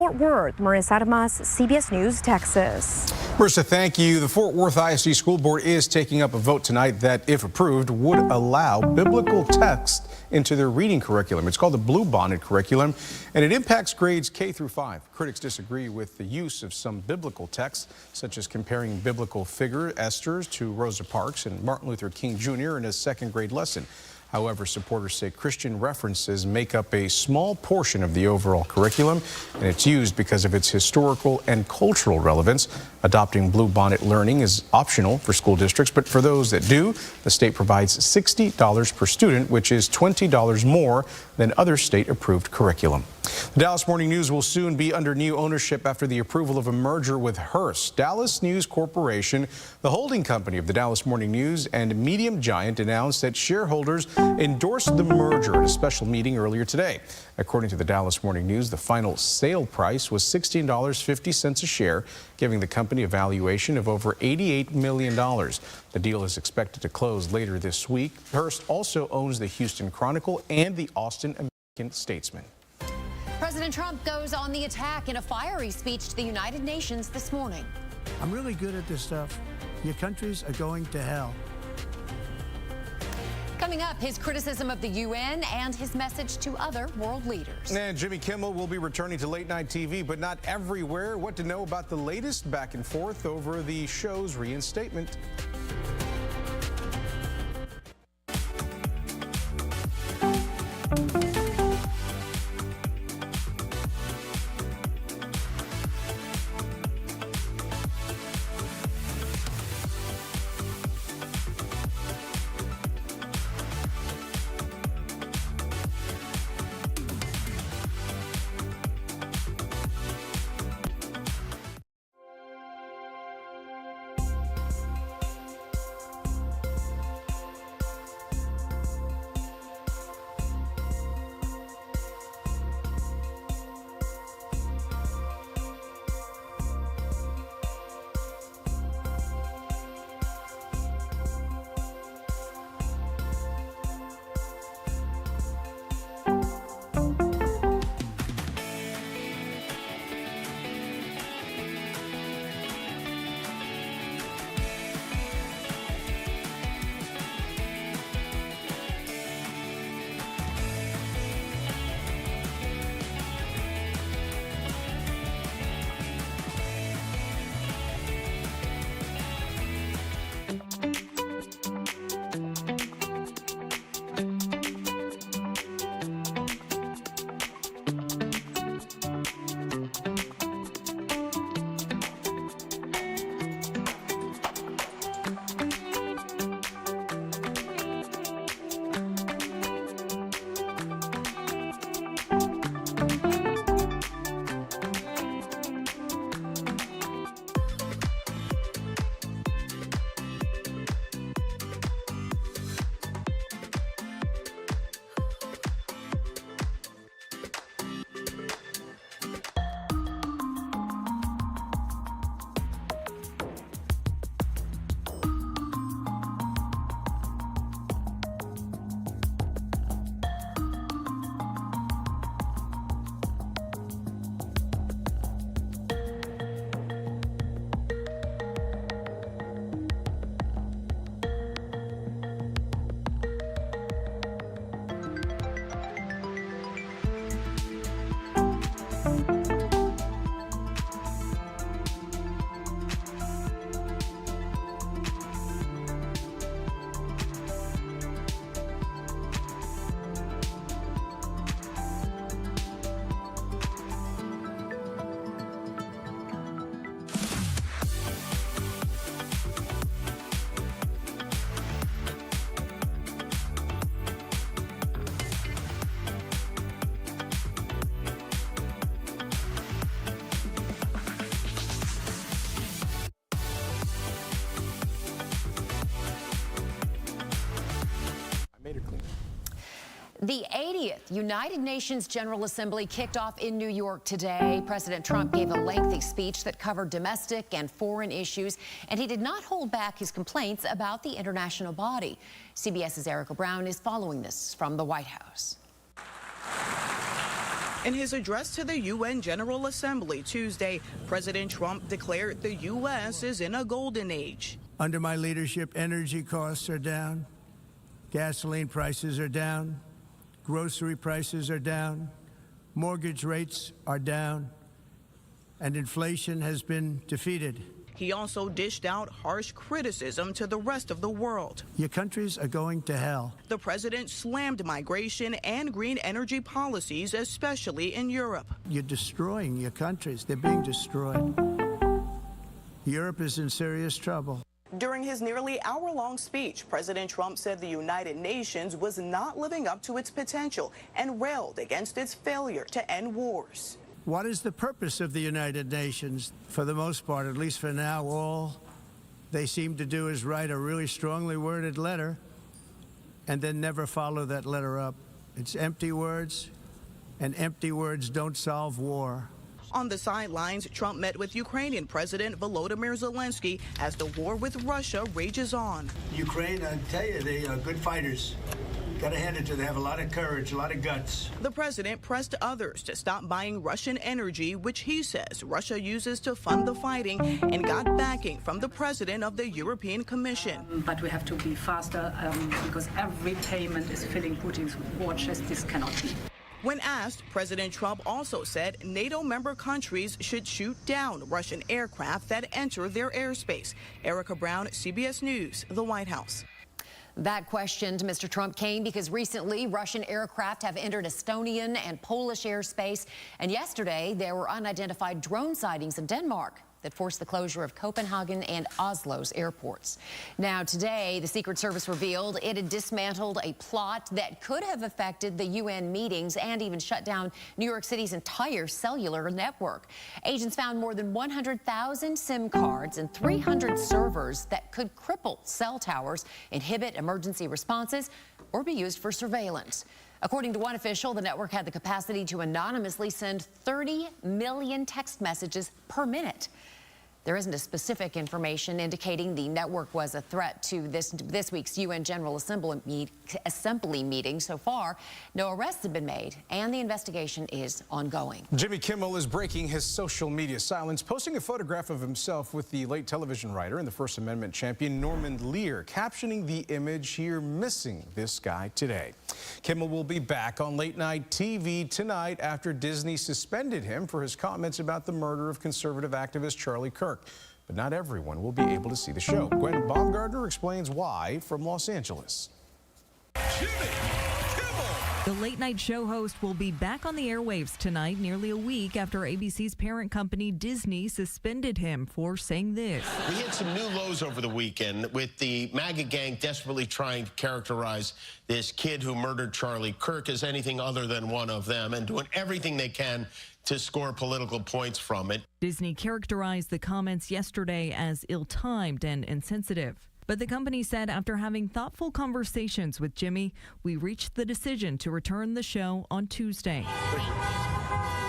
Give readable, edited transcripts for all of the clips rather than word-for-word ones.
Fort Worth, Marissa Armas, CBS News, Texas. Marissa, thank you. The Fort Worth ISD School Board is taking up a vote tonight that, if approved, would allow biblical text into their reading curriculum. It's called the Bluebonnet curriculum, and it impacts grades K through 5. Critics disagree with the use of some biblical texts, such as comparing biblical figure Esther's to Rosa Parks and Martin Luther King Jr. in a second grade lesson. However, supporters say Christian references make up a small portion of the overall curriculum, and it's used because of its historical and cultural relevance. Adopting Bluebonnet learning is optional for school districts, but for those that do, the state provides $60 per student, which is $20 more than other state-approved curriculum. The Dallas Morning News will soon be under new ownership after the approval of a merger with Hearst. Dallas News Corporation, the holding company of the Dallas Morning News and medium giant, announced that shareholders endorsed the merger at a special meeting earlier today. According to the Dallas Morning News, the final sale price was $16.50 a share, giving the company a valuation of over $88 million. The deal is expected to close later this week. Hearst also owns the Houston Chronicle and the Austin American Statesman. President Trump goes on the attack in a fiery speech to the United Nations this morning. I'm really good at this stuff. Your countries are going to hell. Coming up, his criticism of the UN and his message to other world leaders. And Jimmy Kimmel will be returning to late night TV, but not everywhere. What to know about the latest back and forth over the show's reinstatement. The 80th United Nations General Assembly kicked off in New York today. President Trump gave a lengthy speech that covered domestic and foreign issues, and he did not hold back his complaints about the international body. CBS's Erica Brown is following this from the White House. In his address to the UN General Assembly Tuesday, President Trump declared the U.S. is in a golden age. Under my leadership, energy costs are down, gasoline prices are down, grocery prices are down, mortgage rates are down, and inflation has been defeated. He also dished out harsh criticism to the rest of the world. Your countries are going to hell. The president slammed migration and green energy policies, especially in Europe. You're destroying your countries. They're being destroyed. Europe is in serious trouble. During his nearly hour-long speech, President Trump said the United Nations was not living up to its potential and railed against its failure to end wars. What is the purpose of the United Nations? For the most part, at least for now, all they seem to do is write a really strongly worded letter and then never follow that letter up. It's empty words, and empty words don't solve war. On the sidelines, Trump met with Ukrainian President Volodymyr Zelensky as the war with Russia rages on. Ukraine, I tell you, they are good fighters. Got to hand it to them. They have a lot of courage, a lot of guts. The president pressed others to stop buying Russian energy, which he says Russia uses to fund the fighting, and got backing from the president of the European Commission. But we have to be faster because every payment is filling Putin's war chest. This cannot be. When asked, President Trump also said NATO member countries should shoot down Russian aircraft that enter their airspace. Erica Brown, CBS News, the White House. That question to Mr. Trump came because recently Russian aircraft have entered Estonian and Polish airspace, and yesterday there were unidentified drone sightings in Denmark that forced the closure of Copenhagen and Oslo's airports. Now today, the Secret Service revealed it had dismantled a plot that could have affected the UN meetings and even shut down New York City's entire cellular network. Agents found more than 100,000 SIM cards and 300 servers that could cripple cell towers, inhibit emergency responses, or be used for surveillance. According to one official, the network had the capacity to anonymously send 30 million text messages per minute. There isn't a specific information indicating the network was a threat to this week's UN General Assembly meeting. So far, no arrests have been made, and the investigation is ongoing. Jimmy Kimmel is breaking his social media silence, posting a photograph of himself with the late television writer and the First Amendment champion Norman Lear, captioning the image here, "Missing this guy today." Kimmel will be back on late night TV tonight after Disney suspended him for his comments about the murder of conservative activist Charlie Kirk. But not everyone will be able to see the show. Gwen Baumgartner explains why from Los Angeles. Jimmy Kimmel. The late-night show host will be back on the airwaves tonight, nearly a week after ABC's parent company Disney suspended him for saying this. We hit some new lows over the weekend with the MAGA gang desperately trying to characterize this kid who murdered Charlie Kirk as anything other than one of them and doing everything they can to score political points from it. Disney characterized the comments yesterday as ill-timed and insensitive. But the company said after having thoughtful conversations with Jimmy, we reached the decision to return the show on Tuesday.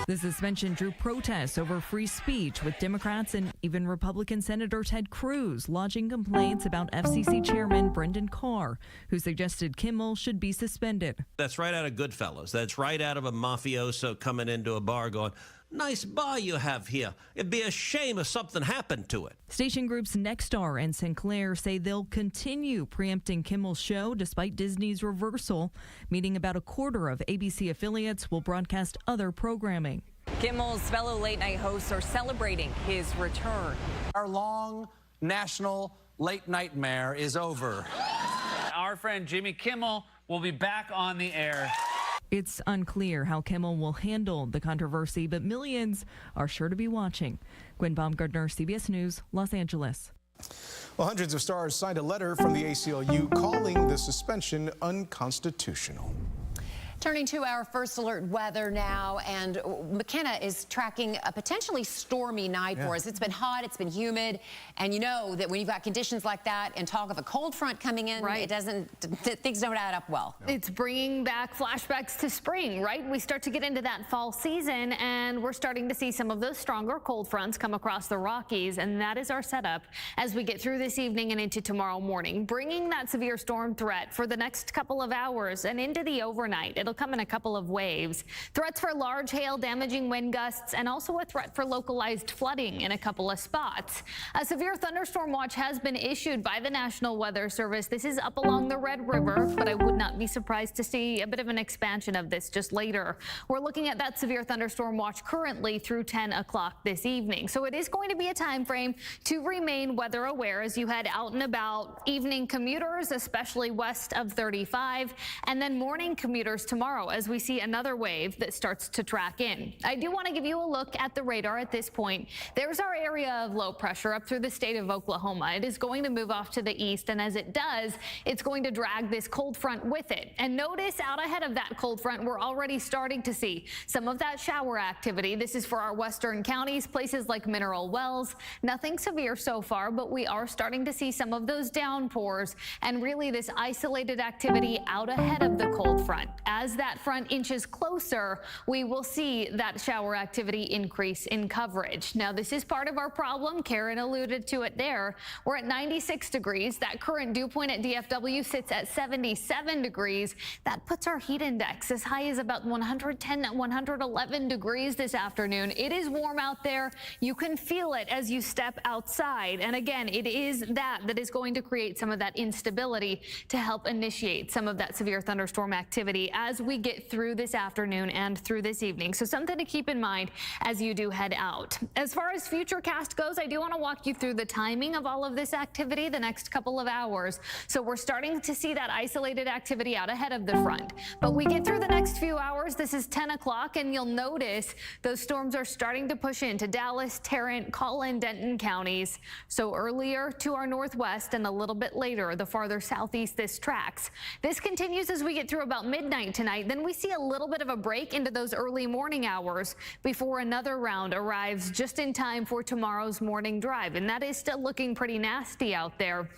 The suspension drew protests over free speech, with Democrats and even Republican Senator Ted Cruz lodging complaints about FCC Chairman Brendan Carr, who suggested Kimmel should be suspended. That's right out of Goodfellas. That's right out of a mafioso coming into a bar going, "Nice bar you have here. It'd be a shame if something happened to it." Station groups Nexstar and Sinclair say they'll continue preempting Kimmel's show despite Disney's reversal, meaning about a quarter of ABC affiliates will broadcast other programming. Kimmel's fellow late-night hosts are celebrating his return. Our long national late nightmare is over. Our friend Jimmy Kimmel will be back on the air. It's unclear how Kimmel will handle the controversy, but millions are sure to be watching. Gwen Baumgartner, CBS News, Los Angeles. Well, hundreds of stars signed a letter from the ACLU calling the suspension unconstitutional. Turning to our first alert weather now, and McKenna is tracking a potentially stormy night for us. It's been hot, it's been humid, and you know that when you've got conditions like that and talk of a cold front coming in, things don't add up well. No. It's bringing back flashbacks to spring, right? We start to get into that fall season, and we're starting to see some of those stronger cold fronts come across the Rockies, and that is our setup as we get through this evening and into tomorrow morning, bringing that severe storm threat for the next couple of hours and into the overnight. It'll come in a couple of waves. Threats for large hail, damaging wind gusts, and also a threat for localized flooding in a couple of spots. A severe thunderstorm watch has been issued by the National Weather Service. This is up along the Red River, but I would not be surprised to see a bit of an expansion of this just later. We're looking at that severe thunderstorm watch currently through 10 o'clock this evening. So it is going to be a time frame to remain weather aware as you head out and about. Evening commuters, especially west of 35, and then morning commuters tomorrow as we see another wave that starts to track in. I do want to give you a look at the radar at this point. There's our area of low pressure up through the state of Oklahoma. It is going to move off to the east, and as it does, it's going to drag this cold front with it. And notice out ahead of that cold front, we're already starting to see some of that shower activity. This is for our western counties, places like Mineral Wells. Nothing severe so far, but we are starting to see some of those downpours and really this isolated activity out ahead of the cold front. As that front inches closer, we will see that shower activity increase in coverage. Now, this is part of our problem. Karen alluded to it there. We're at 96 degrees. That current dew point at DFW sits at 77 degrees. That puts our heat index as high as about 110, 111 degrees this afternoon. It is warm out there. You can feel it as you step outside. And again, it is that is going to create some of that instability to help initiate some of that severe thunderstorm activity as we get through this afternoon and through this evening. So something to keep in mind as you do head out. As far as Futurecast goes, I do want to walk you through the timing of all of this activity the next couple of hours. So we're starting to see that isolated activity out ahead of the front. But we get through the next few hours. This is 10 o'clock, and you'll notice those storms are starting to push into Dallas, Tarrant, Collin, Denton counties. So earlier to our northwest and a little bit later, the farther southeast this tracks. This continues as we get through about midnight tonight. Then we see a little bit of a break into those early morning hours before another round arrives just in time for tomorrow's morning drive. And that is still looking pretty nasty out there.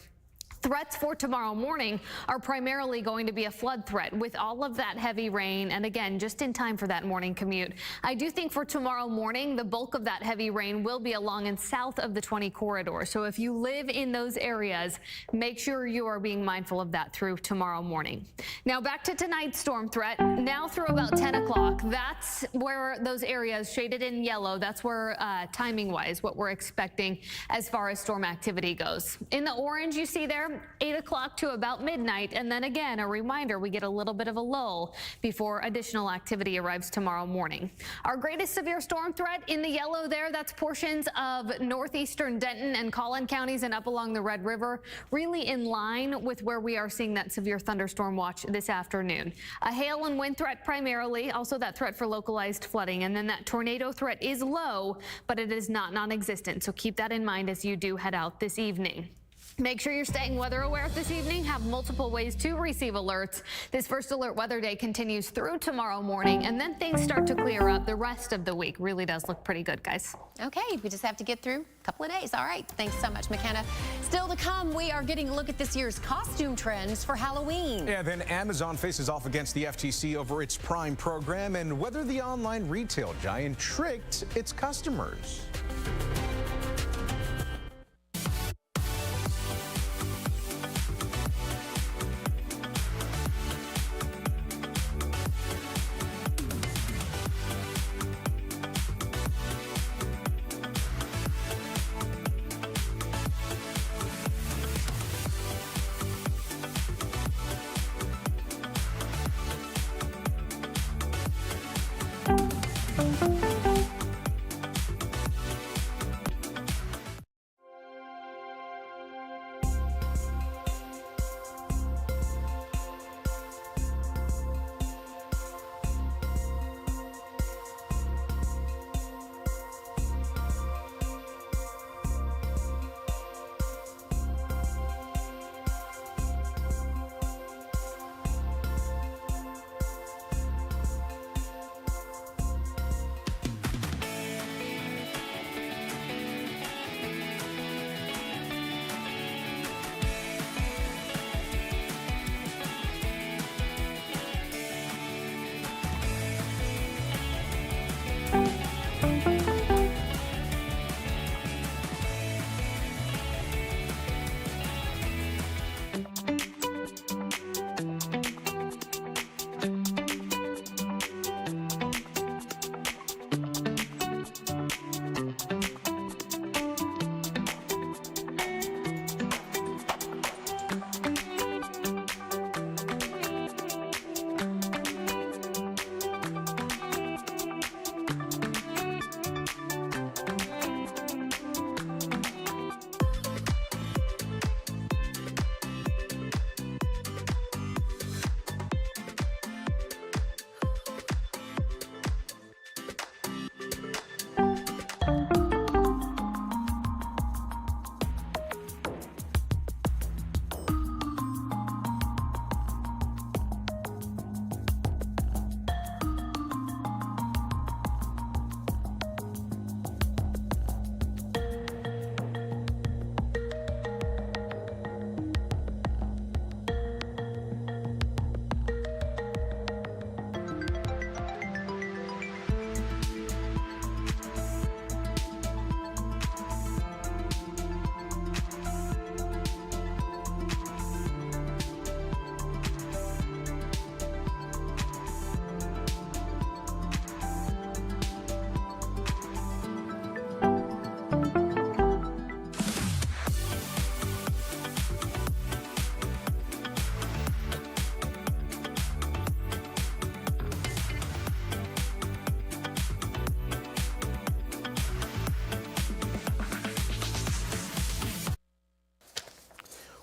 Threats for tomorrow morning are primarily going to be a flood threat with all of that heavy rain, and again, just in time for that morning commute. I do think for tomorrow morning, the bulk of that heavy rain will be along and south of the 20 corridor. So if you live in those areas, make sure you are being mindful of that through tomorrow morning. Now back to tonight's storm threat. Now through about 10 o'clock, that's where those areas shaded in yellow, that's where timing-wise, what we're expecting as far as storm activity goes. In the orange you see there, 8 o'clock to about midnight, and then again, a reminder, we get a little bit of a lull before additional activity arrives tomorrow morning. Our greatest severe storm threat in the yellow there, that's portions of northeastern Denton and Collin counties and up along the Red River, really in line with where we are seeing that severe thunderstorm watch this afternoon. A hail and wind threat primarily, also that threat for localized flooding, and then that tornado threat is low, but it is not non-existent, so keep that in mind as you do head out this evening. Make sure you're staying weather aware this evening. Have multiple ways to receive alerts. This first alert weather day continues through tomorrow morning, and then things start to clear up. The rest of the week really does look pretty good, guys. Okay, we just have to get through a couple of days. All right, thanks so much, McKenna. Still to come, we are getting a look at this year's costume trends for Halloween. Yeah, then Amazon faces off against the FTC over its Prime program and whether the online retail giant tricked its customers.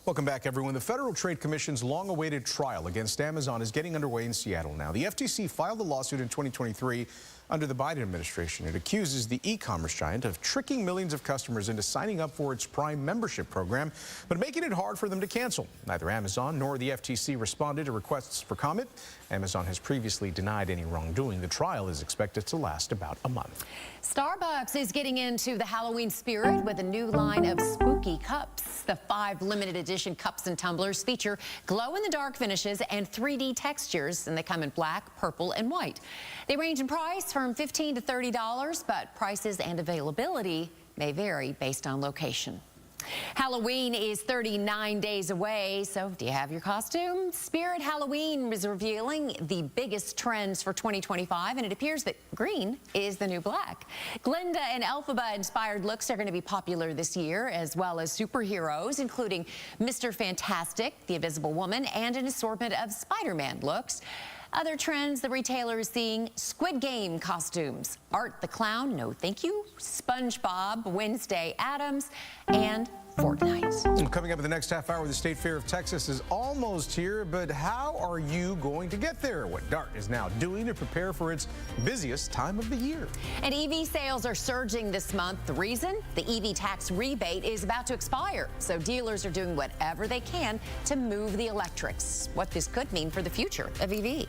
Welcome back, everyone. The Federal Trade Commission's long-awaited trial against Amazon is getting underway in Seattle now. The FTC filed a lawsuit in 2023 under the Biden administration. It accuses the e-commerce giant of tricking millions of customers into signing up for its Prime membership program, but making it hard for them to cancel. Neither Amazon nor the FTC responded to requests for comment. Amazon has previously denied any wrongdoing. The trial is expected to last about a month. Starbucks is getting into the Halloween spirit with a new line of spooky cups. The 5 limited edition cups and tumblers feature glow-in-the-dark finishes and 3D textures, and they come in black, purple, and white. They range in price from $15 to $30, but prices and availability may vary based on location. Halloween is 39 days away, so do you have your costume? Spirit Halloween is revealing the biggest trends for 2025, and it appears that green is the new black. Glinda and Elphaba-inspired looks are going to be popular this year, as well as superheroes, including Mr. Fantastic, the Invisible Woman, and an assortment of Spider-Man looks. Other trends the retailer is seeing: Squid Game costumes, Art the Clown, no thank you, SpongeBob, Wednesday Addams, and Fortnite. Coming up in the next half hour, the State Fair of Texas is almost here, but how are you going to get there? What DART is now doing to prepare for its busiest time of the year. And EV sales are surging this month. The reason? The EV tax rebate is about to expire, so dealers are doing whatever they can to move the electrics. What this could mean for the future of EV.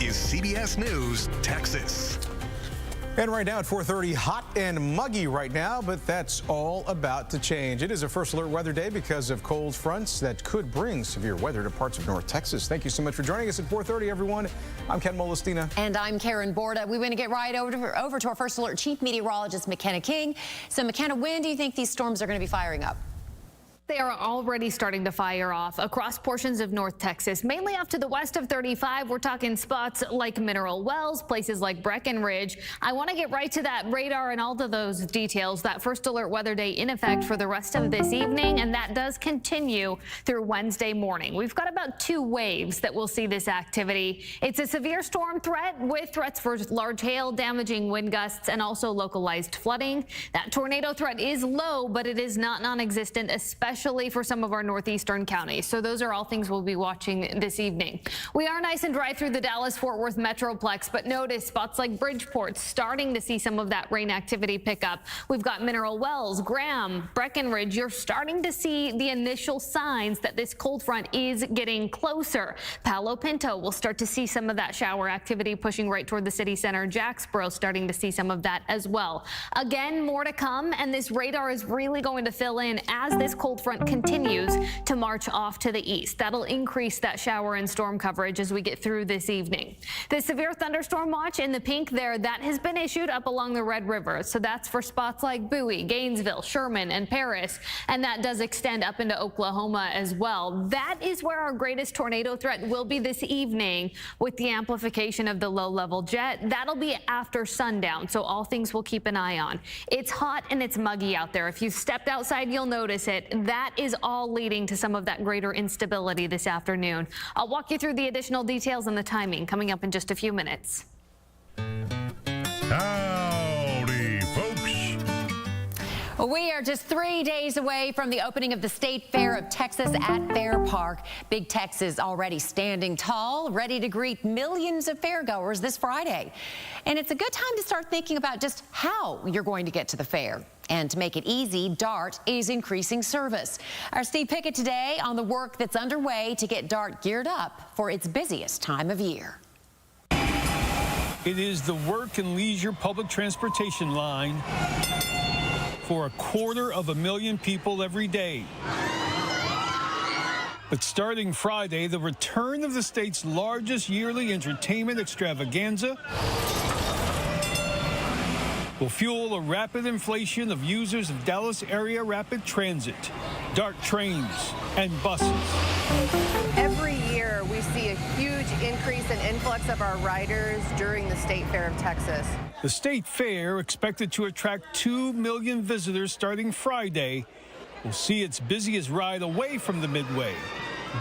CBS News, Texas. And right now at 4:30, hot and muggy right now, but that's all about to change. It is a first alert weather day because of cold fronts that could bring severe weather to parts of North Texas. Thank you so much for joining us at 4:30, everyone. I'm Ken Molestina. And I'm Karen Borda. We want to get right over to our first alert chief meteorologist, McKenna King. So, McKenna, when do you think these storms are going to be firing up? They are already starting to fire off across portions of North Texas, mainly off to the west of 35. We're talking spots like Mineral Wells, places like Breckenridge. I want to get right to that radar and all of those details. That first alert weather day in effect for the rest of this evening, and that does continue through Wednesday morning. We've got about 2 waves that will see this activity. It's a severe storm threat with threats for large hail, damaging wind gusts, and also localized flooding. That tornado threat is low, but it is not non-existent, especially for some of our northeastern counties. So those are all things we'll be watching this evening. We are nice and dry through the Dallas-Fort Worth Metroplex, but notice spots like Bridgeport starting to see some of that rain activity pick up. We've got Mineral Wells, Graham, Breckenridge. You're starting to see the initial signs that this cold front is getting closer. Palo Pinto will start to see some of that shower activity pushing right toward the city center. Jacksboro starting to see some of that as well. Again, more to come, and this radar is really going to fill in as this cold front continues to march off to the east. That'll increase that shower and storm coverage as we get through this evening. The severe thunderstorm watch in the pink there, that has been issued up along the Red River. So that's for spots like Bowie, Gainesville, Sherman, and Paris. And that does extend up into Oklahoma as well. That is where our greatest tornado threat will be this evening with the amplification of the low-level jet. That'll be after sundown, so all things we'll keep an eye on. It's hot and it's muggy out there. If you've stepped outside, you'll notice it. That is all leading to some of that greater instability this afternoon. I'll walk you through the additional details and the timing coming up in just a few minutes. Howdy, folks. We are just 3 days away from the opening of the State Fair of Texas at Fair Park. Big Tex is already standing tall, ready to greet millions of fairgoers this Friday. And it's a good time to start thinking about just how you're going to get to the fair. And to make it easy, DART is increasing service. Our Steve Pickett today on the work that's underway to get DART geared up for its busiest time of year. It is the work and leisure public transportation line for 250,000 people every day. But starting Friday, the return of the state's largest yearly entertainment extravaganza will fuel a rapid inflation of users of Dallas area rapid transit, DART trains, and buses. Every year, we see a huge increase in influx of our riders during the State Fair of Texas. The State Fair, expected to attract 2 million visitors starting Friday, will see its busiest ride away from the Midway.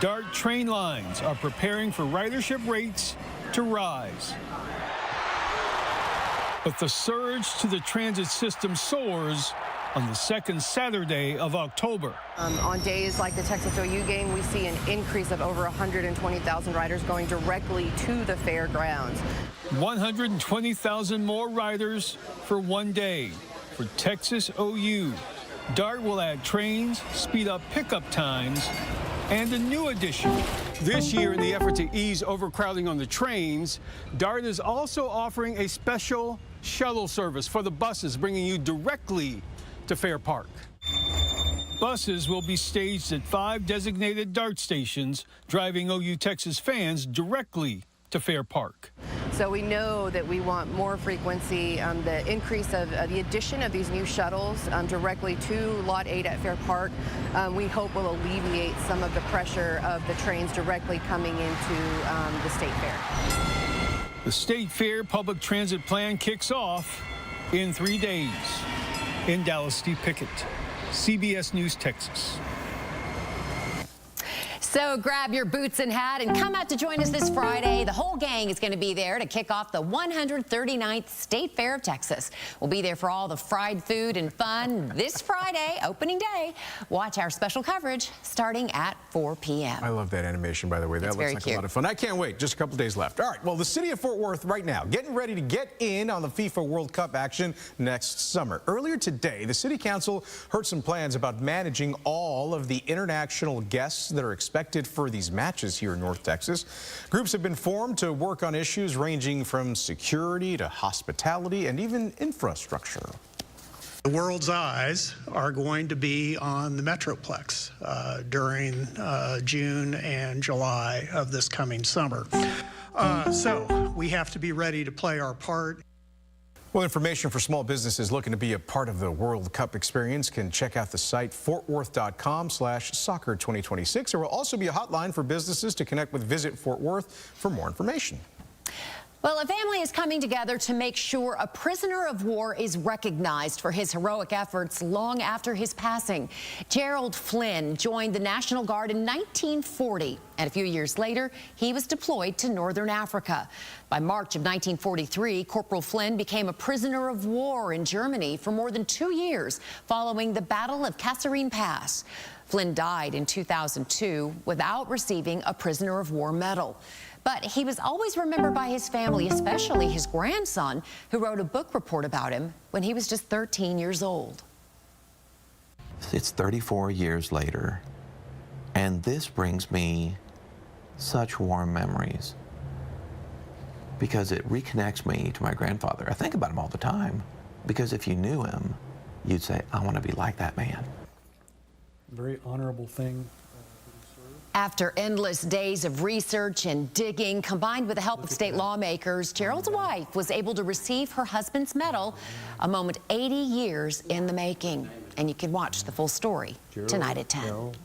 DART train lines are preparing for ridership rates to rise. But the surge to the transit system soars on the second Saturday of October. On days like the Texas OU game, we see an increase of over 120,000 riders going directly to the fairgrounds. 120,000 more riders for one day. For Texas OU, DART will add trains, speed up pickup times, and a new addition. This year, in the effort to ease overcrowding on the trains, DART is also offering a special shuttle service for the buses, bringing you directly to Fair Park. Buses will be staged at 5 designated DART stations, driving OU Texas fans directly to Fair Park. So we know that we want more frequency. The increase of the addition of these new shuttles directly to Lot 8 at Fair Park, we hope will alleviate some of the pressure of the trains directly coming into the State Fair. The State Fair public transit plan kicks off in 3 days. In Dallas, Steve Pickett, CBS News, Texas. So grab your boots and hat and come out to join us this Friday. The whole gang is going to be there to kick off the 139th State Fair of Texas. We'll be there for all the fried food and fun this Friday, opening day. Watch our special coverage starting at 4 p.m. I love that animation, by the way. That looks like a lot of fun. I can't wait. Just a couple days left. All right, well, the city of Fort Worth right now getting ready to get in on the FIFA World Cup action next summer. Earlier today, the city council heard some plans about managing all of the international guests that are expected for these matches here in North Texas. Groups have been formed to work on issues ranging from security to hospitality and even infrastructure. The world's eyes are going to be on the Metroplex during June and July of this coming summer. So we have to be ready to play our part. Well, information for small businesses looking to be a part of the World Cup experience can check out the site fortworth.com/soccer 2026. There will also be a hotline for businesses to connect with Visit Fort Worth for more information. Well, a family is coming together to make sure a prisoner of war is recognized for his heroic efforts long after his passing. Gerald Flynn joined the National Guard in 1940, and a few years later, he was deployed to Northern Africa. By March of 1943, Corporal Flynn became a prisoner of war in Germany for more than 2 years following the Battle of Kasserine Pass. Flynn died in 2002 without receiving a prisoner of war medal. But he was always remembered by his family, especially his grandson, who wrote a book report about him when he was just 13 years old. It's 34 years later, and this brings me such warm memories because it reconnects me to my grandfather. I think about him all the time because if you knew him, you'd say, I want to be like that man. Very honorable thing. After endless days of research and digging, combined with the help of state lawmakers, Gerald's wife was able to receive her husband's medal, a moment 80 years in the making. And you can watch the full story tonight at 10.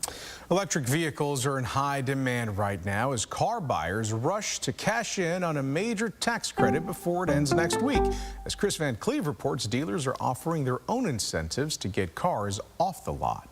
Electric vehicles are in high demand right now as car buyers rush to cash in on a major tax credit before it ends next week. As Chris Van Cleve reports, dealers are offering their own incentives to get cars off the lot.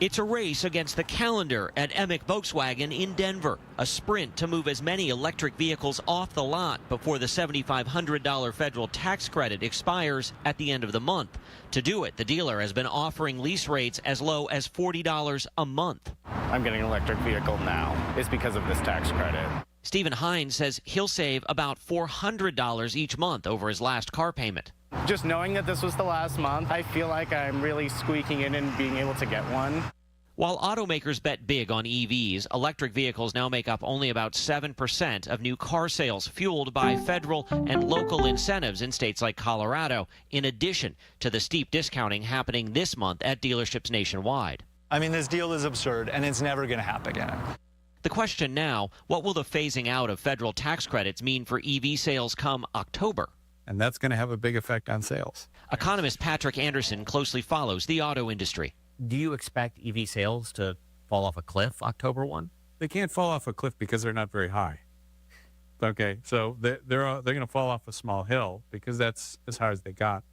It's a race against the calendar at Emick Volkswagen in Denver, a sprint to move as many electric vehicles off the lot before the $7,500 federal tax credit expires at the end of the month. To do it, the dealer has been offering lease rates as low as $40 a month. I'm getting an electric vehicle now. It's because of this tax credit. Stephen Hines says he'll save about $400 each month over his last car payment. Just knowing that this was the last month, I feel like I'm really squeaking in and being able to get one. While automakers bet big on EVs, electric vehicles now make up only about 7% of new car sales, fueled by federal and local incentives in states like Colorado, in addition to the steep discounting happening this month at dealerships nationwide. I mean, this deal is absurd, and it's never going to happen again. The question now, what will the phasing out of federal tax credits mean for EV sales come October? And that's going to have a big effect on sales. Economist Patrick Anderson closely follows the auto industry. Do you expect EV sales to fall off a cliff October 1? They can't fall off a cliff because they're not very high. Okay, so they're going to fall off a small hill because that's as high as they got.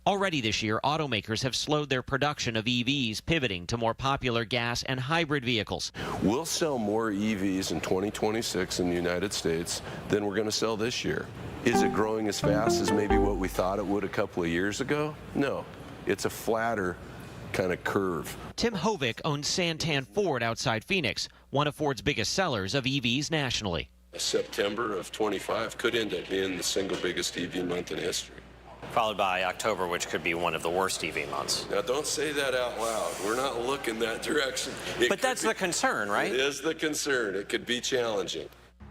Already this year, automakers have slowed their production of EVs, pivoting to more popular gas and hybrid vehicles. We'll sell more EVs in 2026 in the United States than we're going to sell this year. Is it growing as fast as maybe what we thought it would a couple of years ago? No, it's a flatter kind of curve. Tim Hovick owns Santan Ford outside Phoenix, one of Ford's biggest sellers of EVs nationally. September of 25 could end up being the single biggest EV month in history. Followed by October, which could be one of the worst EV months. Now, don't say that out loud. We're not looking that direction. But that's the concern, right? It is the concern. It could be challenging.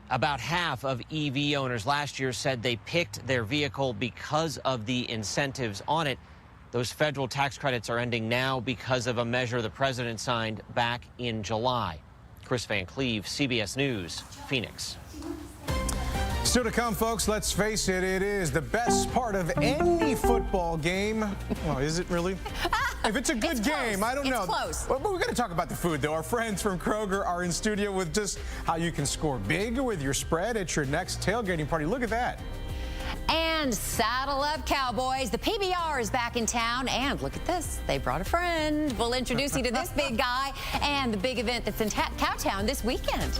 About half of EV owners last year said they picked their vehicle because of the incentives on it. Those federal tax credits are ending now because of a measure the president signed back in July. Chris Van Cleve, CBS News, Phoenix. Still to come, folks, let's face it, it is the best part of any football game. Well, is it really? If it's a good game, I don't know. It's close. But we're going to talk about the food, though. Our friends from Kroger are in studio with just how you can score big with your spread at your next tailgating party. Look at that. And saddle up, Cowboys. The PBR is back in town. And look at this. They brought a friend. We'll introduce you to this big guy and the big event that's in Cowtown this weekend.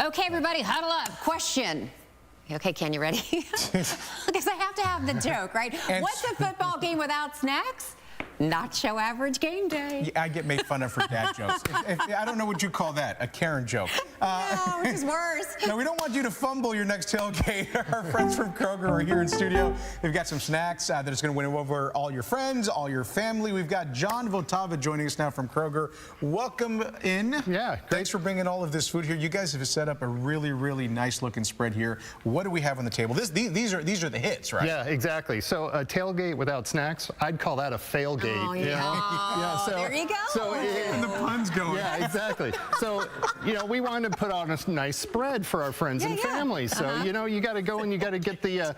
Okay, everybody, huddle up. Question. Okay, Ken, you ready? Because I have to have the joke, right? And what's a football game without snacks? Not show average game day. Yeah, I get made fun of for dad jokes. I don't know what you call that, a Karen joke. No, which is worse. No, we don't want you to fumble your next tailgate. Our friends from Kroger are here in studio. They've got some snacks that is going to win over all your friends, all your family. We've got John Votava joining us now from Kroger. Welcome in. Yeah. Thanks for bringing all of this food here. You guys have set up a really, really nice looking spread here. What do we have on the table? These are the hits, right? Yeah, exactly. So a tailgate without snacks, I'd call that a failgate. Oh, yeah. Yeah, so, there you go. So and the pun's going. Yeah, exactly. So, we wanted to put on a nice spread for our friends and family. So, you got to go and you got to get the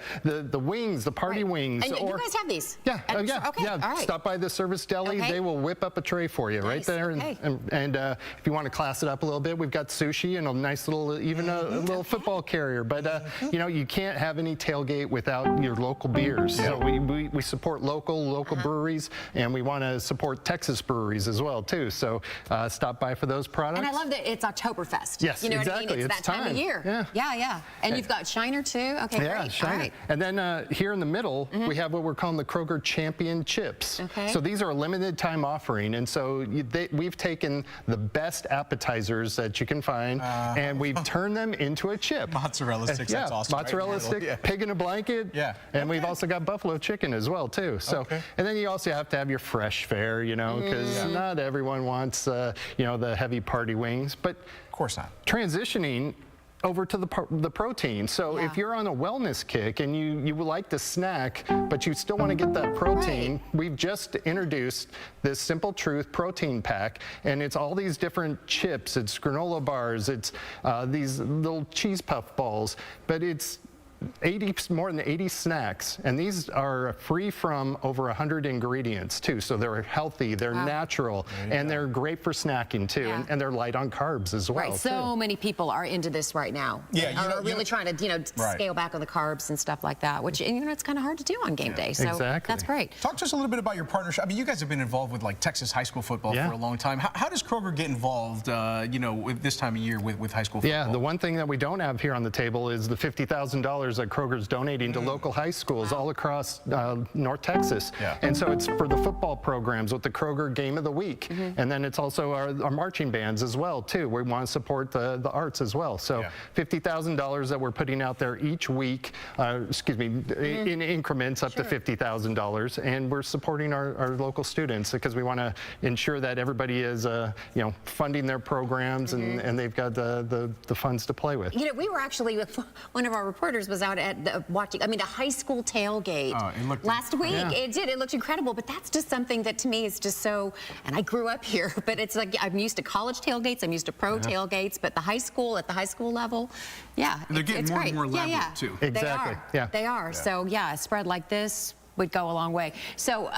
wings, the party wings. And you guys have these? Yeah. Okay, yeah. all right. Stop by the service deli. Okay. They will whip up a tray for you right there. Okay. And if you want to class it up a little bit, we've got sushi and a nice little, even a little football carrier. But, you can't have any tailgate without your local beers. So we support local breweries, and we want to support Texas breweries as well, too. So stop by for those products. And I love that it's Oktoberfest. Yes, you know exactly. What I mean? It's that time of year. Yeah. And you've got Shiner, too? Okay, yeah, great. Shiner. All right. And then here in the middle, we have what we're calling the Kroger Champion Chips. Okay. So these are a limited time offering. And so we've taken the best appetizers that you can find, and we've turned them into a chip. Mozzarella sticks, that's awesome. Mozzarella stick, pig in a blanket. Yeah. And we've also got buffalo chicken as well, too. So, and then you also have to have your fresh fare, because not everyone wants, the heavy party wings. But of course not. Transitioning over to the protein. So if you're on a wellness kick and you would like to snack, but you still want to get that protein, we've just introduced this Simple Truth protein pack, and it's all these different chips. It's granola bars. It's these little cheese puff balls, but it's more than 80 snacks, and these are free from over 100 ingredients too. So they're healthy, they're natural, and they're great for snacking too, and they're light on carbs as well. Right. So many people are into this right now. Yeah, are really trying to scale back on the carbs and stuff like that, which it's kind of hard to do on game day. So that's great. Talk to us a little bit about your partnership. I mean, you guys have been involved with like Texas high school football for a long time. How does Kroger get involved? With this time of year with high school football? Yeah, the one thing that we don't have here on the table is the $50,000 that Kroger's donating to local high schools all across North Texas. And so it's for the football programs with the Kroger Game of the Week. And then it's also our marching bands as well, too. We want to support the arts as well. So $50,000 that we're putting out there each week, in increments up to $50,000. And we're supporting our local students because we want to ensure that everybody is, funding their programs and they've got the funds to play with. We were actually, one of our reporters was out at watching, a high school tailgate last week. It looked incredible, but that's just something that to me is just so, and I grew up here, but it's like I'm used to college tailgates, I'm used to pro tailgates, but at the high school level, they're getting more and more elaborate too. Exactly. They are. So a spread like this would go a long way. So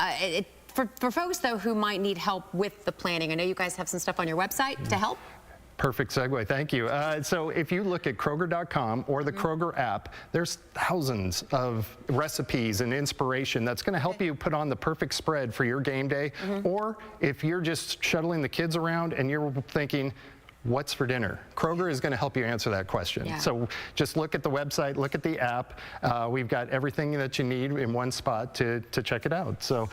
for folks though who might need help with the planning, I know you guys have some stuff on your website to help. Perfect segue, thank you. So if you look at Kroger.com or the Kroger app, there's thousands of recipes and inspiration that's going to help you put on the perfect spread for your game day. Or if you're just shuttling the kids around and you're thinking, what's for dinner? Kroger is going to help you answer that question. So just look at the website, look at the app. We've got everything that you need in one spot to check it out. So,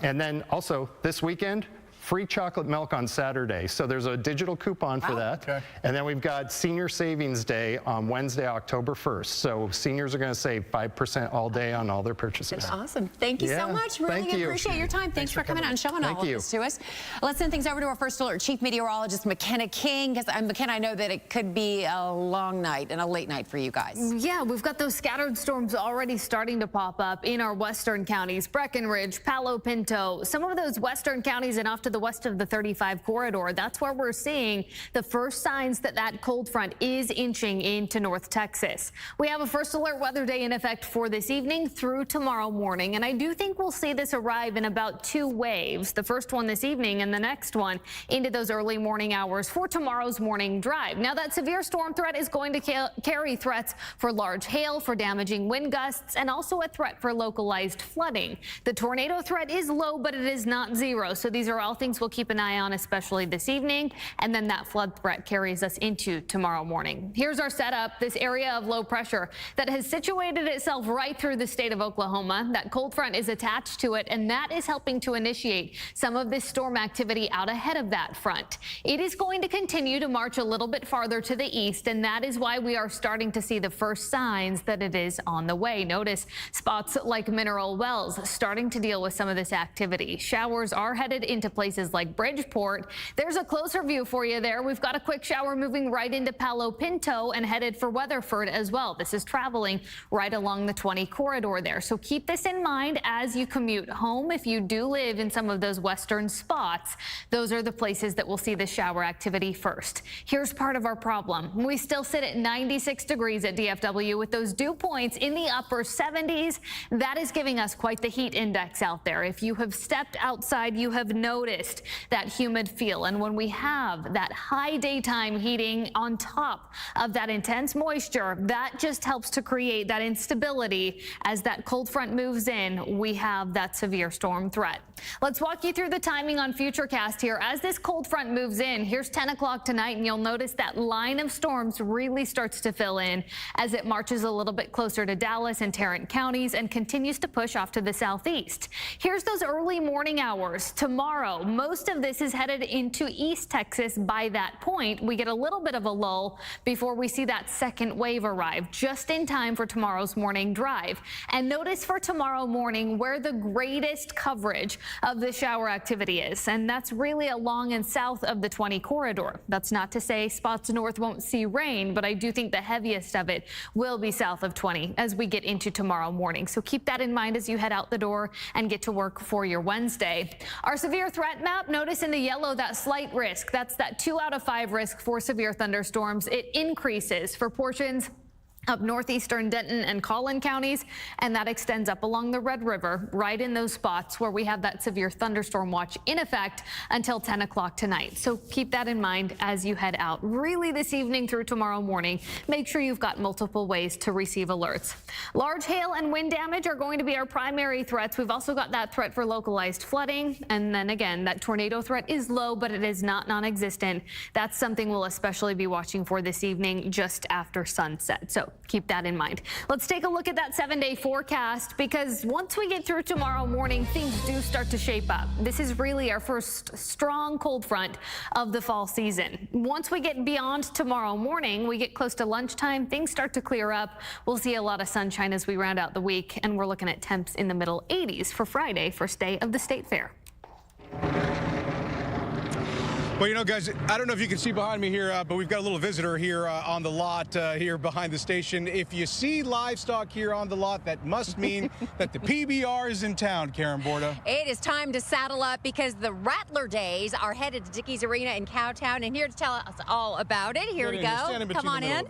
and then also this weekend, free chocolate milk on Saturday. So there's a digital coupon for that. And then we've got Senior Savings Day on Wednesday, October 1st. So seniors are going to save 5% all day on all their purchases. That's awesome. Thank you so much. Really appreciate your time. Thanks for coming out and showing all of this to us. Let's send things over to our first alert, Chief Meteorologist McKenna King, because McKenna, I know that it could be a long night and a late night for you guys. Yeah, we've got those scattered storms already starting to pop up in our western counties, Breckenridge, Palo Pinto, some of those western counties and off to the west of the 35 corridor. That's where we're seeing the first signs that that cold front is inching into North Texas. We have a first alert weather day in effect for this evening through tomorrow morning, and I do think we'll see this arrive in about 2 waves. The first one this evening and the next one into those early morning hours for tomorrow's morning drive. Now that severe storm threat is going to carry threats for large hail, for damaging wind gusts, and also a threat for localized flooding. The tornado threat is low, but it is not zero. So these are all things things we'll keep an eye on, especially this evening, and then that flood threat carries us into tomorrow morning. Here's our setup. This area of low pressure that has situated itself right through the state of Oklahoma. That cold front is attached to it, and that is helping to initiate some of this storm activity out ahead of that front. It is going to continue to march a little bit farther to the east, and that is why we are starting to see the first signs that it is on the way. Notice spots like Mineral Wells starting to deal with some of this activity. Showers are headed into places like Bridgeport. There's a closer view for you there. We've got a quick shower moving right into Palo Pinto and headed for Weatherford as well. This is traveling right along the 20 corridor there. So keep this in mind as you commute home. If you do live in some of those western spots, those are the places that will see the shower activity first. Here's part of our problem. We still sit at 96 degrees at DFW with those dew points in the upper 70s. That is giving us quite the heat index out there. If you have stepped outside, you have noticed that humid feel. And when we have that high daytime heating on top of that intense moisture, that just helps to create that instability. As that cold front moves in, we have that severe storm threat. Let's walk you through the timing on Futurecast here. As this cold front moves in, here's 10 o'clock tonight, and you'll notice that line of storms really starts to fill in as it marches a little bit closer to Dallas and Tarrant counties and continues to push off to the southeast. Here's those early morning hours. Tomorrow, most of this is headed into East Texas. By that point, we get a little bit of a lull before we see that second wave arrive, just in time for tomorrow's morning drive. And notice for tomorrow morning where the greatest coverage of the shower activity is, and that's really along and south of the 20 corridor. That's not to say spots north won't see rain, but I do think the heaviest of it will be south of 20 as we get into tomorrow morning. So keep that in mind as you head out the door and get to work for your Wednesday. Our severe threat map, notice in the yellow that slight risk. That's that 2 out of 5 risk for severe thunderstorms. It increases for portions up northeastern Denton and Collin counties, and that extends up along the Red River, right in those spots where we have that severe thunderstorm watch in effect until 10 o'clock tonight. So keep that in mind as you head out. Really this evening through tomorrow morning, make sure you've got multiple ways to receive alerts. Large hail and wind damage are going to be our primary threats. We've also got that threat for localized flooding, and then again, that tornado threat is low, but it is not non-existent. That's something we'll especially be watching for this evening just after sunset. So keep that in mind. Let's take a look at that 7-day forecast, because once we get through tomorrow morning, things do start to shape up. This is really our first strong cold front of the fall season. Once we get beyond tomorrow morning, we get close to lunchtime, things start to clear up. We'll see a lot of sunshine as we round out the week, and we're looking at temps in the middle 80s for Friday, first day of the State Fair. Well, you know, guys, I don't know if you can see behind me here, but we've got a little visitor here on the lot here behind the station. If you see livestock here on the lot, that must mean that the PBR is in town, Karen Borda. It is time to saddle up because the Rattler Days are headed to Dickey's Arena in Cowtown, and here to tell us all about it, here we go. Come on in.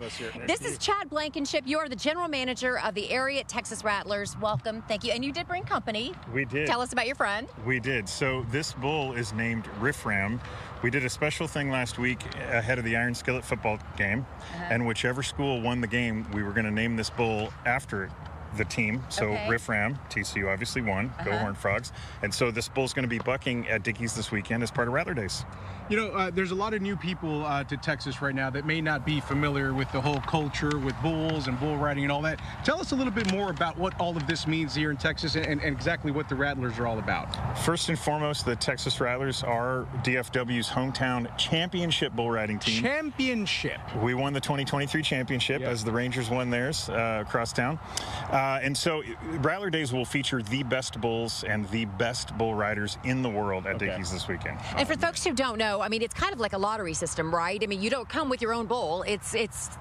This is Chad Blankenship. You are the general manager of the area at Texas Rattlers. Welcome. Thank you. And you did bring company. We did. Tell us about your friend. We did. So this bull is named Riff Ram. We did a special thing last week ahead of the Iron Skillet football game, and whichever school won the game, we were going to name this bull after the team. So Riff Ram, TCU obviously won, go Horned Frogs. And so this bull's going to be bucking at Dickey's this weekend as part of Rattler Days. You know, there's a lot of new people to Texas right now that may not be familiar with the whole culture with bulls and bull riding and all that. Tell us a little bit more about what all of this means here in Texas and exactly what the Rattlers are all about. First and foremost, the Texas Rattlers are DFW's hometown championship bull riding team. Championship. We won the 2023 championship as the Rangers won theirs across town. And so Rattler Days will feature the best bulls and the best bull riders in the world at Dickey's this weekend. And for folks who don't know, I mean, it's kind of like a lottery system, right? I mean, you don't come with your own bull. It's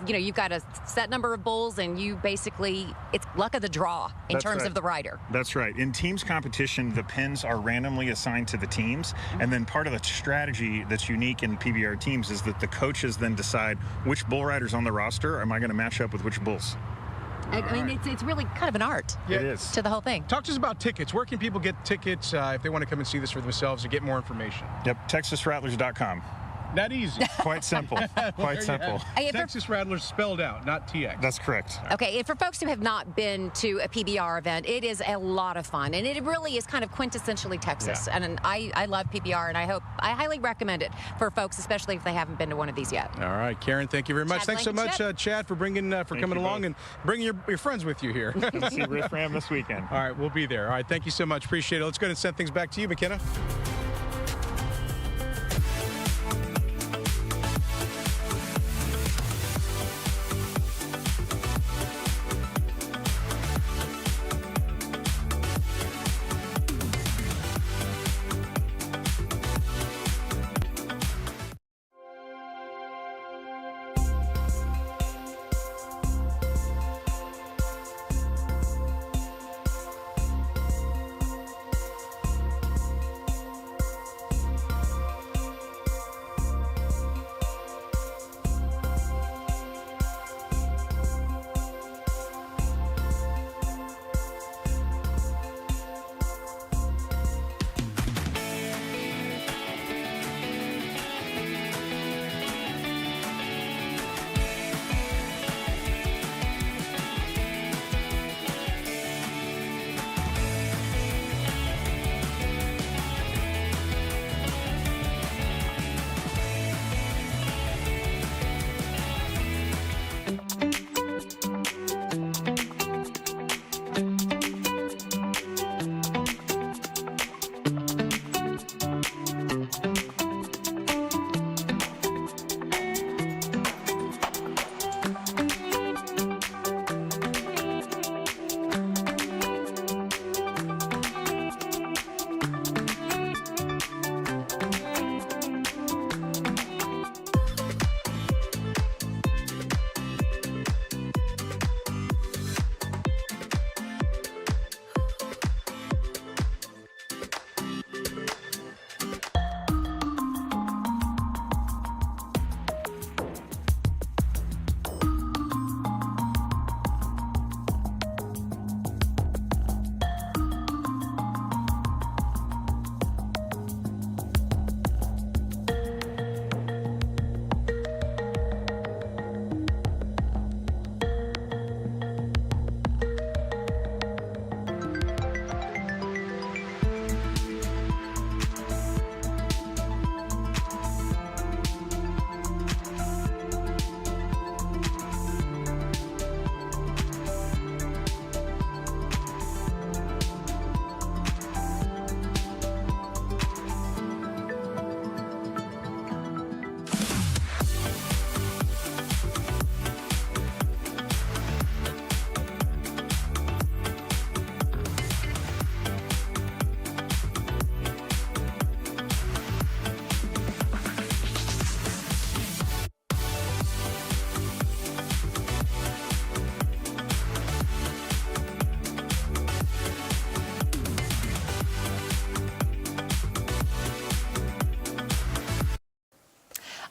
you know, you've got a set number of bulls, and you basically, it's luck of the draw in terms of the rider. That's right. In teams competition, the pins are randomly assigned to the teams, and then part of the strategy that's unique in PBR teams is that the coaches then decide which bull riders on the roster am I going to match up with which bulls. I mean, it's really kind of an art. It is. To the whole thing. Talk to us about tickets. Where can people get tickets if they want to come and see this for themselves and get more information? Yep, TexasRattlers.com. Not easy. Quite simple. Quite simple. Texas Rattler spelled out, not TX. That's correct. Okay, and for folks who have not been to a PBR event, it is a lot of fun, and it really is kind of quintessentially Texas. Yeah. And I love PBR, and I highly recommend it for folks, especially if they haven't been to one of these yet. All right, Karen, thank you very much. Chad Thanks so much, Blankenship. Chad, for coming along and bringing your friends with you here. Come see Riff Ram this weekend. All right, we'll be there. All right, thank you so much. Appreciate it. Let's go ahead and send things back to you, McKenna.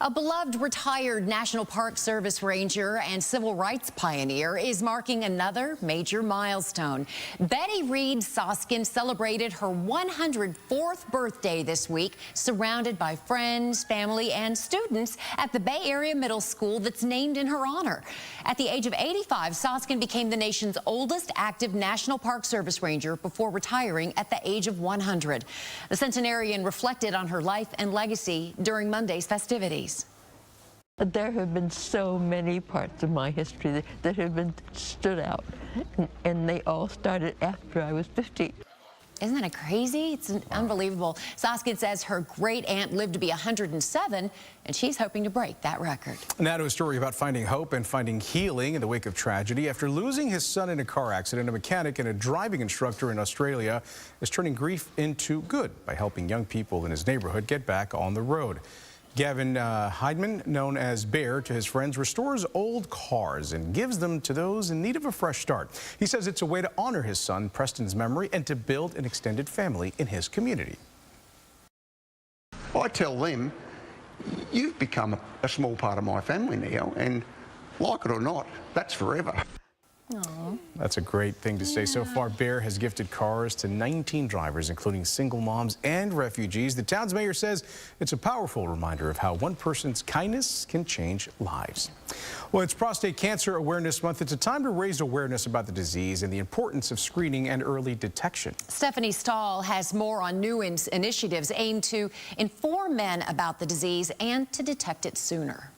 A beloved retired National Park Service ranger and civil rights pioneer is marking another major milestone. Betty Reed Soskin celebrated her 104th birthday this week, surrounded by friends, family, and students at the Bay Area Middle School that's named in her honor. At the age of 85, Soskin became the nation's oldest active National Park Service ranger before retiring at the age of 100. The centenarian reflected on her life and legacy during Monday's festivities. There have been so many parts of my history that have been stood out, and they all started after I was 50. Isn't that crazy? It's unbelievable. Soskin says her great-aunt lived to be 107, and she's hoping to break that record. Now to a story about finding hope and finding healing in the wake of tragedy. After losing his son in a car accident, a mechanic and a driving instructor in Australia is turning grief into good by helping young people in his neighborhood get back on the road. Gavin Heidman, known as Bear to his friends, restores old cars and gives them to those in need of a fresh start. He says it's a way to honor his son Preston's memory and to build an extended family in his community. I tell them, you've become a small part of my family now, and like it or not, that's forever. Aww. That's a great thing to say. So far, Bear has gifted cars to 19 drivers, including single moms and refugees. The town's mayor says it's a powerful reminder of how one person's kindness can change lives. Well, it's Prostate Cancer Awareness Month. It's a time to raise awareness about the disease and the importance of screening and early detection. Stephanie Stahl has more on new initiatives aimed to inform men about the disease and to detect it sooner.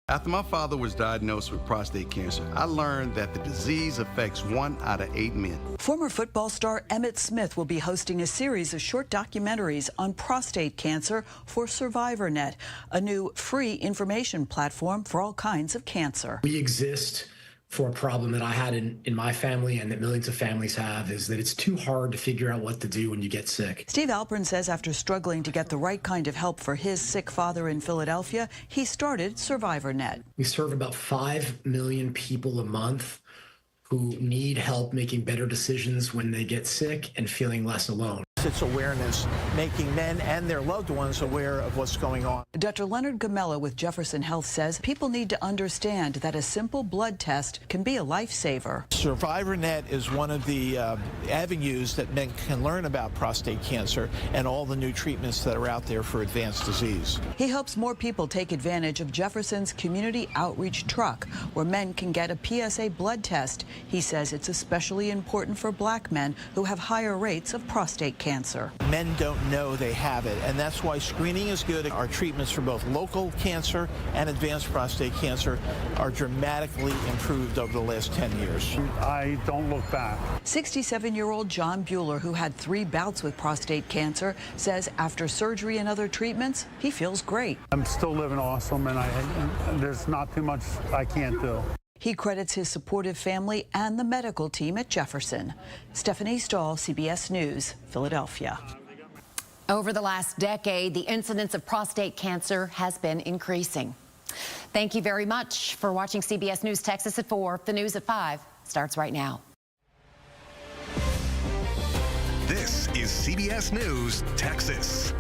After my father was diagnosed with prostate cancer, I learned that the disease affects 1 out of 8 men. Former football star Emmitt Smith will be hosting a series of short documentaries on prostate cancer for SurvivorNet, a new free information platform for all kinds of cancer. We exist for a problem that I had in my family and that millions of families have, is that it's too hard to figure out what to do when you get sick. Steve Alpern says after struggling to get the right kind of help for his sick father in Philadelphia, he started SurvivorNet. We serve about 5 million people a month who need help making better decisions when they get sick and feeling less alone. It's awareness, making men and their loved ones aware of what's going on. Dr. Leonard Gamella with Jefferson Health says people need to understand that a simple blood test can be a lifesaver. SurvivorNet is one of the avenues that men can learn about prostate cancer and all the new treatments that are out there for advanced disease. He hopes more people take advantage of Jefferson's community outreach truck, where men can get a PSA blood test. He says it's especially important for black men who have higher rates of prostate cancer. Men don't know they have it, and that's why screening is good. Our treatments for both local cancer and advanced prostate cancer are dramatically improved over the last 10 years. I don't look back. 67-year-old John Bueller, who had 3 bouts with prostate cancer, says after surgery and other treatments, he feels great. I'm still living awesome, and there's not too much I can't do. He credits his supportive family and the medical team at Jefferson. Stephanie Stahl, CBS News, Philadelphia. Over the last decade, the incidence of prostate cancer has been increasing. Thank you very much for watching CBS News Texas at 4. The news at 5 starts right now. This is CBS News Texas.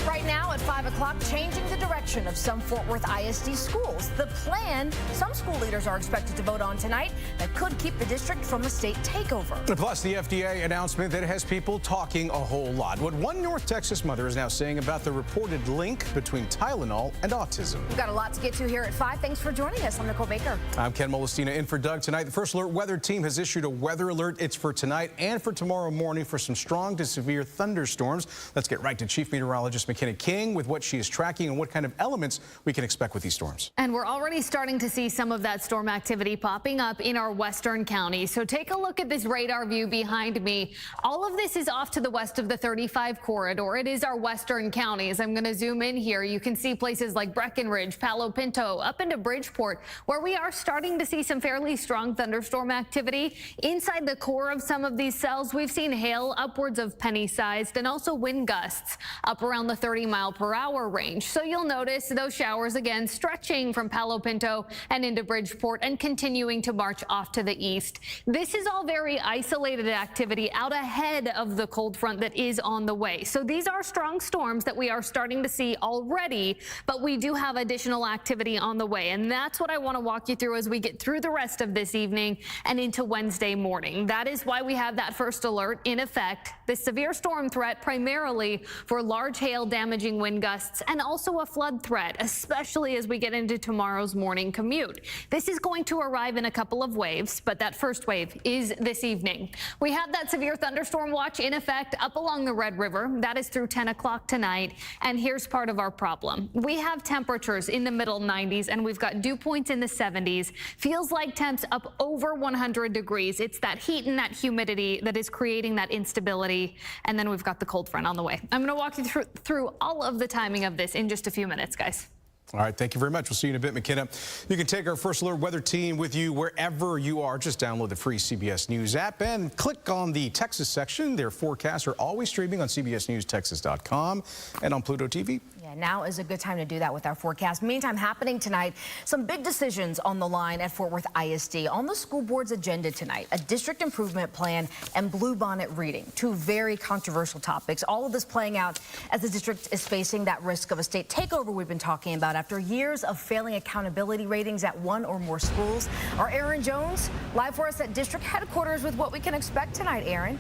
Right now at 5 o'clock, changing the direction of some Fort Worth ISD schools. The plan some school leaders are expected to vote on tonight that could keep the district from a state takeover. Plus, the FDA announcement that has people talking a whole lot. What one North Texas mother is now saying about the reported link between Tylenol and autism. We've got a lot to get to here at 5. Thanks for joining us. I'm Nicole Baker. I'm Ken Molestina in for Doug tonight. The First Alert Weather Team has issued a weather alert. It's for tonight and for tomorrow morning for some strong to severe thunderstorms. Let's get right to Chief Meteorologist McKenna King with what she is tracking and what kind of elements we can expect with these storms. And we're already starting to see some of that storm activity popping up in our western counties. So take a look at this radar view behind me. All of this is off to the west of the 35 corridor. It is our western counties. I'm going to zoom in here. You can see places like Breckenridge, Palo Pinto, up into Bridgeport, where we are starting to see some fairly strong thunderstorm activity. Inside the core of some of these cells, we've seen hail upwards of penny-sized and also wind gusts up around the 30-mile-per-hour range. So you'll notice those showers again stretching from Palo Pinto and into Bridgeport and continuing to march off to the east. This is all very isolated activity out ahead of the cold front that is on the way. So these are strong storms that we are starting to see already, but we do have additional activity on the way. And that's what I want to walk you through as we get through the rest of this evening and into Wednesday morning. That is why we have that first alert in effect. The severe storm threat primarily for large hail damaging wind gusts and also a flood threat, especially as we get into tomorrow's morning commute. This is going to arrive in a couple of waves, but that first wave is this evening. We have that severe thunderstorm watch in effect up along the Red River. That is through 10 o'clock tonight. And here's part of our problem. We have temperatures in the middle 90s and we've got dew points in the 70s. Feels like temps up over 100 degrees. It's that heat and that humidity that is creating that instability. And then we've got the cold front on the way. I'm going to walk you through all of the timing of this in just a few minutes, guys. All right, thank you very much. We'll see you in a bit, McKenna. You can take our First Alert Weather Team with you wherever you are. Just download the free CBS News app and click on the Texas section. Their forecasts are always streaming on CBSNewsTexas.com and on Pluto TV. Yeah. And now is a good time to do that with our forecast. Meantime, happening tonight, some big decisions on the line at Fort Worth ISD. On the school board's agenda tonight, a district improvement plan and bluebonnet reading, two very controversial topics. All of this playing out as the district is facing that risk of a state takeover we've been talking about after years of failing accountability ratings at one or more schools. Our Aaron Jones live for us at district headquarters with what we can expect tonight, Aaron.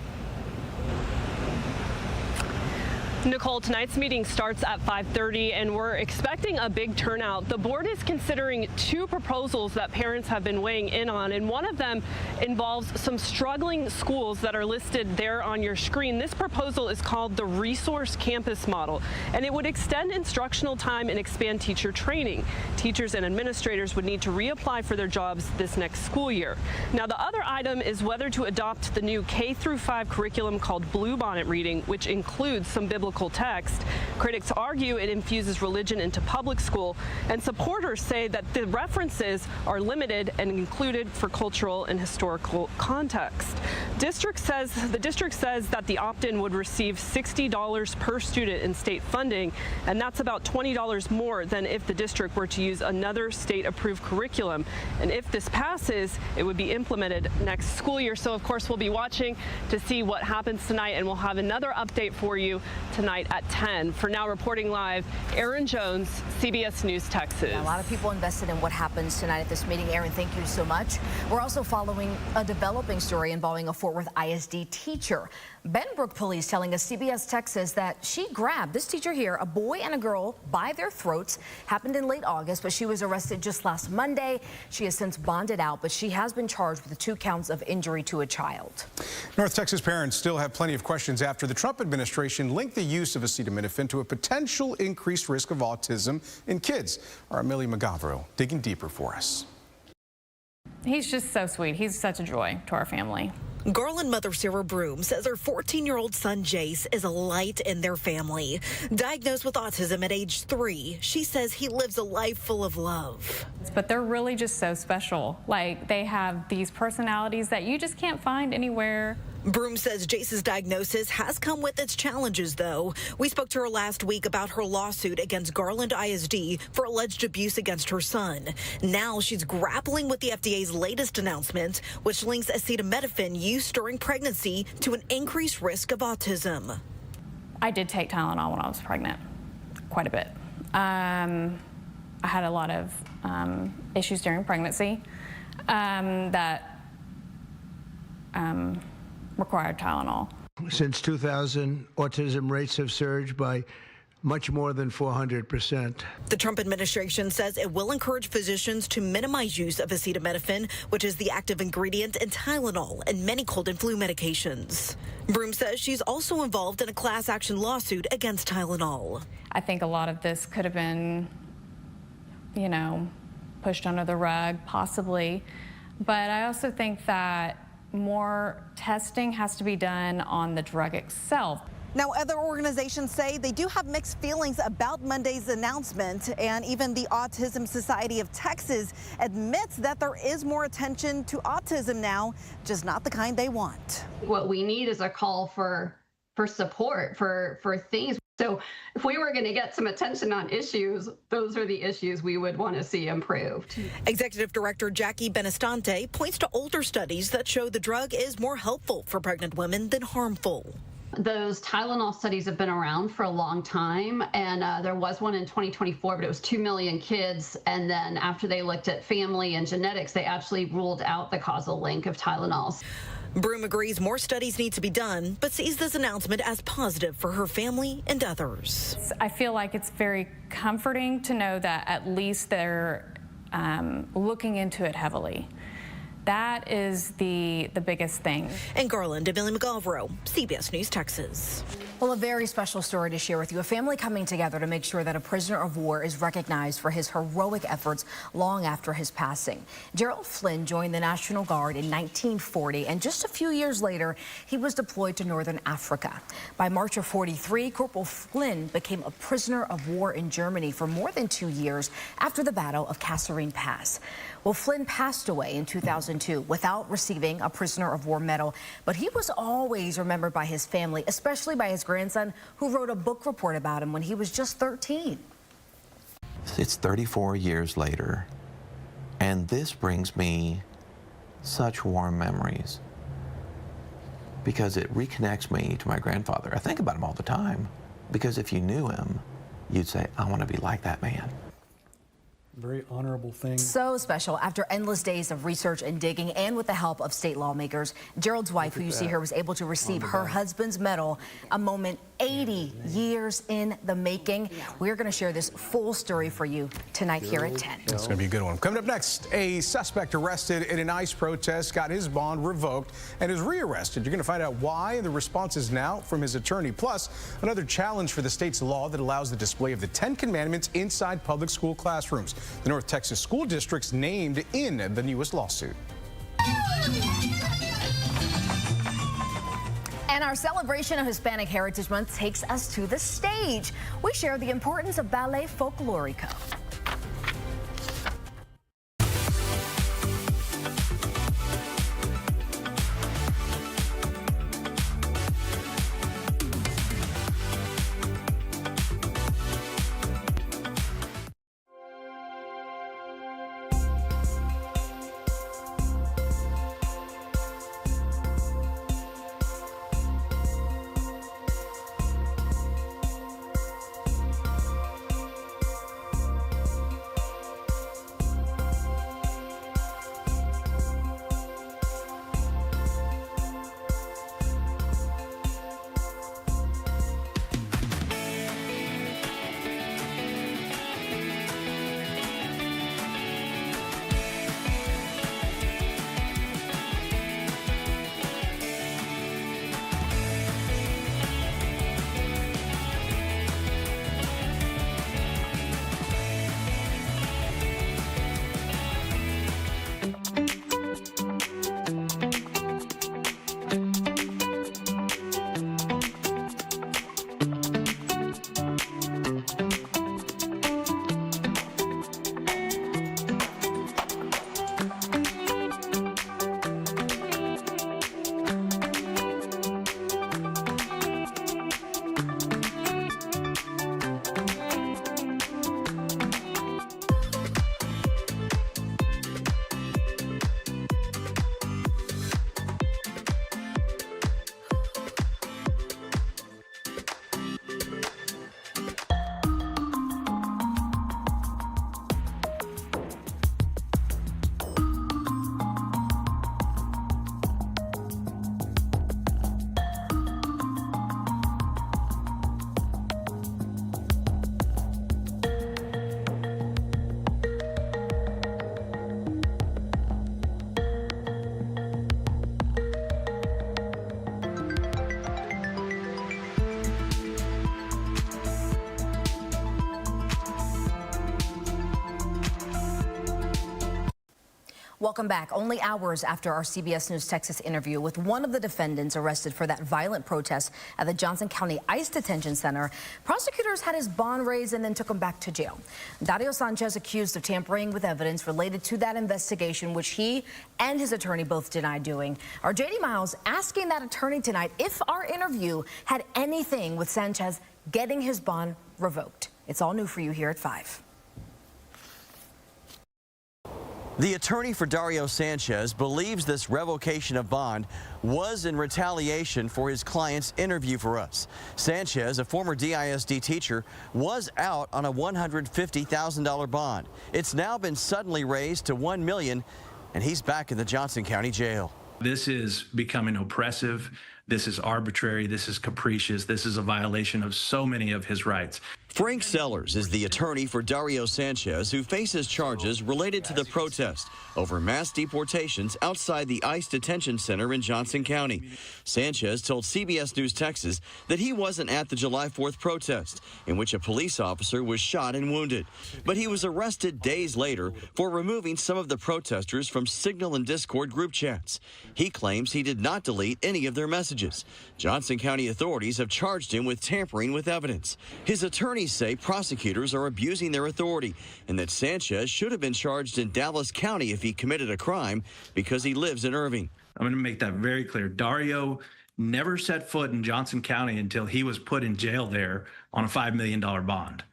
Nicole, tonight's meeting starts at 5:30 and we're expecting a big turnout. The board is considering two proposals that parents have been weighing in on, and one of them involves some struggling schools that are listed there on your screen. This proposal is called the Resource Campus Model, and it would extend instructional time and expand teacher training. Teachers and administrators would need to reapply for their jobs this next school year. Now, the other item is whether to adopt the new K-5 curriculum called Bluebonnet Reading, which includes some biblical text. Critics argue it infuses religion into public school, and supporters say that the references are limited and included for cultural and historical context. The district says that the opt-in would receive $60 per student in state funding, and that's about $20 more than if the district were to use another state-approved curriculum. And if this passes, it would be implemented next school year. So, of course, we'll be watching to see what happens tonight, and we'll have another update for you tonight at 10. For now, reporting live, Aaron Jones, CBS News, Texas. Yeah, a lot of people invested in what happens tonight at this meeting. Aaron, thank you so much. We're also following a developing story involving a Fort Worth ISD teacher. Benbrook police telling us CBS Texas that she grabbed this teacher here, a boy and a girl, by their throats. Happened in late August, but she was arrested just last Monday. She has since bonded out, but she has been charged with 2 counts of injury to a child. North Texas parents still have plenty of questions after the Trump administration linked the use of acetaminophen to a potential increased risk of autism in kids. Our Amelia McGavro digging deeper for us. He's just so sweet. He's such a joy to our family. Garland mother Sarah Broom says her 14-year-old son Jace is a light in their family. Diagnosed with autism at age 3, she says he lives a life full of love. But they're really just so special. Like, they have these personalities that you just can't find anywhere. Broom says Jace's diagnosis has come with its challenges, though. We spoke to her last week about her lawsuit against Garland ISD for alleged abuse against her son. Now she's grappling with the FDA's latest announcement, which links acetaminophen use during pregnancy to an increased risk of autism. I did take Tylenol when I was pregnant, quite a bit. I had a lot of issues during pregnancy that required Tylenol. Since 2000, autism rates have surged by much more than 400%. The Trump administration says it will encourage physicians to minimize use of acetaminophen, which is the active ingredient in Tylenol and many cold and flu medications. Broom says she's also involved in a class action lawsuit against Tylenol. I think a lot of this could have been, pushed under the rug, possibly. But I also think that more testing has to be done on the drug itself. Now, other organizations say they do have mixed feelings about Monday's announcement, and even the Autism Society of Texas admits that there is more attention to autism now, just not the kind they want. What we need is a call for support for things. So if we were going to get some attention on issues, those are the issues we would want to see improved. Executive Director Jackie Benestante points to older studies that show the drug is more helpful for pregnant women than harmful. Those Tylenol studies have been around for a long time, and there was one in 2024, but it was 2 million kids. And then after they looked at family and genetics, they actually ruled out the causal link of Tylenols. Broom agrees more studies need to be done, but sees this announcement as positive for her family and others. I feel like it's very comforting to know that at least they're looking into it heavily. That is the biggest thing. In Garland, Amelia McGavro, CBS News, Texas. Well, a very special story to share with you. A family coming together to make sure that a prisoner of war is recognized for his heroic efforts long after his passing. Gerald Flynn joined the National Guard in 1940, and just a few years later, he was deployed to Northern Africa. By March of 43, Corporal Flynn became a prisoner of war in Germany for more than 2 years after the Battle of Kasserine Pass. Well, Flynn passed away in 2002 without receiving a Prisoner of War medal, but he was always remembered by his family, especially by his grandson, who wrote a book report about him when he was just 13. It's 34 years later, and this brings me such warm memories because it reconnects me to my grandfather. I think about him all the time because if you knew him, you'd say, I want to be like that man. Very honorable thing. So special. After endless days of research and digging, and with the help of state lawmakers, Gerald's wife, who you see here, was able to receive her husband's medal, a moment 80 years in the making. We're going to share this full story for you tonight here at 10. It's going to be a good one. Coming up next, a suspect arrested in an ICE protest got his bond revoked and is rearrested. You're going to find out why, and the response is now from his attorney. Plus, another challenge for the state's law that allows the display of the 10 Commandments inside public school classrooms. The North Texas school districts named in the newest lawsuit. And our celebration of Hispanic Heritage Month takes us to the stage. We share the importance of Ballet Folklorico. Welcome back. Only hours after our CBS News Texas interview with one of the defendants arrested for that violent protest at the Johnson County ICE Detention Center, prosecutors had his bond raised and then took him back to jail. Dario Sanchez accused of tampering with evidence related to that investigation, which he and his attorney both denied doing. Our JD Miles asking that attorney tonight if our interview had anything with Sanchez getting his bond revoked. It's all new for you here at 5. The attorney for Dario Sanchez believes this revocation of bond was in retaliation for his client's interview for us. Sanchez, a former DISD teacher, was out on a $150,000 bond. It's now been suddenly raised to $1 million, and he's back in the Johnson County Jail. This is becoming oppressive. This is arbitrary. This is capricious. This is a violation of so many of his rights. Frank Sellers is the attorney for Dario Sanchez, who faces charges related to the protest over mass deportations outside the ICE detention center in Johnson County. Sanchez told CBS News Texas that he wasn't at the July 4th protest, in which a police officer was shot and wounded. But he was arrested days later for removing some of the protesters from Signal and Discord group chats. He claims he did not delete any of their messages. messages. Johnson County authorities have charged him with tampering with evidence. His attorneys say prosecutors are abusing their authority and that Sanchez should have been charged in Dallas County if he committed a crime because he lives in Irving. I'm going to make that very clear. Dario never set foot in Johnson County until he was put in jail there on a $5 million bond.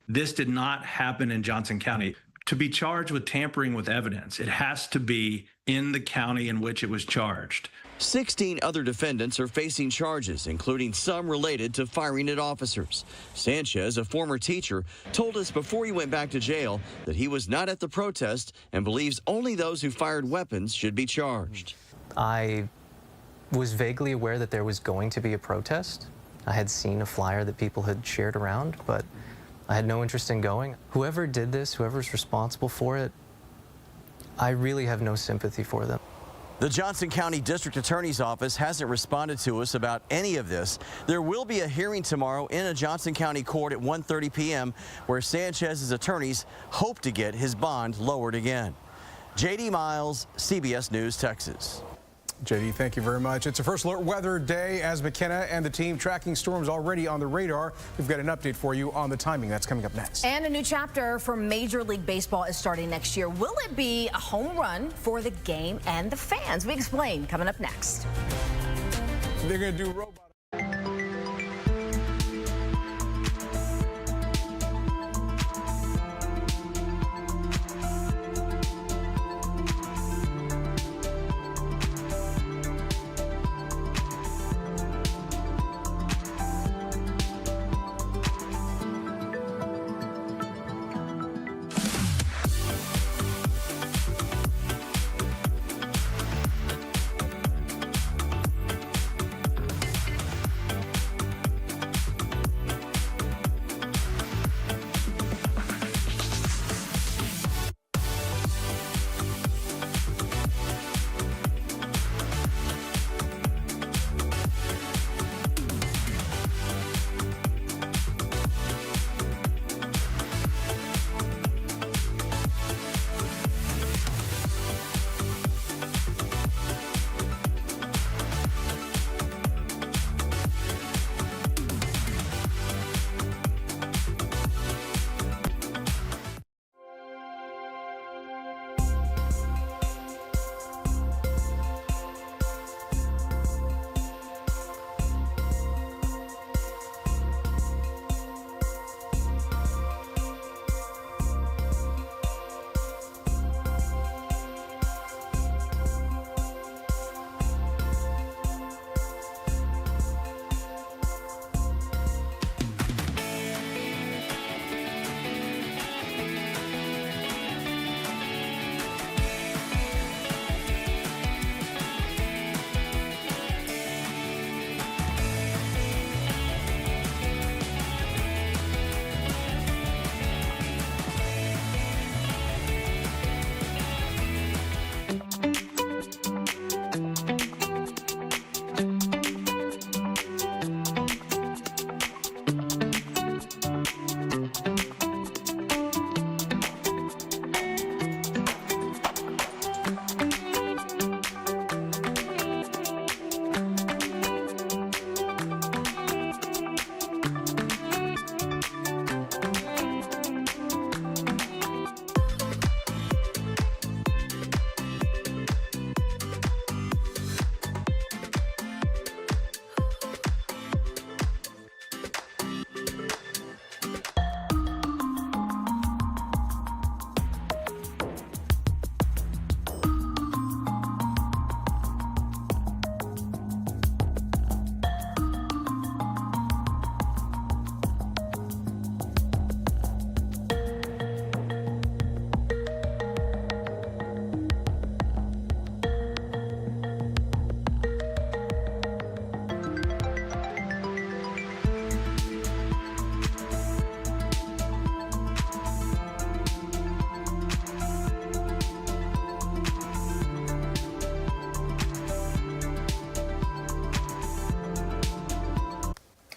This did not happen in Johnson County. To be charged with tampering with evidence, it has to be in the county in which it was charged. 16 other defendants are facing charges, including some related to firing at officers. Sanchez, a former teacher, told us before he went back to jail that he was not at the protest and believes only those who fired weapons should be charged. I was vaguely aware that there was going to be a protest. I had seen a flyer that people had shared around, but I had no interest in going. Whoever did this, whoever's responsible for it, I really have no sympathy for them. The Johnson County District Attorney's Office hasn't responded to us about any of this. There will be a hearing tomorrow in a Johnson County court at 1:30 p.m. where Sanchez's attorneys hope to get his bond lowered again. J.D. Miles, CBS News, Texas. JD, thank you very much. It's a first alert weather day as McKenna and the team tracking storms already on the radar. We've got an update for you on the timing. That's coming up next. And a new chapter for Major League Baseball is starting next year. Will it be a home run for the game and the fans? We explain coming up next. They're going to do robot.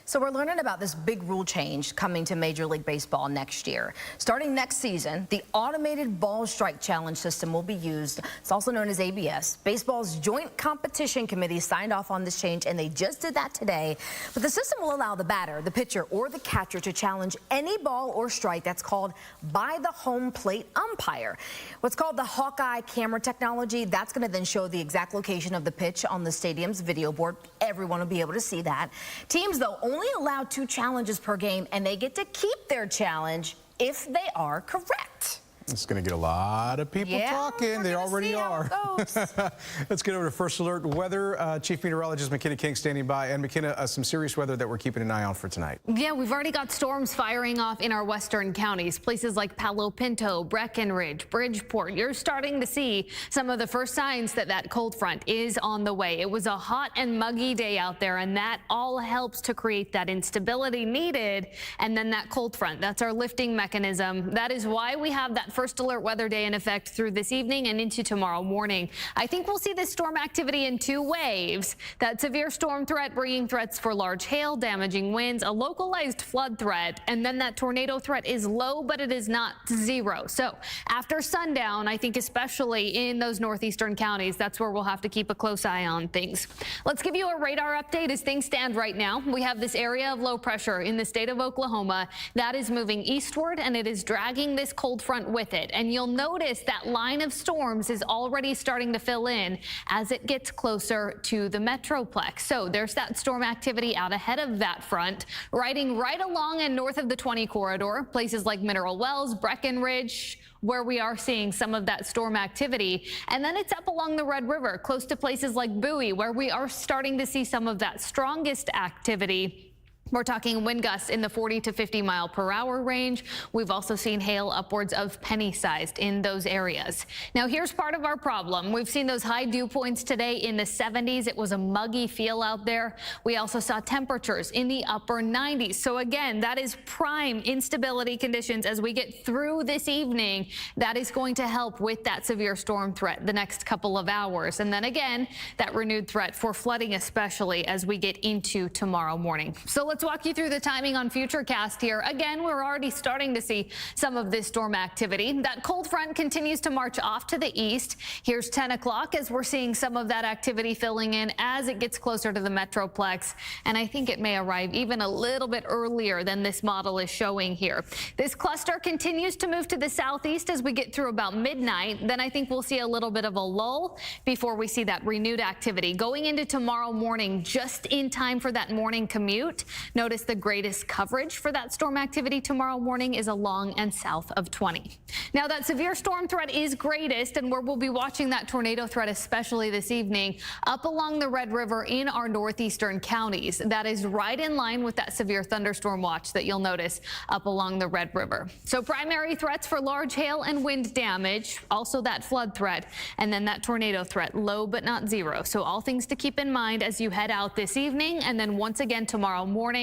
So we're learning about this big rule change coming to Major League Baseball next year. Starting next season, the automated ball strike challenge system will be used. It's also known as ABS. Baseball's Joint Competition Committee signed off on this change, and they just did that today. But the system will allow the batter, the pitcher, or the catcher to challenge any ball or strike that's called by the home plate umpire. What's called the Hawkeye camera technology, that's going to then show the exact location of the pitch on the stadium's video board. Everyone will be able to see that. Teams, though, only allowed 2 challenges per game, and they get to keep their challenge if they are correct. It's going to get a lot of people talking. They already are. Let's get over to First Alert Weather. Chief Meteorologist McKenna King standing by. And McKenna, some serious weather that we're keeping an eye on for tonight. Yeah, we've already got storms firing off in our western counties. Places like Palo Pinto, Breckenridge, Bridgeport. You're starting to see some of the first signs that that cold front is on the way. It was a hot and muggy day out there, and that all helps to create that instability needed. And then that cold front, that's our lifting mechanism. That is why we have that first alert weather day in effect through this evening and into tomorrow morning. I think we'll see this storm activity in 2 waves. That severe storm threat bringing threats for large hail, damaging winds, a localized flood threat, and then that tornado threat is low, but it is not 0. So after sundown, I think especially in those northeastern counties, that's where we'll have to keep a close eye on things. Let's give you a radar update as things stand right now. We have this area of low pressure in the state of Oklahoma that is moving eastward, and it is dragging this cold front with it. And you'll notice that line of storms is already starting to fill in as it gets closer to the Metroplex. So there's that storm activity out ahead of that front, riding right along and north of the 20 corridor, places like Mineral Wells, Breckenridge, where we are seeing some of that storm activity. And then it's up along the Red River, close to places like Bowie, where we are starting to see some of that strongest activity. We're talking wind gusts in the 40 to 50 mile per hour range. We've also seen hail upwards of penny-sized in those areas. Now, here's part of our problem. We've seen those high dew points today in the 70s. It was a muggy feel out there. We also saw temperatures in the upper 90s. So again, that is prime instability conditions as we get through this evening. That is going to help with that severe storm threat the next couple of hours. And then again, that renewed threat for flooding, especially as we get into tomorrow morning. So let's walk you through the timing on Futurecast here. Again, we're already starting to see some of this storm activity. That cold front continues to march off to the east. Here's 10 o'clock as we're seeing some of that activity filling in as it gets closer to the Metroplex. And I think it may arrive even a little bit earlier than this model is showing here. This cluster continues to move to the southeast as we get through about midnight. Then I think we'll see a little bit of a lull before we see that renewed activity going into tomorrow morning, just in time for that morning commute. Notice the greatest coverage for that storm activity tomorrow morning is along and south of 20. Now, that severe storm threat is greatest, and where we'll be watching that tornado threat, especially this evening, up along the Red River in our northeastern counties. That is right in line with that severe thunderstorm watch that you'll notice up along the Red River. So primary threats for large hail and wind damage, also that flood threat, and then that tornado threat, low but not 0. So all things to keep in mind as you head out this evening, and then once again tomorrow morning.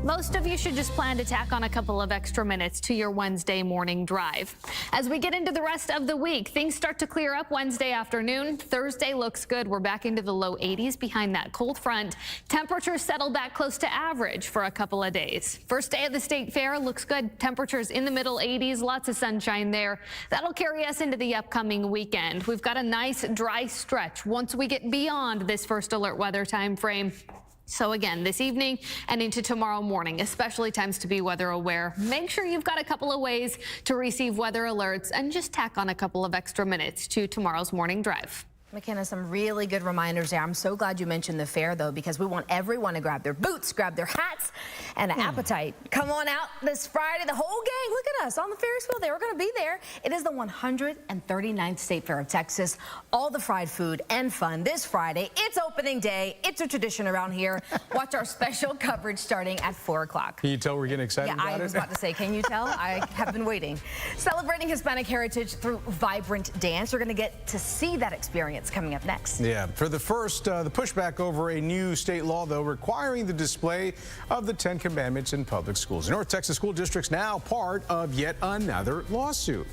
Most of you should just plan to tack on a couple of extra minutes to your Wednesday morning drive. As we get into the rest of the week, things start to clear up Wednesday afternoon. Thursday looks good. We're back into the low 80s behind that cold front. Temperatures settle back close to average for a couple of days. First day of the state fair looks good. Temperatures in the middle 80s, lots of sunshine there. That'll carry us into the upcoming weekend. We've got a nice dry stretch once we get beyond this first alert weather time frame. So again, this evening and into tomorrow morning, especially times to be weather aware. Make sure you've got a couple of ways to receive weather alerts and just tack on a couple of extra minutes to tomorrow's morning drive. McKenna, some really good reminders there. I'm so glad you mentioned the fair, though, because we want everyone to grab their boots, grab their hats, and an appetite. Come on out this Friday. The whole gang, look at us on the Ferris wheel. They were going to be there. It is the 139th State Fair of Texas. All the fried food and fun this Friday. It's opening day. It's a tradition around here. Watch our special coverage starting at 4 o'clock. Can you tell we're getting excited about it? Yeah, I was about to say, can you tell? I have been waiting. Celebrating Hispanic heritage through vibrant dance. You're going to get to see that experience coming up next. Yeah, for the first, the pushback over a new state law, though, requiring the display of the 10 Commandments in public schools. North Texas school districts now part of yet another lawsuit.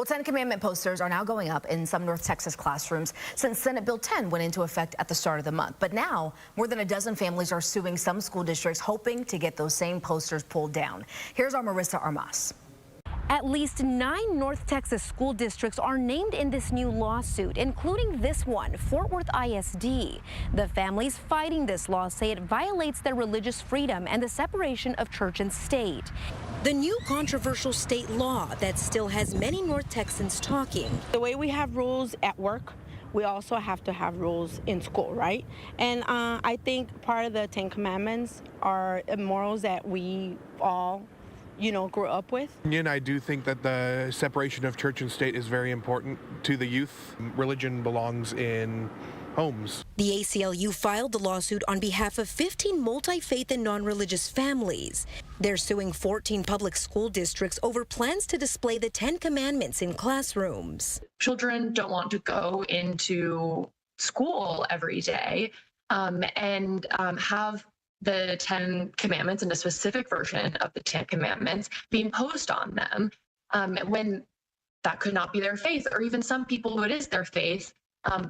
Well, 10 Commandment posters are now going up in some North Texas classrooms since Senate Bill 10 went into effect at the start of the month. But now, more than a dozen families are suing some school districts, hoping to get those same posters pulled down. Here's our Marissa Armas. At least 9 North Texas school districts are named in this new lawsuit, including this one, Fort Worth ISD. The families fighting this law say it violates their religious freedom and the separation of church and state. The new controversial state law that still has many North Texans talking. The way we have rules at work, we also have to have rules in school, right? And I think part of the 10 Commandments are morals that we all grew up with. And I do think that the separation of church and state is very important to the youth. Religion belongs in homes. The ACLU filed the lawsuit on behalf of 15 multi-faith and non-religious families. They're suing 14 public school districts over plans to display the 10 Commandments in classrooms. Children don't want to go into school every day and have the 10 Commandments and a specific version of the 10 Commandments being posed on them when that could not be their faith, or even some people who it is their faith.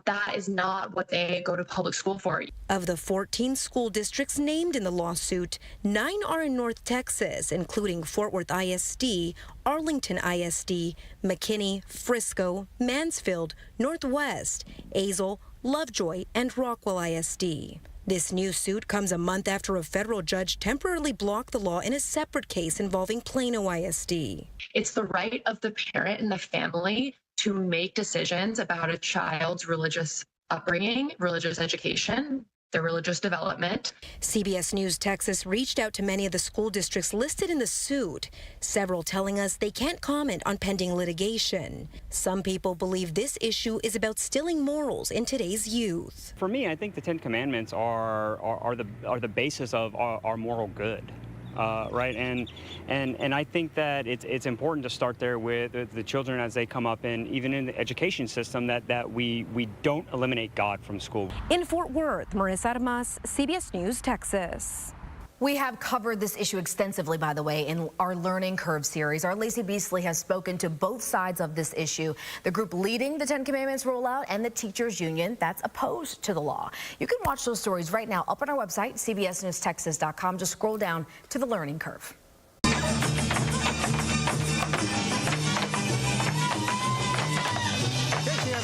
That is not what they go to public school for. Of the 14 school districts named in the lawsuit, 9 are in North Texas, including Fort Worth ISD, Arlington ISD, McKinney, Frisco, Mansfield, Northwest, Azle, Lovejoy, and Rockwell ISD. This new suit comes a month after a federal judge temporarily blocked the law in a separate case involving Plano ISD. It's the right of the parent and the family to make decisions about a child's religious upbringing, religious education, their religious development. CBS News Texas reached out to many of the school districts listed in the suit, several telling us they can't comment on pending litigation. Some people believe this issue is about instilling morals in today's youth. For me, I think the 10 Commandments are the basis of our moral good. Right, and I think that it's important to start there with the children as they come up, and even in the education system, that we don't eliminate God from school. In Fort Worth, Marissa Armas, CBS News, Texas. We have covered this issue extensively, by the way, in our Learning Curve series. Our Lacey Beasley has spoken to both sides of this issue, the group leading the 10 Commandments rollout and the teachers union that's opposed to the law. You can watch those stories right now up on our website, cbsnewstexas.com. Just scroll down to the Learning Curve.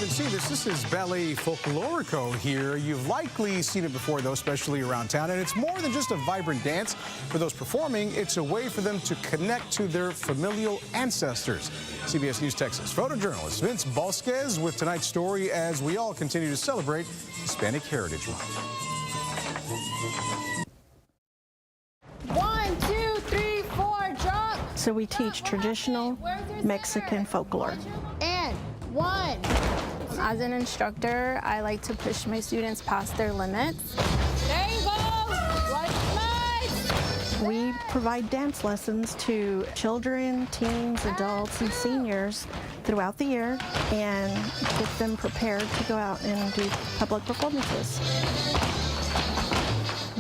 See this is Ballet Folklorico here. You've likely seen it before, though, especially around town. And it's more than just a vibrant dance. For those performing, it's a way for them to connect to their familial ancestors. CBS News Texas photojournalist Vince Bosquez with tonight's story as we all continue to celebrate Hispanic Heritage Month. 1, 2, 3, 4, drop. So we teach traditional Mexican folklore. And 1. As an instructor, I like to push my students past their limits. There you go! Nice! We provide dance lessons to children, teens, adults, and seniors throughout the year and get them prepared to go out and do public performances.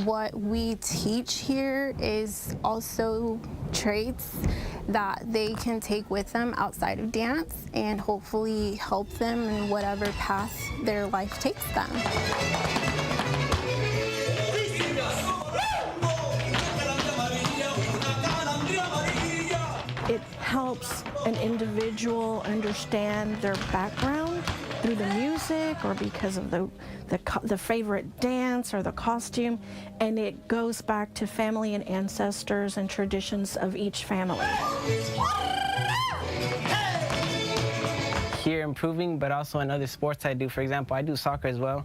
What we teach here is also traits that they can take with them outside of dance and hopefully help them in whatever path their life takes them. It helps an individual understand their background through the music or because of the favorite dance or the costume, and it goes back to family and ancestors and traditions of each family. Here improving, but also in other sports I do. For example, I do soccer as well,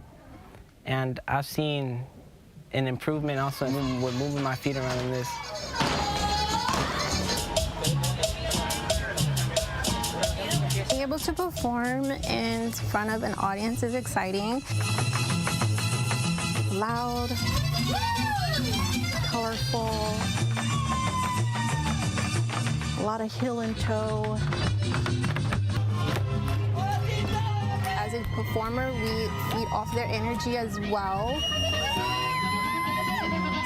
and I've seen an improvement also with moving my feet around in this. Being able to perform in front of an audience is exciting. Loud, colorful, a lot of heel and toe. As a performer, we feed off their energy as well.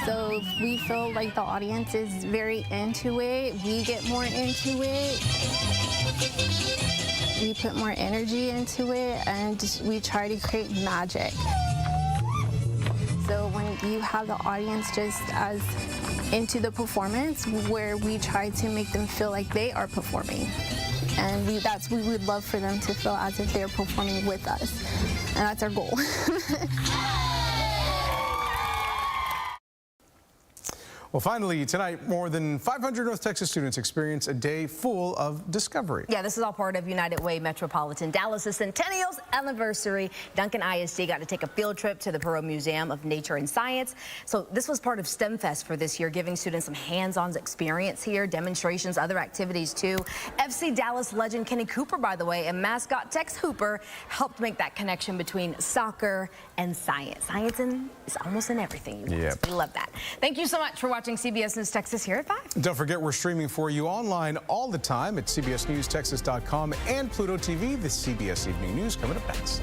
So if we feel like the audience is very into it, we get more into it. we put more energy into it, and we try to create magic. So when you have the audience just as into the performance, where we try to make them feel like they are performing. And we would love for them to feel as if they're performing with us. And that's our goal. Well, finally, tonight, more than 500 North Texas students experience a day full of discovery. Yeah, this is all part of United Way Metropolitan Dallas' Centennial's anniversary. Duncan ISD got to take a field trip to the Perot Museum of Nature and Science. So this was part of STEM Fest for this year, giving students some hands-on experience here, demonstrations, other activities too. FC Dallas legend Kenny Cooper, by the way, and mascot Tex Hooper helped make that connection between soccer and science. Science is almost in everything. We love that. Thank you so much for watching CBS News Texas here at 5. Don't forget, we're streaming for you online all the time at cbsnewstexas.com and Pluto TV. The CBS Evening News coming up next.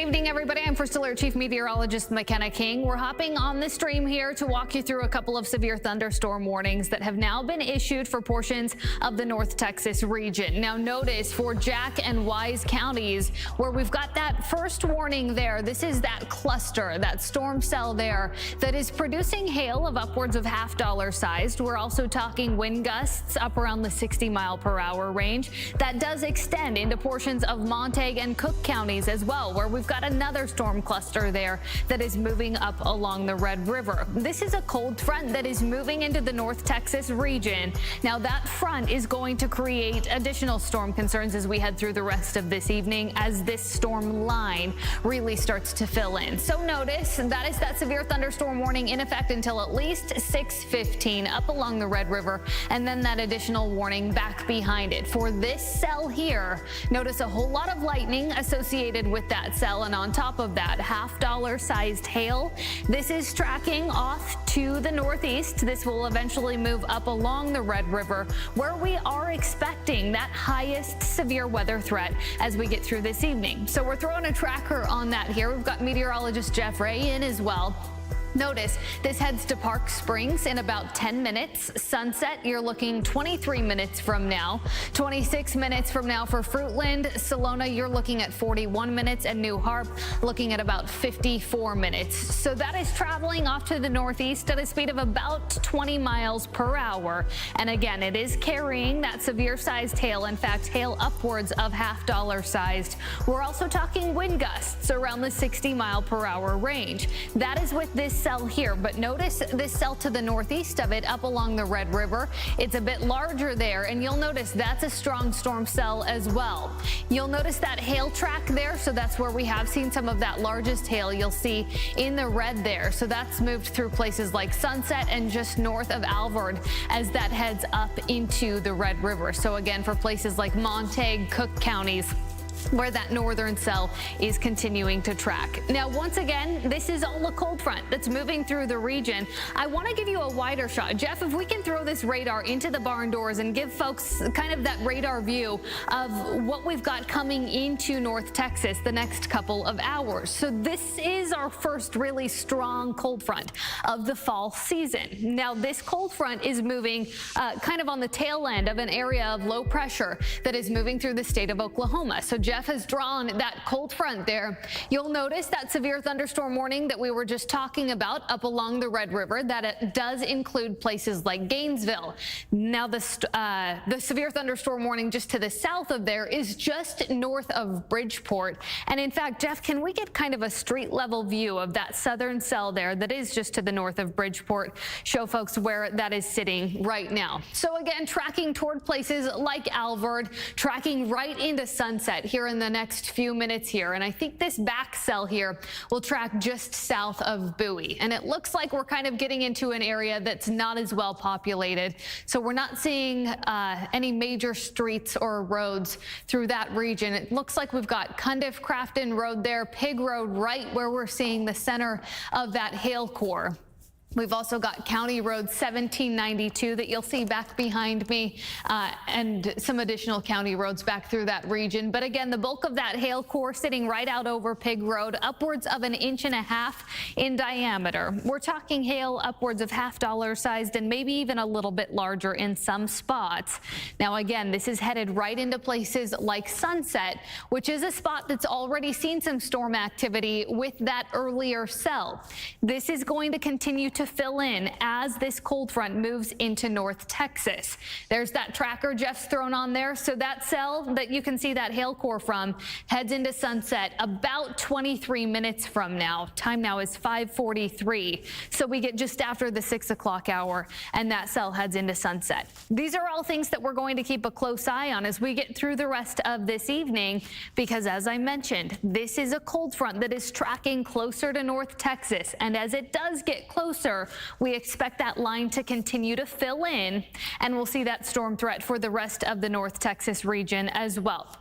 evening, everybody. I'm First Alert Chief Meteorologist McKenna King. We're hopping on the stream here to walk you through a couple of severe thunderstorm warnings that have now been issued for portions of the North Texas region. Now notice for Jack and Wise counties where we've got that first warning there. This is that cluster, that storm cell there that is producing hail of upwards of $half sized. We're also talking wind gusts up around the 60-mile-per-hour range. That does extend into portions of Montague and Cook counties as well, where we've got another storm cluster there that is moving up along the Red River. This is a cold front that is moving into the North Texas region. Now that front is going to create additional storm concerns as we head through the rest of this evening as this storm line really starts to fill in. So notice that is that severe thunderstorm warning in effect until at least 6:15 up along the Red River, and then that additional warning back behind it. For this cell here, notice a whole lot of lightning associated with that cell, and on top of that, $half sized hail. This is tracking off to the northeast. This will eventually move up along the Red River, where we are expecting that highest severe weather threat as we get through this evening. So we're throwing a tracker on that here. We've got meteorologist Jeff Ray in as well. Notice this heads to Park Springs in about 10 minutes. Sunset, you're looking 23 minutes from now. 26 minutes from now for Fruitland. Salona, you're looking at 41 minutes, and New Harp looking at about 54 minutes. So that is traveling off to the northeast at a speed of about 20 miles per hour. And again, it is carrying that severe sized hail. In fact, hail upwards of $half sized. We're also talking wind gusts around the 60-mile-per-hour range. That is with this cell here, but notice this cell to the northeast of it up along the Red River. It's a bit larger there, and you'll notice that's a strong storm cell as well. You'll notice that hail track there, so that's where we have seen some of that largest hail you'll see in the red there. So that's moved through places like Sunset and just north of Alvord as that heads up into the Red River. So again, for places like Montague, Cook counties, where that northern cell is continuing to track. Now, once again, this is all a cold front that's moving through the region. I want to give you a wider shot. Jeff, if we can throw this radar into the barn doors and give folks kind of that radar view of what we've got coming into North Texas the next couple of hours. So this is our first really strong cold front of the fall season. Now, this cold front is moving kind of on the tail end of an area of low pressure that is moving through the state of Oklahoma. So Jeff has drawn that cold front there. You'll notice that severe thunderstorm warning that we were just talking about up along the Red River, that it does include places like Gainesville. Now the severe thunderstorm warning just to the south of there is just north of Bridgeport. And in fact, Jeff, can we get kind of a street level view of that southern cell there that is just to the north of Bridgeport? Show folks where that is sitting right now. So again, tracking toward places like Alvord, tracking right into Sunset here in the next few minutes here. And I think this back cell here will track just south of Bowie. And it looks like we're kind of getting into an area that's not as well populated. So we're not seeing any major streets or roads through that region. It looks like we've got Cundiff Crafton Road there, Pig Road right where we're seeing the center of that hail core. We've also got County Road 1792 that you'll see back behind me, and some additional county roads back through that region. But again, the bulk of that hail core sitting right out over Pig Road, upwards of 1.5 inches in diameter. We're talking hail upwards of $half sized and maybe even a little bit larger in some spots. Now again, this is headed right into places like Sunset, which is a spot that's already seen some storm activity with that earlier cell. This is going to continue to fill in as this cold front moves into North Texas. There's that tracker Jeff's thrown on there. So that cell that you can see that hail core from heads into Sunset about 23 minutes from now. Time now is 5:43. So we get just after the 6 o'clock hour and that cell heads into Sunset. These are all things that we're going to keep a close eye on as we get through the rest of this evening, because as I mentioned, this is a cold front that is tracking closer to North Texas. And as it does get closer, we expect that line to continue to fill in, and we'll see that storm threat for the rest of the North Texas region as well.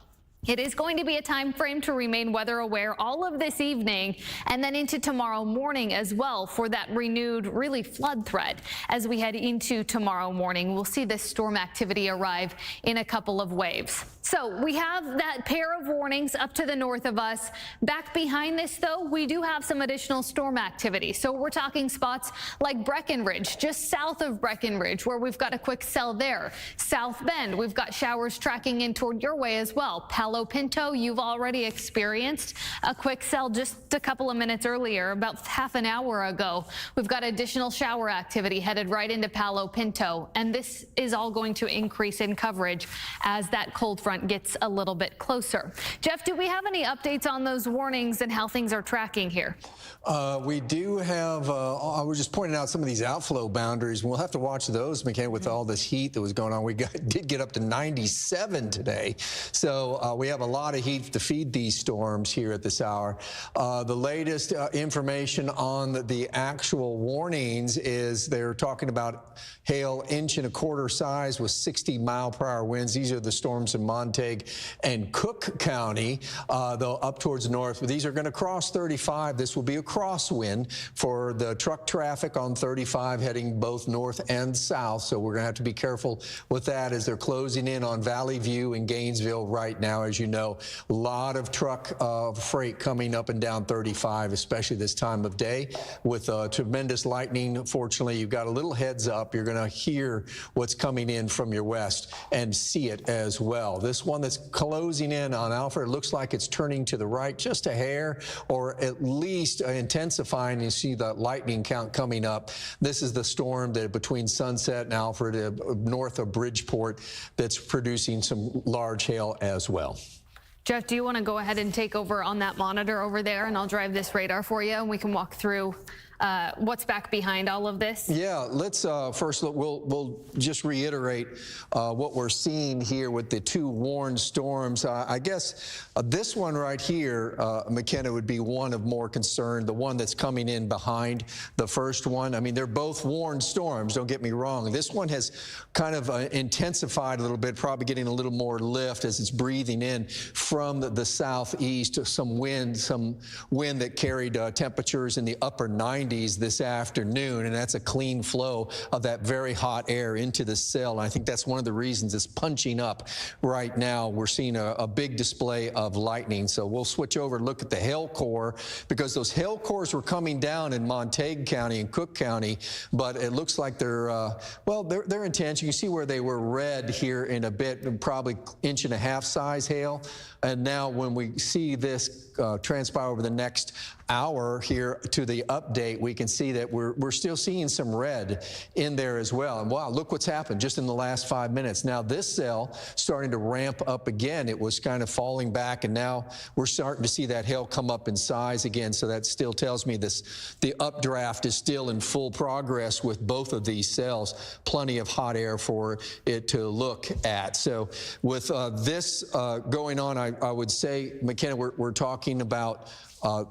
It is going to be a time frame to remain weather aware all of this evening and then into tomorrow morning as well for that renewed really flood threat. As we head into tomorrow morning, we'll see this storm activity arrive in a couple of waves. So we have that pair of warnings up to the north of us. Back behind this, though, we do have some additional storm activity. So we're talking spots like Breckenridge, just south of Breckenridge, where we've got a quick cell there. South Bend, we've got showers tracking in toward your way as well. Palo Pinto, you've already experienced a quick cell just a couple of minutes earlier, about half an hour ago. We've got additional shower activity headed right into Palo Pinto, and this is all going to increase in coverage as that cold front gets a little bit closer. Jeff, do we have any updates on those warnings and how things are tracking here? We do have, I was just pointing out some of these outflow boundaries. We'll have to watch those, McKenna, with all this heat that was going on. We did get up to 97 today. So we have a lot of heat to feed these storms here at this hour. The latest information on the actual warnings is they're talking about hail 1.25 inch size with 60-mile-per-hour winds. These are the storms in Montague and Cook County, though up towards the north. But these are going to cross 35. This will be a crosswind for the truck traffic on 35 heading both north and south. So we're going to have to be careful with that as they're closing in on Valley View and Gainesville right now. As you know, a lot of truck freight coming up and down 35, especially this time of day with tremendous lightning. Fortunately, you've got a little heads up. You're going to hear what's coming in from your west and see it as well. This one that's closing in on Alfred looks like it's turning to the right just a hair, or at least intensifying. You see the lightning count coming up. This is the storm that between Sunset and Alfred, north of Bridgeport, that's producing some large hail as well. Jeff, do you want to go ahead and take over on that monitor over there, and I'll drive this radar for you, and we can walk through what's back behind all of this? Yeah, let's first look. We'll just reiterate what we're seeing here with the two warned storms. I guess this one right here, McKenna, would be one of more concern, the one that's coming in behind the first one. I mean, they're both warned storms, don't get me wrong. This one has kind of intensified a little bit, probably getting a little more lift as it's breathing in from the southeast, some wind that carried temperatures in the upper 90s this afternoon, and that's a clean flow of that very hot air into the cell. And I think that's one of the reasons it's punching up right now. We're seeing a big display of lightning. So we'll switch over and look at the hail core, because those hail cores were coming down in Montague County and Cook County, but it looks like they're intense. You can see where they were red here in a bit, probably 1.5 inch size hail. And now when we see this transpire over the next hour here to the update, we can see that we're still seeing some red in there as well. And wow, look what's happened just in the last 5 minutes. Now this cell starting to ramp up again. It was kind of falling back, and now we're starting to see that hail come up in size again. So that still tells me the updraft is still in full progress with both of these cells. Plenty of hot air for it to look at. So with this going on, I would say, McKenna, we're talking about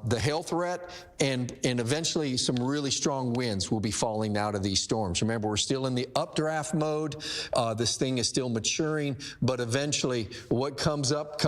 the hail threat and eventually some really strong winds will be falling out of these storms. Remember, we're still in the updraft mode. This thing is still maturing, but eventually what comes up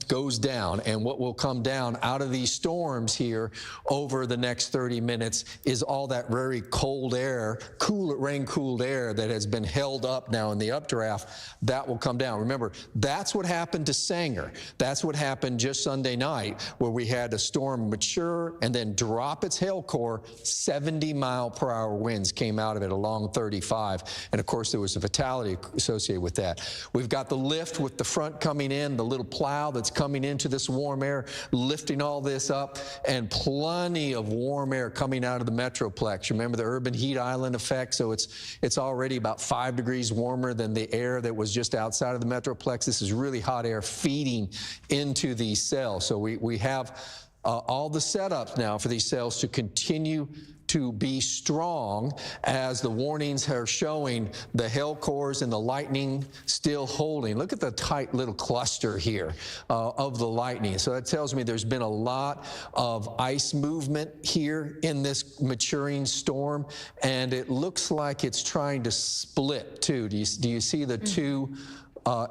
goes down, and what will come down out of these storms here over the next 30 minutes is all that very cold air, rain-cooled air that has been held up now in the updraft. That will come down. Remember, that's what happened to Sanger. That's what happened just Sunday night, where we had a storm mature and then drop its hail core. 70-mile-per-hour winds came out of it along 35, and of course there was a fatality associated with that. We've got the lift with the front coming in, the little plow that's coming into this warm air, lifting all this up, and plenty of warm air coming out of the Metroplex. Remember the urban heat island effect, so it's already about 5 degrees warmer than the air that was just outside of the Metroplex. This is really hot air feeding into these cells. So we have all the setups now for these cells to continue to be strong, as the warnings are showing the hail cores and the lightning still holding. Look at the tight little cluster here of the lightning. So that tells me there's been a lot of ice movement here in this maturing storm, and it looks like it's trying to split too. Do you see the two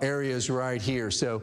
areas right here? So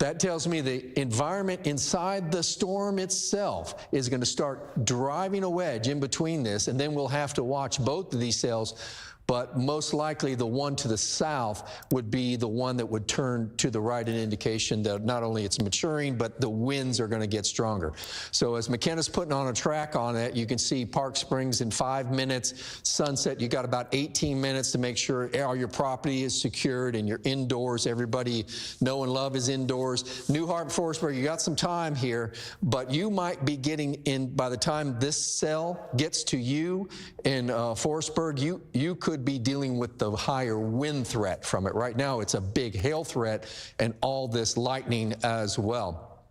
That tells me the environment inside the storm itself is going to start driving a wedge in between this, and then we'll have to watch both of these cells. But most likely the one to the south would be the one that would turn to the right, an indication that not only it's maturing, but the winds are going to get stronger. So as McKenna's putting on a track on it, you can see Park Springs in 5 minutes. Sunset, you got about 18 minutes to make sure all your property is secured and you're indoors. Everybody know and love is indoors. New Harp, Forestburg, you got some time here, but you might be getting in, by the time this cell gets to you in Forestburg, you could be dealing with the higher wind threat from it. Right now, it's a big hail threat and all this lightning as well.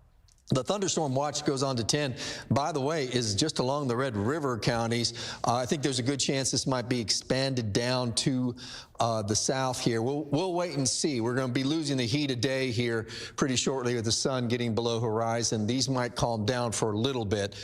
The thunderstorm watch goes on to 10, by the way, is just along the Red River counties. I think there's a good chance this might be expanded down to the south here. We'll wait and see. We're going to be losing the heat of day here pretty shortly with the sun getting below horizon. These might calm down for a little bit.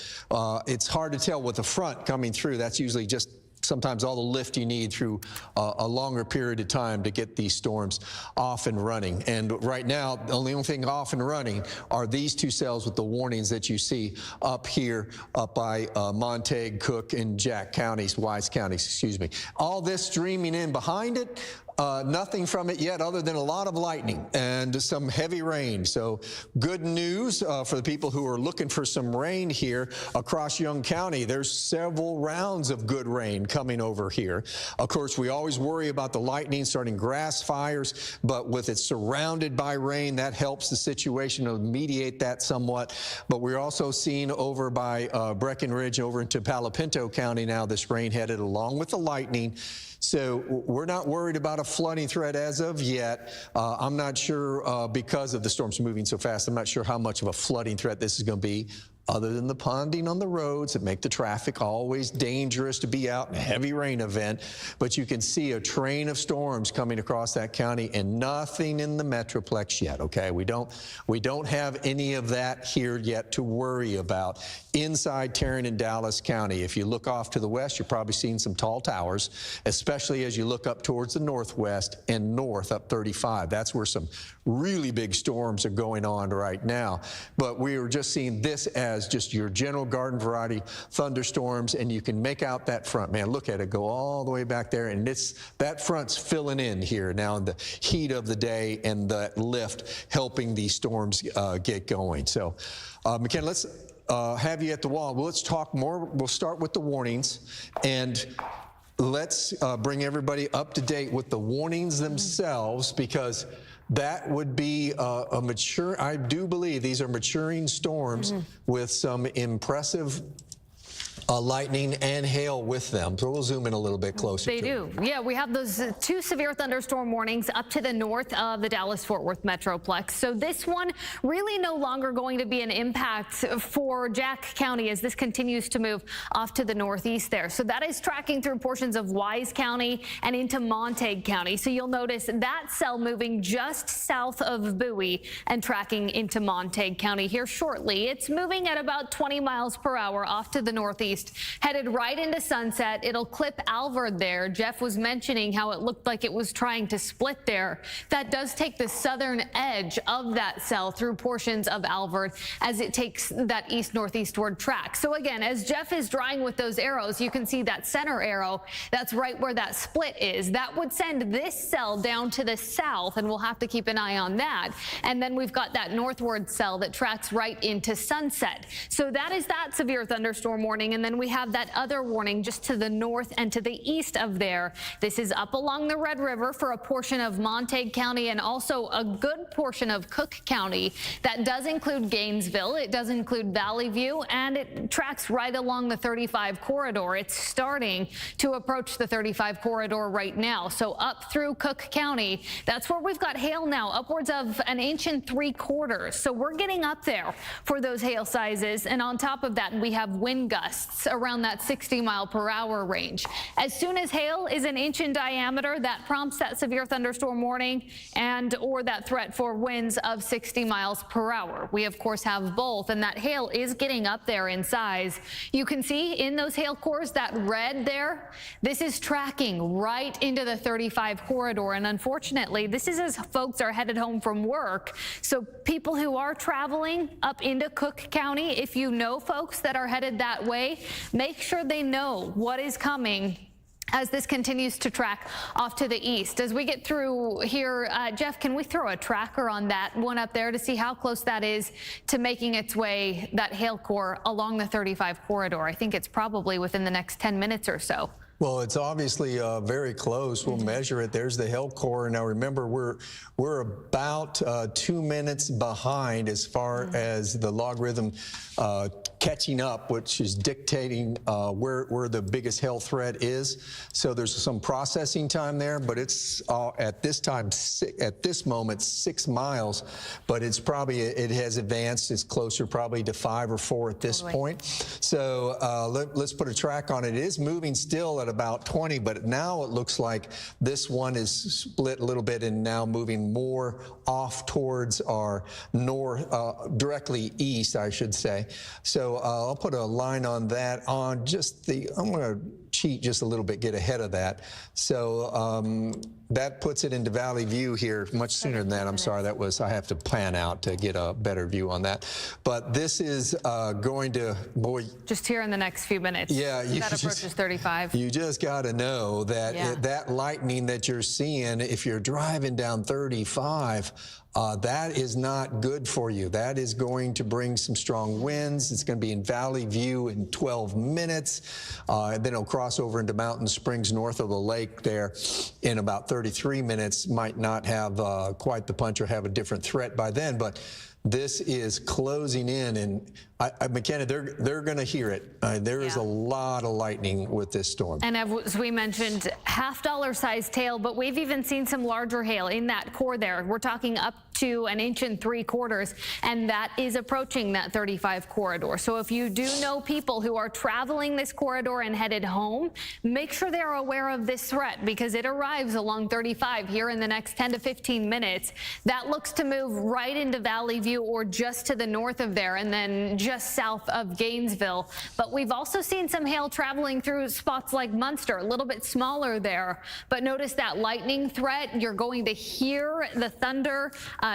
It's hard to tell with the front coming through. That's usually just sometimes all the lift you need through a longer period of time to get these storms off and running. And right now, the only thing off and running are these two cells with the warnings that you see up here, up by Montague, Cook, and Jack counties, Wise counties, excuse me. All this streaming in behind it, nothing from it yet other than a lot of lightning and some heavy rain. So good news for the people who are looking for some rain here across Young County. There's several rounds of good rain coming over here. Of course, we always worry about the lightning starting grass fires, but with it surrounded by rain, that helps the situation to mediate that somewhat. But we're also seeing over by Breckenridge over into Palo Pinto County now this rain headed along with the lightning. So we're not worried about a flooding threat as of yet. I'm not sure because of the storms moving so fast, I'm not sure how much of a flooding threat this is going to be, other than the ponding on the roads that make the traffic always dangerous to be out in a heavy rain event. But you can see a train of storms coming across that county and nothing in the Metroplex yet, okay? We don't have any of that here yet to worry about inside Tarrant and Dallas County. If you look off to the west, you're probably seeing some tall towers, especially as you look up towards the northwest and north up 35. That's where some really big storms are going on right now. But we are just seeing this as just your general garden variety thunderstorms, and you can make out that front. Man, look at it go all the way back there, and that front's filling in here now in the heat of the day and that lift helping these storms get going. So, McKenna, let's have you at the wall. Well, let's talk more. We'll start with the warnings, and let's bring everybody up to date with the warnings themselves, because that would be a mature, I do believe these are maturing storms with some impressive lightning and hail with them. So we'll zoom in a little bit closer. They do. Yeah, we have those two severe thunderstorm warnings up to the north of the Dallas-Fort Worth Metroplex. So this one really no longer going to be an impact for Jack County as this continues to move off to the northeast there. So that is tracking through portions of Wise County and into Montague County. So you'll notice that cell moving just south of Bowie and tracking into Montague County here shortly. It's moving at about 20 miles per hour off to the northeast, headed right into Sunset. It'll clip Alvord there. Jeff was mentioning how it looked like it was trying to split there. That does take the southern edge of that cell through portions of Alvord as it takes that east-northeastward track. So again, as Jeff is drawing with those arrows, you can see that center arrow. That's right where that split is. That would send this cell down to the south, and we'll have to keep an eye on that. And then we've got that northward cell that tracks right into Sunset. So that is that severe thunderstorm warning. And then we have that other warning just to the north and to the east of there. This is up along the Red River for a portion of Montague County and also a good portion of Cook County. That does include Gainesville. It does include Valley View, and it tracks right along the 35 corridor. It's starting to approach the 35 corridor right now. So up through Cook County, that's where we've got hail now, upwards of 1 3/4 inches. So we're getting up there for those hail sizes. And on top of that, we have wind gusts gusts around that 60-mile-per-hour range. As soon as hail is an inch in diameter, that prompts that severe thunderstorm warning or that threat for winds of 60 miles per hour. We, of course, have both, and that hail is getting up there in size. You can see in those hail cores, that red there, this is tracking right into the 35 corridor, and unfortunately, this is as folks are headed home from work. So people who are traveling up into Cook County, if you know folks that are headed that way, make sure they know what is coming as this continues to track off to the east. As we get through here, Jeff, can we throw a tracker on that one up there to see how close that is to making its way, that hail core, along the 35 corridor? I think it's probably within the next 10 minutes or so. Well, it's obviously very close. We'll measure it. There's the hail core. Now, remember, we're about 2 minutes behind as far as the logarithm catching up, which is dictating where the biggest hail threat is. So there's some processing time there, but it's at this moment 6 miles. But it's probably, it has advanced. It's closer probably to 5 or 4 at this point. So let's put a track on it. It is moving still at about 20, but now it looks like this one is split a little bit and now moving more off towards our north, directly east, I should say. So I'll put a line on that on just I'm going to cheat just a little bit, get ahead of that. So that puts it into Valley View here much sooner than that. I'm sorry, I have to plan out to get a better view on that. But this is going to, just here in the next few minutes. Yeah. That approaches 35. You just got to know that that lightning that you're seeing, if you're driving down 35, that is not good for you. That is going to bring some strong winds. It's going to be in Valley View in 12 minutes. And then it'll cross over into Mountain Springs north of the lake there in about 33 minutes. Might not have quite the punch or have a different threat by then, but this is closing in, and McKenna, they're going to hear it. There is a lot of lightning with this storm. And as we mentioned, $half sized hail, but we've even seen some larger hail in that core there. We're talking up to 1 3/4 inches, and that is approaching that 35 corridor. So if you do know people who are traveling this corridor and headed home, make sure they are aware of this threat, because it arrives along 35 here in the next 10 to 15 minutes. That looks to move right into Valley View or just to the north of there, and then just south of Gainesville. But we've also seen some hail traveling through spots like Munster, a little bit smaller there. But notice that lightning threat. You're going to hear the thunder,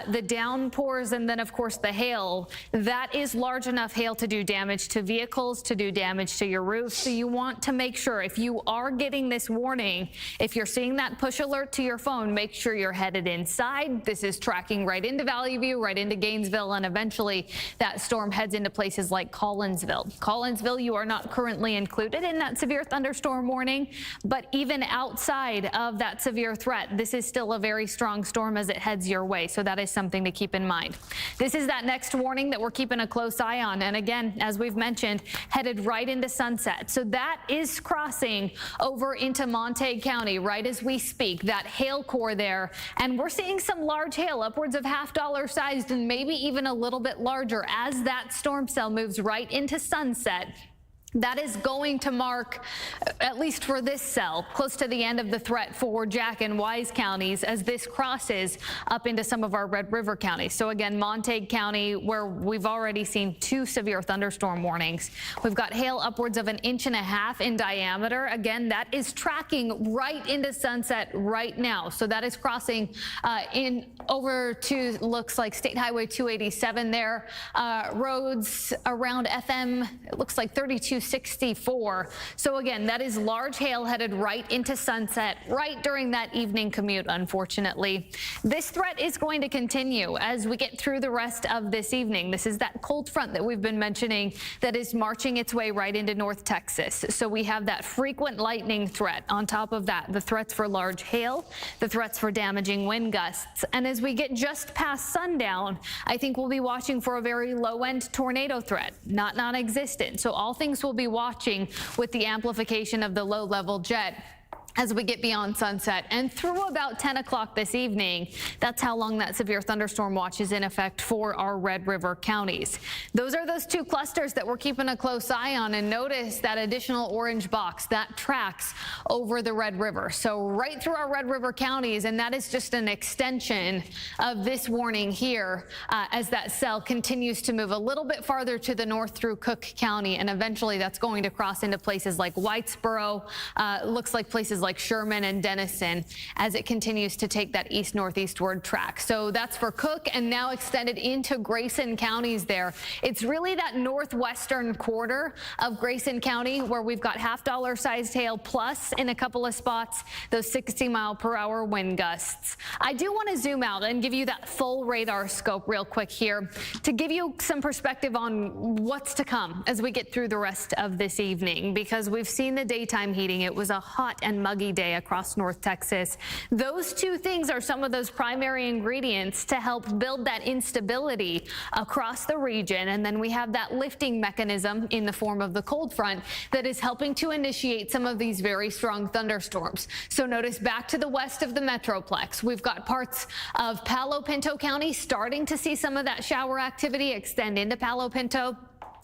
the downpours, and then, of course, the hail. That is large enough hail to do damage to vehicles, to do damage to your roof. So you want to make sure, if you are getting this warning, if you're seeing that push alert to your phone, make sure you're headed inside. This is tracking right into Valley View, right into Gainesville, and eventually that storm heads into places like Collinsville. Collinsville, you are not currently included in that severe thunderstorm warning, but even outside of that severe threat, this is still a very strong storm as it heads your way. So that is something to keep in mind. This is that next warning that we're keeping a close eye on. And again, as we've mentioned, headed right into Sunset. So that is crossing over into Montague County right as we speak, that hail core there. And we're seeing some large hail, upwards of $half sized and maybe even a little bit larger, as that storm cell moves right into Sunset. That is going to mark, at least for this cell, close to the end of the threat for Jack and Wise counties as this crosses up into some of our Red River counties. So again, Montague County, where we've already seen 2 severe thunderstorm warnings. We've got hail upwards of 1.5 inches in diameter. Again, that is tracking right into Sunset right now. So that is crossing in over to, looks like State Highway 287 there. Roads around FM, it looks like 3264. So again, that is large hail headed right into Sunset right during that evening commute, unfortunately. This threat is going to continue as we get through the rest of this evening. This is that cold front that we've been mentioning that is marching its way right into North Texas. So we have that frequent lightning threat. On top of that, the threats for large hail, the threats for damaging wind gusts. And as we get just past sundown, I think we'll be watching for a very low-end tornado threat, not non-existent. So all things will be watching with the amplification of the low-level jet. as we get beyond sunset and through about 10 o'clock this evening. That's how long that severe thunderstorm watch is in effect for our Red River counties. Those are those two clusters that we're keeping a close eye on, and notice that additional orange box that tracks over the Red River. So right through our Red River counties, and that is just an extension of this warning here as that cell continues to move a little bit farther to the north through Cook County, and eventually that's going to cross into places like Whitesboro, looks like places like Sherman and Denison as it continues to take that east-northeastward track. So that's for Cook, and now extended into Grayson counties there. It's really that northwestern quarter of Grayson County where we've got half-dollar sized hail plus in a couple of spots those 60-mile-per-hour wind gusts. I do want to zoom out and give you that full radar scope real quick here to give you some perspective on what's to come as we get through the rest of this evening, because we've seen the daytime heating. It was a hot and muggy day across North Texas. Those two things are some of those primary ingredients to help build that instability across the region. And then we have that lifting mechanism in the form of the cold front that is helping to initiate some of these very strong thunderstorms. So notice back to the west of the Metroplex, we've got parts of Palo Pinto County starting to see some of that shower activity extend into Palo Pinto.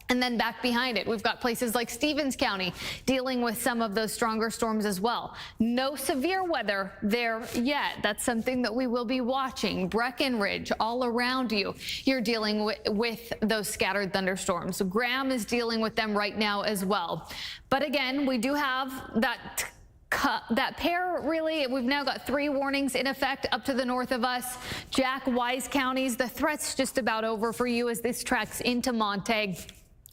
And then back behind it, we've got places like Stevens County dealing with some of those stronger storms as well. No severe weather there yet. That's something that we will be watching. Breckenridge, all around you, you're dealing with those scattered thunderstorms. Graham is dealing with them right now as well. But again, we do have that pair, really. We've now got 3 warnings in effect up to the north of us. Jack, Wise counties, the threat's just about over for you as this tracks into Montague.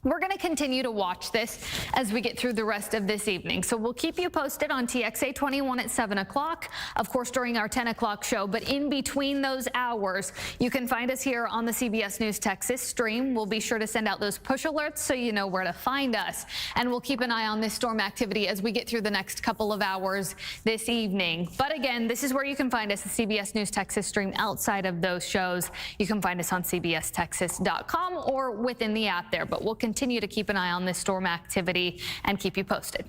We're going to continue to watch this as we get through the rest of this evening. So we'll keep you posted on TXA 21 at 7 o'clock, of course, during our 10 o'clock show. But in between those hours, you can find us here on the CBS News Texas stream. We'll be sure to send out those push alerts so you know where to find us. And we'll keep an eye on this storm activity as we get through the next couple of hours this evening. But again, this is where you can find us, the CBS News Texas stream. Outside of those shows, you can find us on cbstexas.com or within the app there. But we'll continue to keep an eye on this storm activity and keep you posted.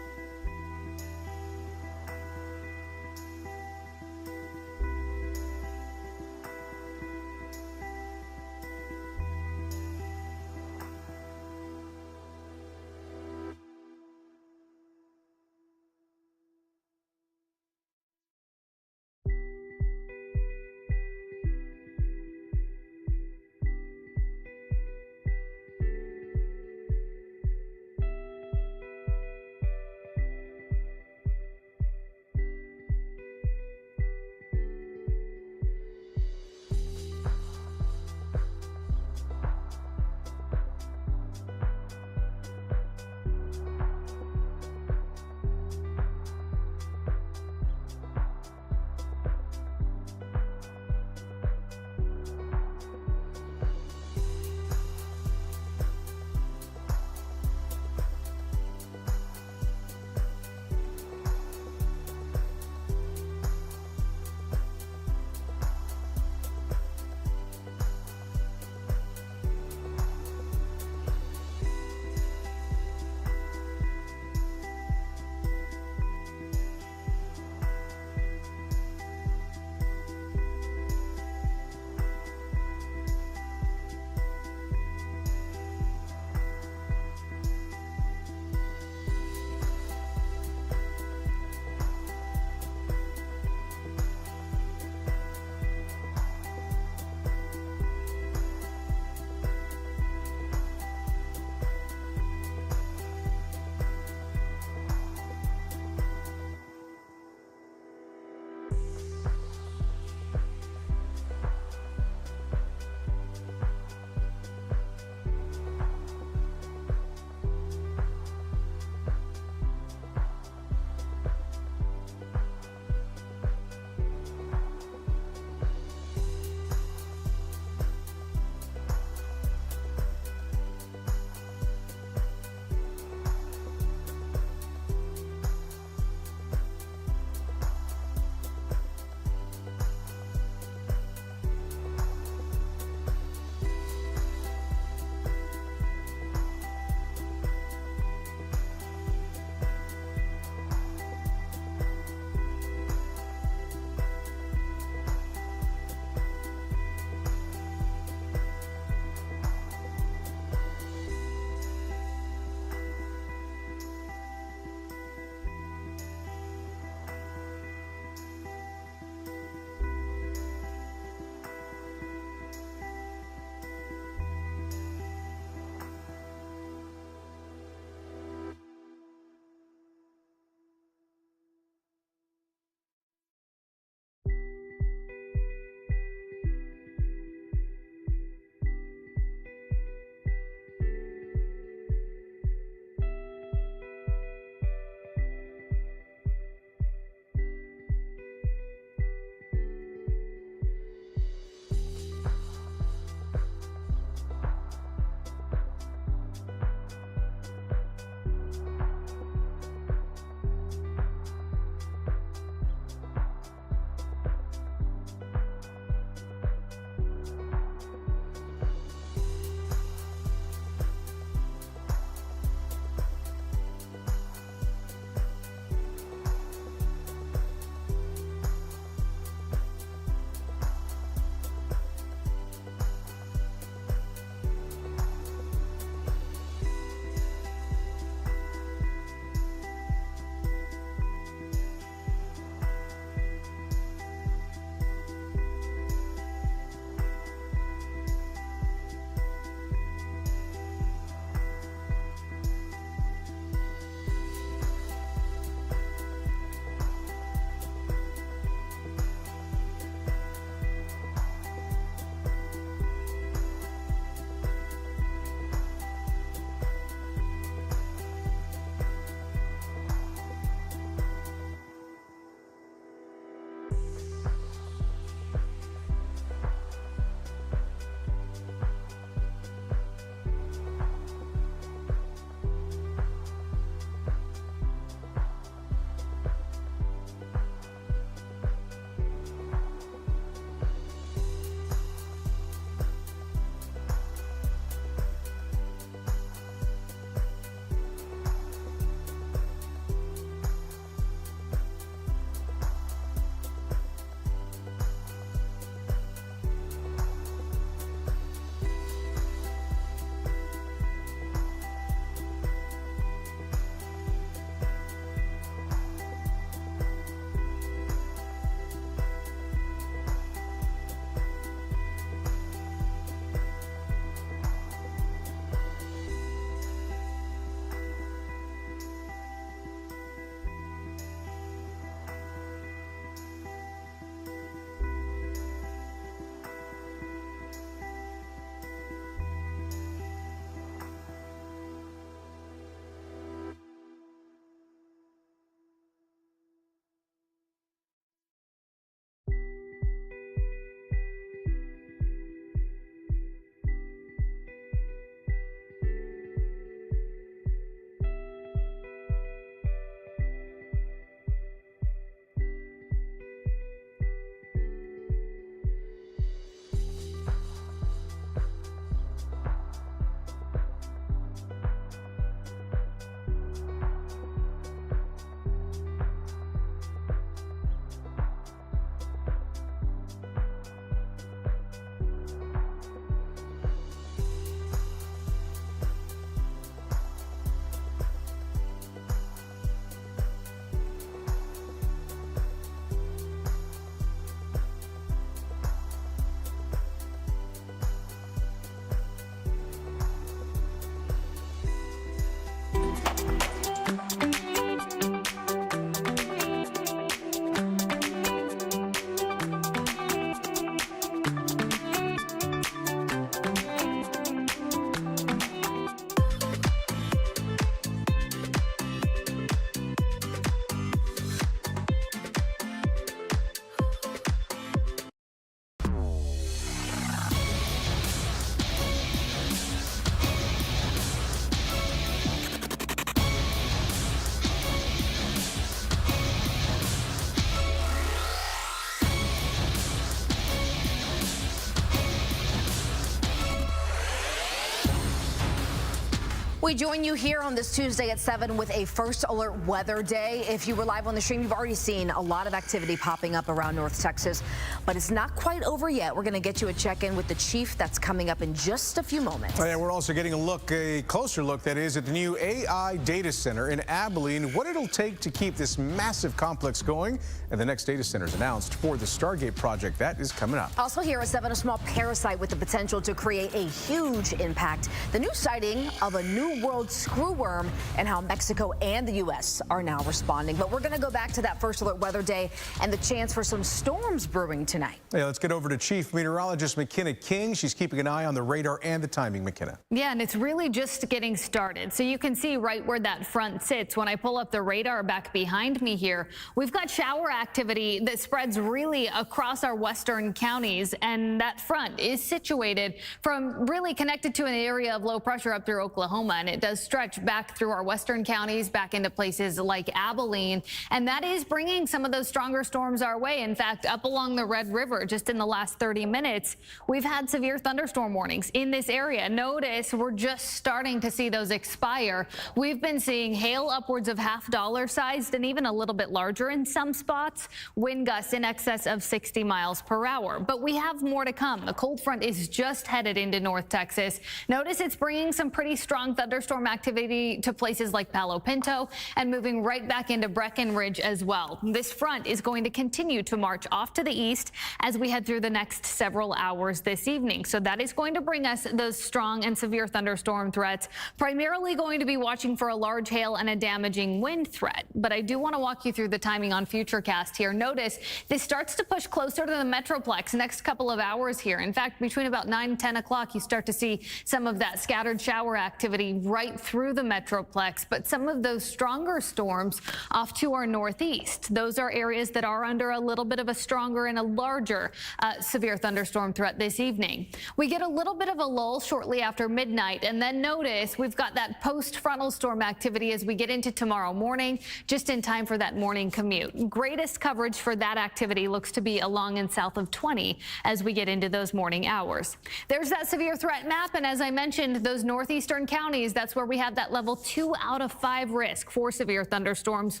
We join you here on this Tuesday at 7 with a first alert weather day. If you were live on the stream, you've already seen a lot of activity popping up around North Texas, but it's not quite over yet. We're going to get you a check-in with the chief. That's coming up in just a few moments. Oh, yeah, we're also getting a closer look, that is, at the new AI data center in Abilene, what it'll take to keep this massive complex going. And the next data center is announced for the Stargate project. That is coming up. Also here at 7, a small parasite with the potential to create a huge impact. The new sighting of a new world screwworm and how Mexico and the U.S. are now responding. But we're going to go back to that first alert weather day and the chance for some storms brewing tonight. Yeah, let's get over to Chief Meteorologist McKenna King. She's keeping an eye on the radar and the timing, McKenna. Yeah, and it's really just getting started. So you can see right where that front sits. When I pull up the radar back behind me here, we've got shower activity that spreads really across our western counties. And that front is situated from really connected to an area of low pressure up through Oklahoma. And it does stretch back through our western counties, back into places like Abilene. And that is bringing some of those stronger storms our way. In fact, up along the Red River, just in the last 30 minutes, we've had severe thunderstorm warnings in this area. Notice we're just starting to see those expire. We've been seeing hail upwards of $half sized and even a little bit larger in some spots. Wind gusts in excess of 60 miles per hour. But we have more to come. The cold front is just headed into North Texas. Notice it's bringing some pretty strong thunderstorm activity to places like Palo Pinto and moving right back into Breckenridge as well. This front is going to continue to march off to the east as we head through the next several hours this evening. So that is going to bring us those strong and severe thunderstorm threats, primarily going to be watching for a large hail and a damaging wind threat. But I do want to walk you through the timing on Futurecast here. Notice this starts to push closer to the Metroplex next couple of hours here. In fact, between about 9 and 10 o'clock, you start to see some of that scattered shower activity right through the Metroplex, but some of those stronger storms off to our northeast. Those are areas that are under a little bit of a stronger and a larger severe thunderstorm threat this evening. We get a little bit of a lull shortly after midnight, and then notice we've got that post-frontal storm activity as we get into tomorrow morning, just in time for that morning commute. Greatest coverage for that activity looks to be along and south of 20 as we get into those morning hours. There's that severe threat map, and as I mentioned, those northeastern counties, that's where we have that level 2 out of 5 risk for severe thunderstorms.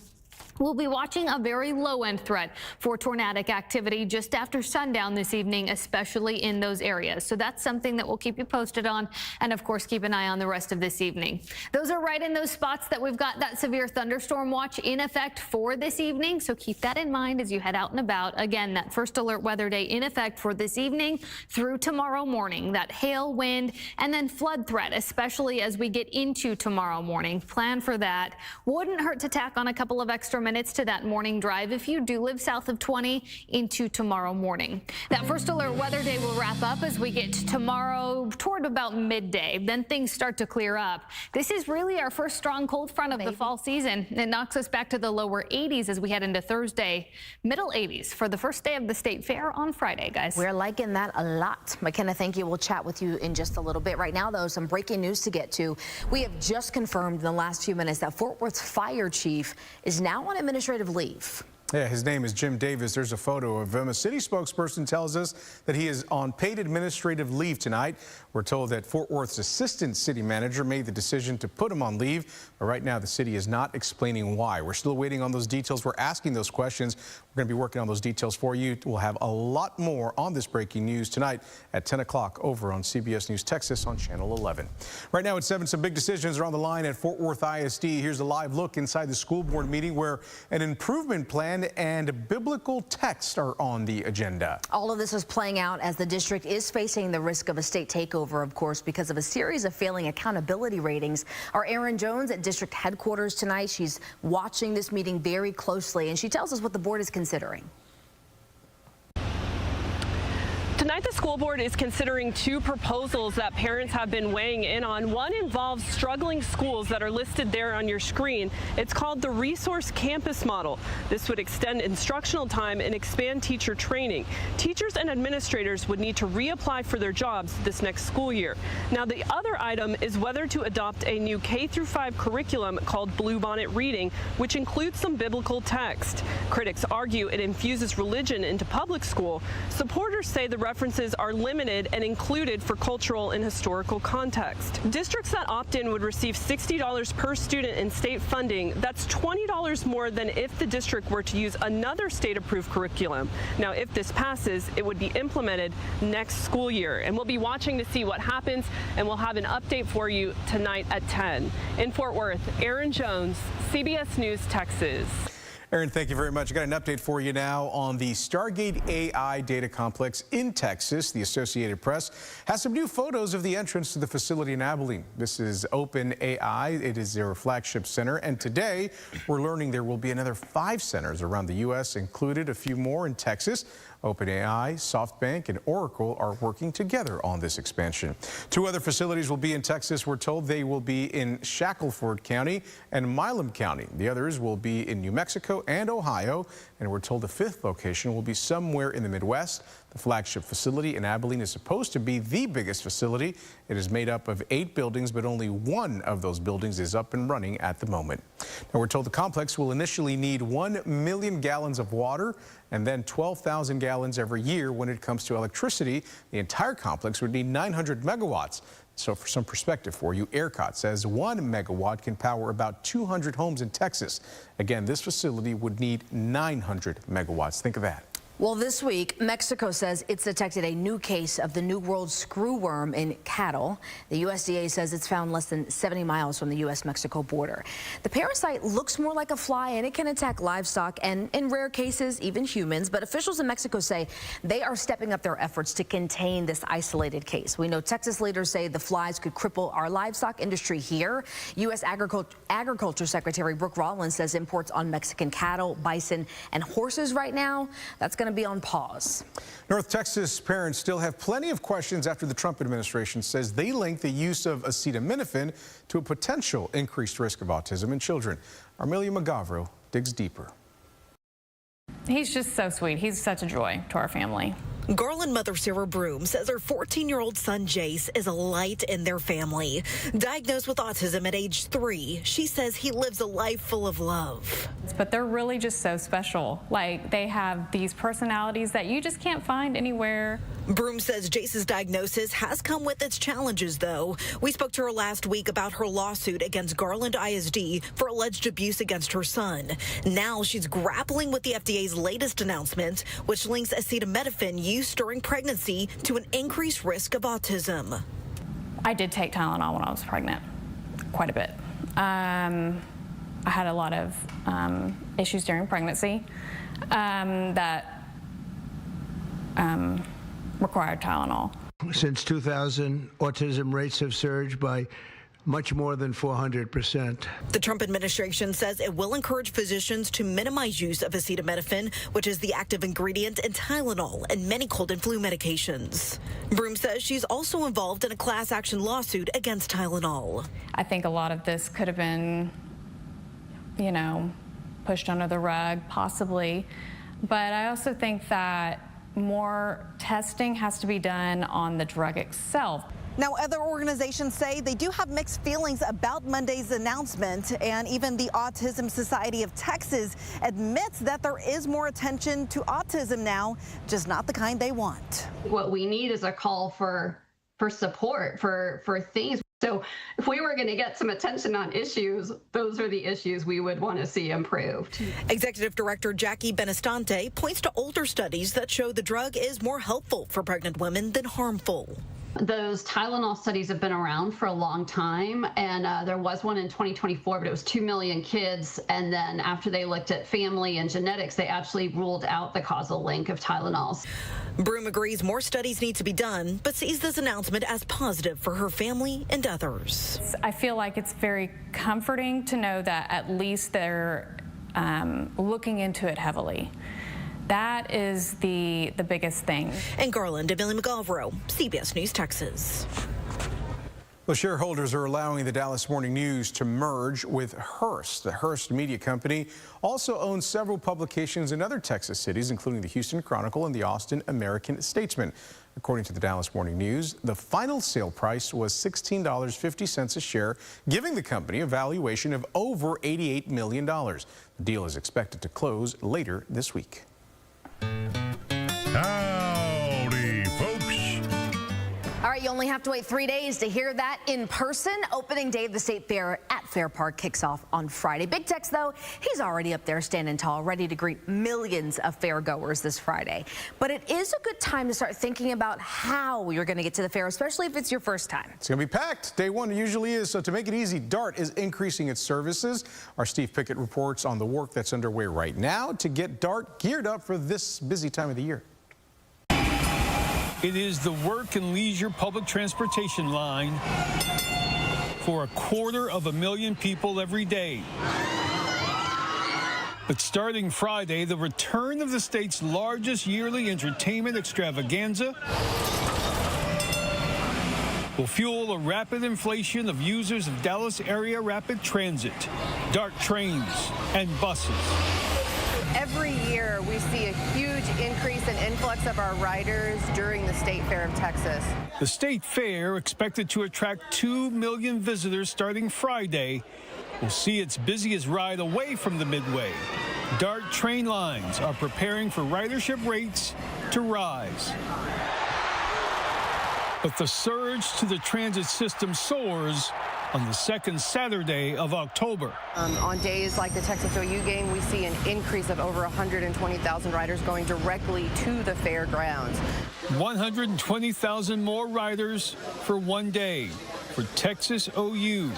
We'll be watching a very low-end threat for tornadic activity just after sundown this evening, especially in those areas. So that's something that we'll keep you posted on, and of course keep an eye on the rest of this evening. Those are right in those spots that we've got that severe thunderstorm watch in effect for this evening. So keep that in mind as you head out and about. Again, that first alert weather day in effect for this evening through tomorrow morning. That hail, wind, and then flood threat, especially as we get into tomorrow morning. Plan for that. Wouldn't hurt to tack on a couple of extra minutes to that morning drive if you do live south of 20 into tomorrow morning. That first alert weather day will wrap up as we get to tomorrow toward about midday. Then things start to clear up. This is really our first strong cold front of the fall season. It knocks us back to the lower 80s as we head into Thursday. Middle 80s for the first day of the state fair on Friday, guys. We're liking that a lot. McKenna, thank you. We'll chat with you in just a little bit. Right now, though, some breaking news to get to. We have just confirmed in the last few minutes that Fort Worth's fire chief is now on administrative leave. Yeah, his name is Jim Davis. There's a photo of him. A city spokesperson tells us that he is on paid administrative leave tonight. We're told that Fort Worth's assistant city manager made the decision to put him on leave. But right now, the city is not explaining why. We're still waiting on those details. We're asking those questions. We're going to be working on those details for you. We'll have a lot more on this breaking news tonight at 10 o'clock over on CBS News Texas on Channel 11. Right now at 7, some big decisions are on the line at Fort Worth ISD. Here's a live look inside the school board meeting where an improvement plan and biblical text are on the agenda. All of this is playing out as the district is facing the risk of a state takeover, of course, because of a series of failing accountability ratings. Our Erin Jones at district headquarters tonight. She's watching this meeting very closely, and she tells us what the board is considering. Tonight, the school board is considering 2 proposals that parents have been weighing in on. One involves struggling schools that are listed there on your screen. It's called the Resource Campus Model. This would extend instructional time and expand teacher training. Teachers and administrators would need to reapply for their jobs this next school year. Now, the other item is whether to adopt a new K-5 curriculum called Bluebonnet Reading, which includes some biblical text. Critics argue it infuses religion into public school. Supporters say the references are limited and included for cultural and historical context. Districts that opt in would receive $60 per student in state funding. That's $20 more than if the district were to use another state-approved curriculum. Now, if this passes, it would be implemented next school year, and we'll be watching to see what happens, and we'll have an update for you tonight at 10. In Fort Worth, Aaron Jones, CBS News, Texas. Aaron, thank you very much. I got an update for you now on the Stargate AI data complex in Texas. The Associated Press has some new photos of the entrance to the facility in Abilene. This is OpenAI. It is their flagship center. And today, we're learning there will be another 5 centers around the U.S., included a few more in Texas. OpenAI, SoftBank, and Oracle are working together on this expansion. 2 other facilities will be in Texas. We're told they will be in Shackleford County and Milam County. The others will be in New Mexico and Ohio, and we're told the 5th location will be somewhere in the Midwest. The flagship facility in Abilene is supposed to be the biggest facility. It is made up of 8 buildings, but only 1 of those buildings is up and running at the moment. Now, we're told the complex will initially need 1 million gallons of water and then 12,000 gallons every year. When it comes to electricity, the entire complex would need 900 megawatts. So for some perspective for you, ERCOT says 1 megawatt can power about 200 homes in Texas. Again, this facility would need 900 megawatts. Think of that. Well, this week, Mexico says it's detected a new case of the New World screwworm in cattle. The USDA says it's found less than 70 miles from the U.S.-Mexico border. The parasite looks more like a fly, and it can attack livestock and, in rare cases, even humans. But officials in Mexico say they are stepping up their efforts to contain this isolated case. We know Texas leaders say the flies could cripple our livestock industry here. U.S. Agriculture Secretary Brooke Rollins says imports on Mexican cattle, bison, and horses right now, that's going to be on pause. North Texas parents still have plenty of questions after the Trump administration says they link the use of acetaminophen to a potential increased risk of autism in children. Armelia Magavro digs deeper. He's just so sweet. He's such a joy to our family. Garland mother Sarah Broom says her 14-year-old son Jace is a light in their family. Diagnosed with autism at age 3, she says he lives a life full of love. But they're really just so special. Like, they have these personalities that you just can't find anywhere. Broom says Jace's diagnosis has come with its challenges, though. We spoke to her last week about her lawsuit against Garland ISD for alleged abuse against her son. Now she's grappling with the FDA's latest announcement, which links acetaminophen use during pregnancy to an increased risk of autism. I did take Tylenol when I was pregnant, quite a bit. I had a lot of issues during pregnancy that required Tylenol. Since 2000, autism rates have surged by much more than 400%. The Trump administration says it will encourage physicians to minimize use of acetaminophen, which is the active ingredient in Tylenol and many cold and flu medications. Broom says she's also involved in a class action lawsuit against Tylenol. I think a lot of this could have been, you know, pushed under the rug, possibly. But I also think that more testing has to be done on the drug itself. Now, other organizations say they do have mixed feelings about Monday's announcement, and even the Autism Society of Texas admits that there is more attention to autism now, just not the kind they want. What we need is a call for support for things. So if we were going to get some attention on issues, those are the issues we would want to see improved. Executive Director Jackie Benestante points to older studies that show the drug is more helpful for pregnant women than harmful. Those Tylenol studies have been around for a long time, and there was one in 2024, but it was 2 million kids. And then after they looked at family and genetics, they actually ruled out the causal link of Tylenols. Broom agrees more studies need to be done, but sees this announcement as positive for her family and others. I feel like it's very comforting to know that at least they're looking into it heavily. That is the biggest thing. In Garland, Amelia Magavro, CBS News, Texas. Well, shareholders are allowing the Dallas Morning News to merge with Hearst. The Hearst media company also owns several publications in other Texas cities, including the Houston Chronicle and the Austin American-Statesman. According to the Dallas Morning News, the final sale price was $16.50 a share, giving the company a valuation of over $88 million. The deal is expected to close later this week. Howdy, folks. only have to wait 3 days to hear that in person. Opening day of the State Fair at Fair Park kicks off on Friday. Big Tex, though, he's already up there standing tall, ready to greet millions of fair goers this Friday. But it is a good time to start thinking about how you're going to get to the fair, especially if it's your first time. It's going to be packed. Day one usually is. So to make it easy, DART is increasing its services. Our Steve Pickett reports on the work that's underway right now to get DART geared up for this busy time of the year. It is the work and leisure public transportation line for 250,000 people every day. But starting Friday, the return of the state's largest yearly entertainment extravaganza will fuel a rapid inflation of users of Dallas area rapid transit, DART trains, and buses. Every year, we see a huge increase in influx of our riders during the State Fair of Texas. The State Fair, expected to attract 2 million visitors starting Friday, will see its busiest ride away from the Midway. DART train lines are preparing for ridership rates to rise. But the surge to the transit system soars on the second Saturday of October. On days like the Texas OU game, we see an increase of over 120,000 riders going directly to the fairgrounds. 120,000 more riders for one day for Texas OU.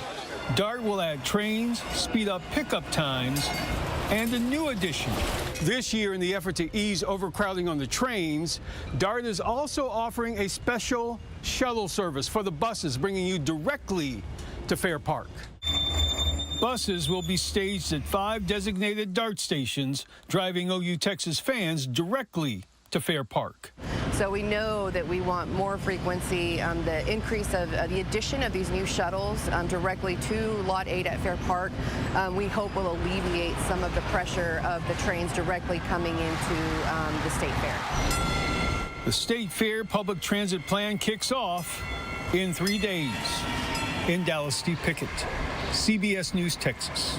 DART will add trains, speed up pickup times, and a new addition. This year, in the effort to ease overcrowding on the trains, DART is also offering a special shuttle service for the buses, bringing you directly to Fair Park. Buses will be staged at 5 designated DART stations, driving OU Texas fans directly to Fair Park. So we know that we want more frequency. The increase of the addition of these new shuttles directly to Lot 8 at Fair Park, we hope will alleviate some of the pressure of the trains directly coming into the State Fair. The State Fair public transit plan kicks off in 3 days. In Dallas, Steve Pickett, CBS News, Texas.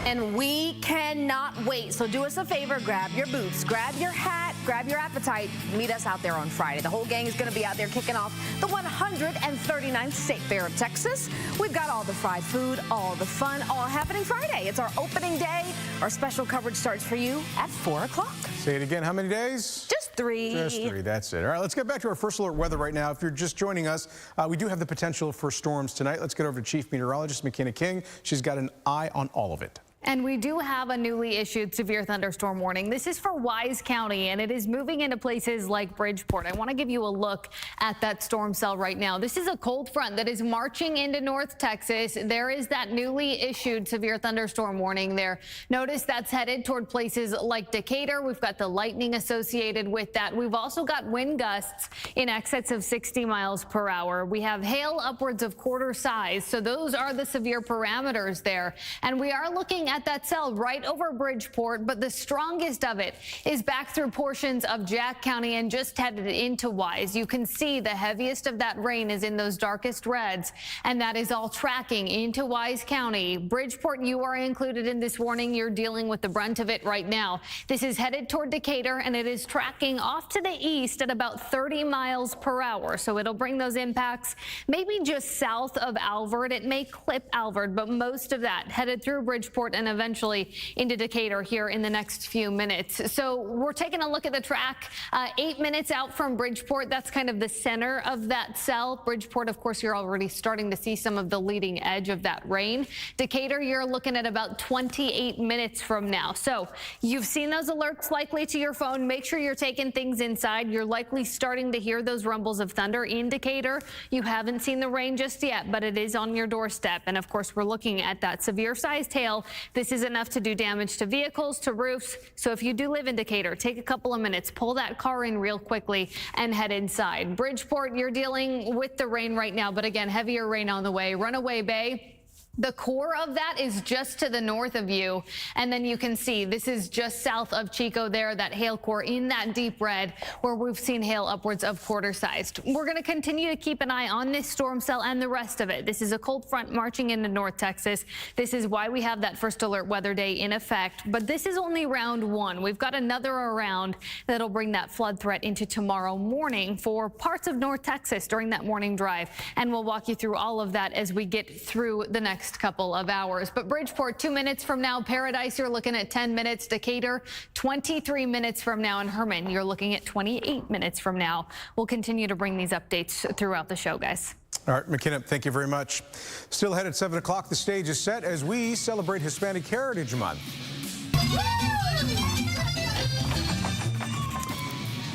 And we cannot wait. So do us a favor, grab your boots, grab your hat, grab your appetite. Meet us out there on Friday. The whole gang is going to be out there kicking off the 139th State Fair of Texas. We've got all the fried food, all the fun, all happening Friday. It's our opening day. Our special coverage starts for you at 4 o'clock. Say it again. How many days? Just 3. Just 3. That's it. All right, let's get back to our first alert weather right now. If you're just joining us, we do have the potential for storms tonight. Let's get over to Chief Meteorologist McKenna King. She's got an eye on all of it. And we do have a newly issued severe thunderstorm warning. This is for Wise County, and it is moving into places like Bridgeport. I want to give you a look at that storm cell right now. This is a cold front that is marching into North Texas. There is that newly issued severe thunderstorm warning there. Notice that's headed toward places like Decatur. We've got the lightning associated with that. We've also got wind gusts in excess of 60 miles per hour. We have hail upwards of quarter size. So those are the severe parameters there. And we are looking at that cell right over Bridgeport, but the strongest of it is back through portions of Jack County and just headed into Wise. You can see the heaviest of that rain is in those darkest reds, and that is all tracking into Wise County. Bridgeport, you are included in this warning. You're dealing with the brunt of it right now. This is headed toward Decatur, and it is tracking off to the east at about 30 miles per hour. So it'll bring those impacts maybe just south of Alvord. It may clip Alvord, but most of that headed through Bridgeport and eventually into Decatur here in the next few minutes. So we're taking a look at the track 8 minutes out from Bridgeport. That's kind of the center of that cell. Bridgeport, of course, you're already starting to see some of the leading edge of that rain. Decatur, you're looking at about 28 minutes from now. So you've seen those alerts likely to your phone. Make sure you're taking things inside. You're likely starting to hear those rumbles of thunder in Decatur. You haven't seen the rain just yet, but it is on your doorstep. And of course, we're looking at that severe sized hail. This is enough to do damage to vehicles, to roofs. So if you do live in Decatur, take a couple of minutes, pull that car in real quickly and head inside. Bridgeport, you're dealing with the rain right now, but again, heavier rain on the way. Runaway Bay, The core of that is just to the north of you, and then you can see this is just south of Chico there, that hail core in that deep red where we've seen hail upwards of quarter-sized. We're going to continue to keep an eye on this storm cell and the rest of it. This is a cold front marching into North Texas. This is why we have that first alert weather day in effect, but this is only round one. We've got another round that'll bring that flood threat into tomorrow morning for parts of North Texas during that morning drive, and we'll walk you through all of that as we get through the next couple of hours. But Bridgeport, 2 minutes from now. Paradise, you're looking at 10 minutes. Decatur, 23 minutes from now. And Herman, you're looking at 28 minutes from now. We'll continue to bring these updates throughout the show, guys. All right, McKenna, thank you very much. Still ahead at 7 o'clock, the stage is set as we celebrate Hispanic Heritage Month.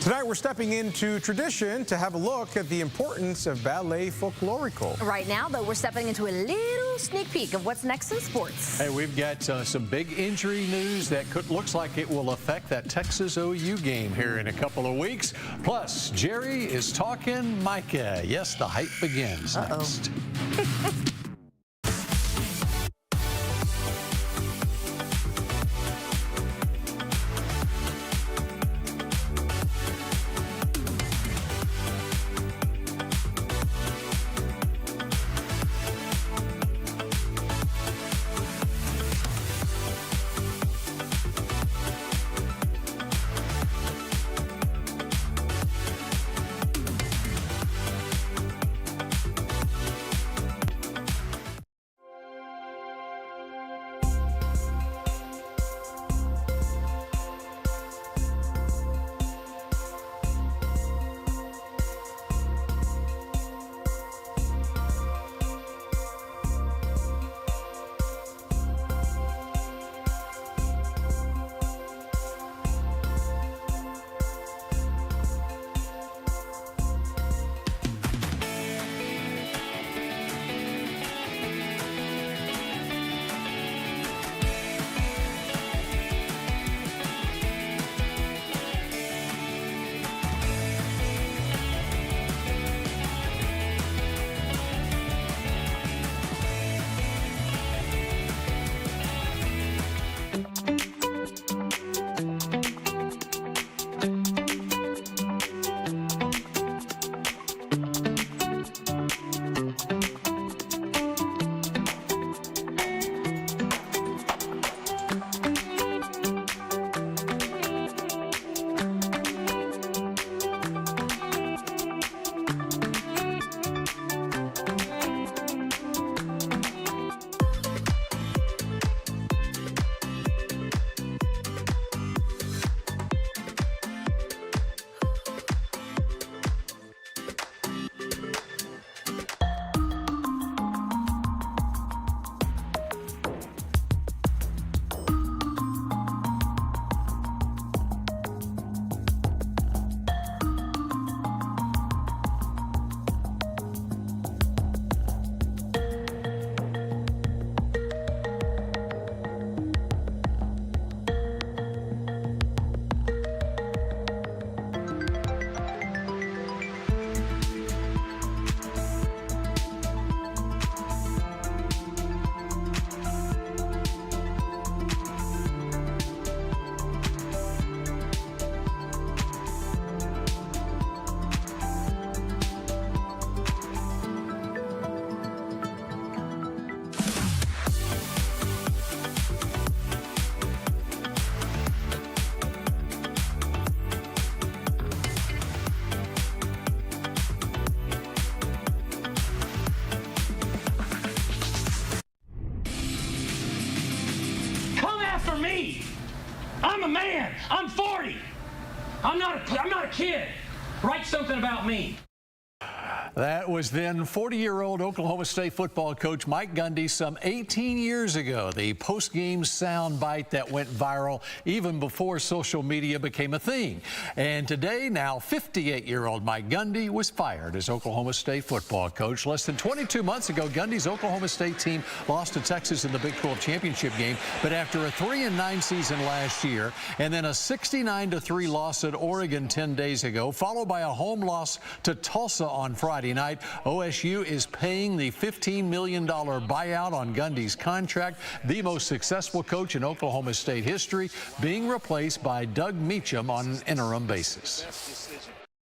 Tonight, we're stepping into tradition to have a look at the importance of ballet folklorico. Right now, though, we're stepping into a little sneak peek of what's next in sports. Hey, we've got some big injury news that looks like it will affect that Texas OU game here in a couple of weeks. Plus, Jerry is talking Micah. Yes, the hype begins next. I'm a man. I'm 40. I'm not a kid. Write something about me. That was then 40-year-old Oklahoma State football coach Mike Gundy some 18 years ago. The post-game sound bite that went viral even before social media became a thing. And today, now 58-year-old Mike Gundy was fired as Oklahoma State football coach. Less than 22 months ago, Gundy's Oklahoma State team lost to Texas in the Big 12 championship game. But after a 3-9 season last year and then a 69-3 loss at Oregon 10 days ago, followed by a home loss to Tulsa on Friday, Friday night. OSU is paying the $15 million buyout on Gundy's contract, the most successful coach in Oklahoma State history, being replaced by Doug Meacham on an interim basis.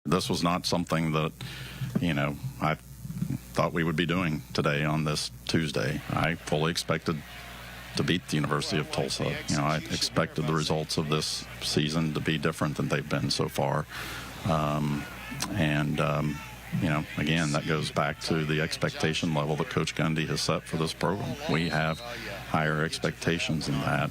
This was not something that, I thought we would be doing today on this Tuesday. I fully expected to beat the University of Tulsa. I expected the results of this season to be different than they've been so far. Again, that goes back to the expectation level that Coach Gundy has set for this program. We have higher expectations than that.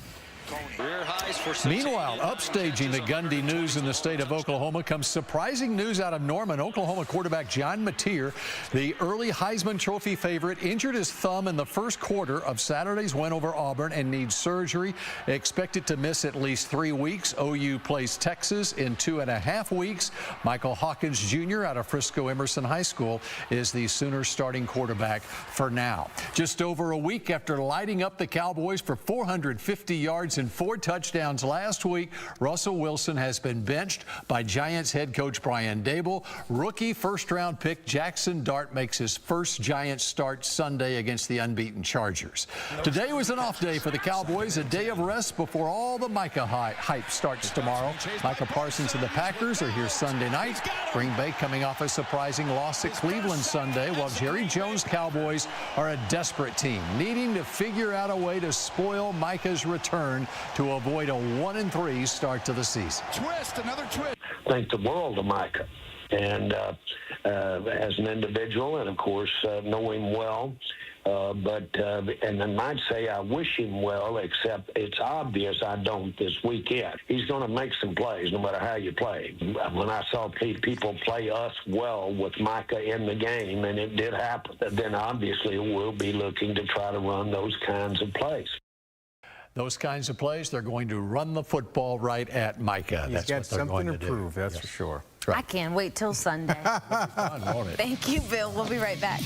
Meanwhile, upstaging the Gundy news in the state of Oklahoma comes surprising news out of Norman. Oklahoma quarterback John Mateer, the early Heisman Trophy favorite, injured his thumb in the first quarter of Saturday's win over Auburn and needs surgery. Expected to miss at least 3 weeks. OU plays Texas in 2.5 weeks. Michael Hawkins Jr. out of Frisco Emerson High School is the Sooners starting quarterback for now. Just over a week after lighting up the Cowboys for 450 yards and 4 touchdowns last week, Russell Wilson has been benched by Giants head coach Brian Dable. Rookie first-round pick Jackson Dart makes his first Giants start Sunday against the unbeaten Chargers. Today was an off day for the Cowboys, a day of rest before all the Micah hype starts tomorrow. Micah Parsons and the Packers are here Sunday night. Green Bay coming off a surprising loss at Cleveland Sunday, while Jerry Jones' Cowboys are a desperate team, needing to figure out a way to spoil Micah's return to avoid a 1-3 start to the season. Another twist. Think the world of Micah, and as an individual, and of course know him well. And I might say I wish him well, except it's obvious I don't this weekend. He's going to make some plays no matter how you play. When I saw people play us well with Micah in the game, and it did happen, then obviously we'll be looking to try to run those kinds of plays. Those kinds of plays, they're going to run the football right at Micah. He's got something to prove, that's for sure. Right. I can't wait till Sunday. Fun, won't it? Thank you, Bill. We'll be right back.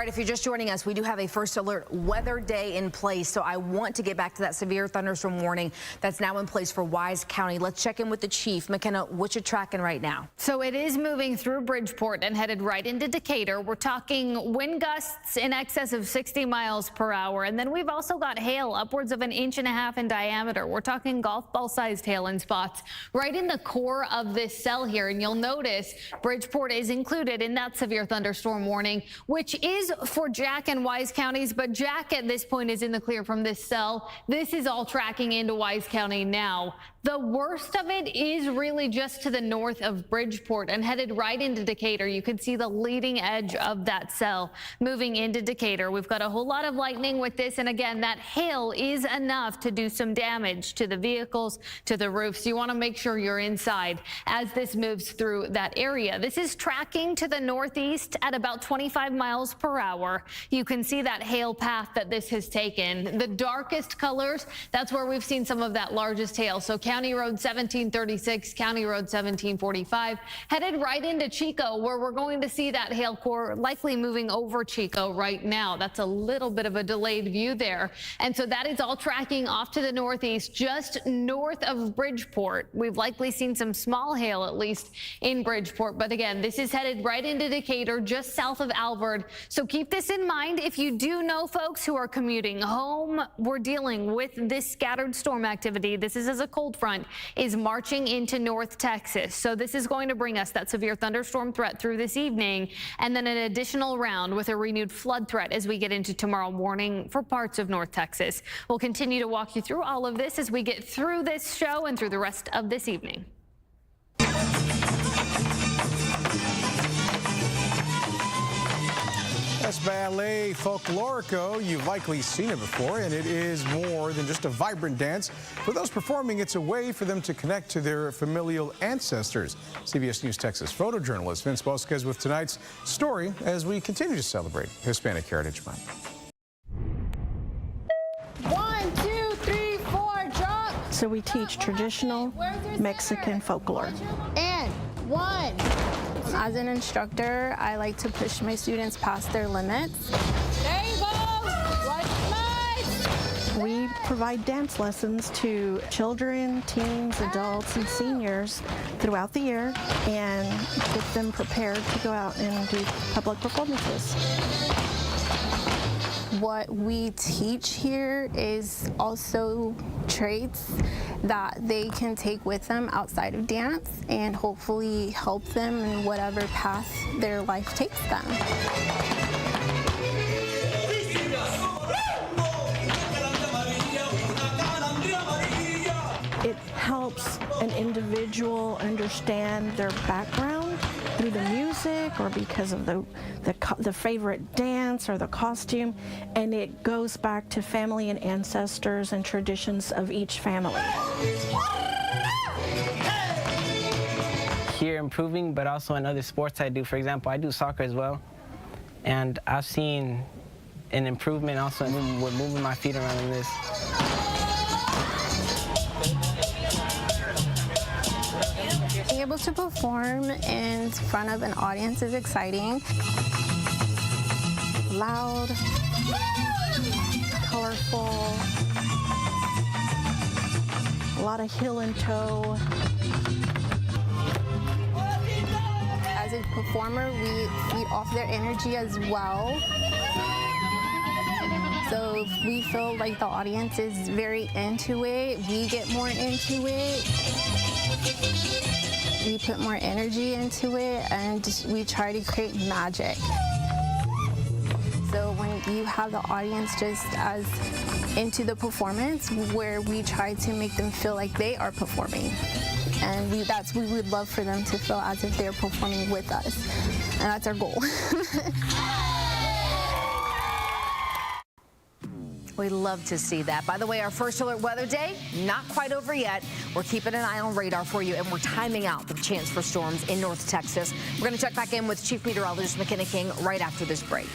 right, if you're just joining us, we do have a first alert weather day in place. So I want to get back to that severe thunderstorm warning that's now in place for Wise County. Let's check in with the chief. McKenna, what you tracking right now? So it is moving through Bridgeport and headed right into Decatur. We're talking wind gusts in excess of 60 miles per hour. And then we've also got hail upwards of 1.5 inches in diameter. We're talking golf ball sized hail in spots right in the core of this cell here. And you'll notice Bridgeport is included in that severe thunderstorm warning, which is for Jack and Wise counties. But Jack at this point is in the clear from this cell. This is all tracking into Wise County now. The worst of it is really just to the north of Bridgeport and headed right into Decatur. You can see the leading edge of that cell moving into Decatur. We've got a whole lot of lightning with this. And again, that hail is enough to do some damage to the vehicles, to the roofs. You want to make sure you're inside as this moves through that area. This is tracking to the northeast at about 25 miles per hour. You can see that hail path that this has taken. The darkest colors, that's where we've seen some of that largest hail. So County Road 1736, County Road 1745, headed right into Chico, where we're going to see that hail core likely moving over Chico right now. That's a little bit of a delayed view there. And so that is all tracking off to the northeast, just north of Bridgeport. We've likely seen some small hail, at least in Bridgeport. But again, this is headed right into Decatur, just south of Alvord. So keep this in mind. If you do know folks who are commuting home, we're dealing with this scattered storm activity. This is as a cold front is marching into North Texas. So this is going to bring us that severe thunderstorm threat through this evening, and then an additional round with a renewed flood threat as we get into tomorrow morning for parts of North Texas. We'll continue to walk you through all of this as we get through this show and through the rest of this evening. That's Ballet Folklorico. You've likely seen it before, and it is more than just a vibrant dance. For those performing, it's a way for them to connect to their familial ancestors. CBS News Texas photojournalist Vince Bosquez with tonight's story as we continue to celebrate Hispanic Heritage Month. 1, 2, 3, 4, drop. So we teach traditional Mexican folklore. And 1. As an instructor, I like to push my students past their limits. We provide dance lessons to children, teens, adults, and seniors throughout the year and get them prepared to go out and do public performances. What we teach here is also traits that they can take with them outside of dance and hopefully help them in whatever path their life takes them. It helps an individual understand their background through the music or because of the favorite dance or the costume, and it goes back to family and ancestors and traditions of each family. Here improving, but also in other sports I do. For example, I do soccer as well, and I've seen an improvement also with moving my feet around in this. Being able to perform in front of an audience is exciting. Loud, colorful, a lot of heel and toe. As a performer, we feed off their energy as well. So if we feel like the audience is very into it, we get more into it. We put more energy into it, and we try to create magic. So when you have the audience just as into the performance, where we try to make them feel like they are performing. And we would love for them to feel as if they're performing with us. And that's our goal. We love to see that. By the way, our first alert weather day, not quite over yet. We're keeping an eye on radar for you, and we're timing out the chance for storms in North Texas. We're going to check back in with Chief Meteorologist McKenna King right after this break.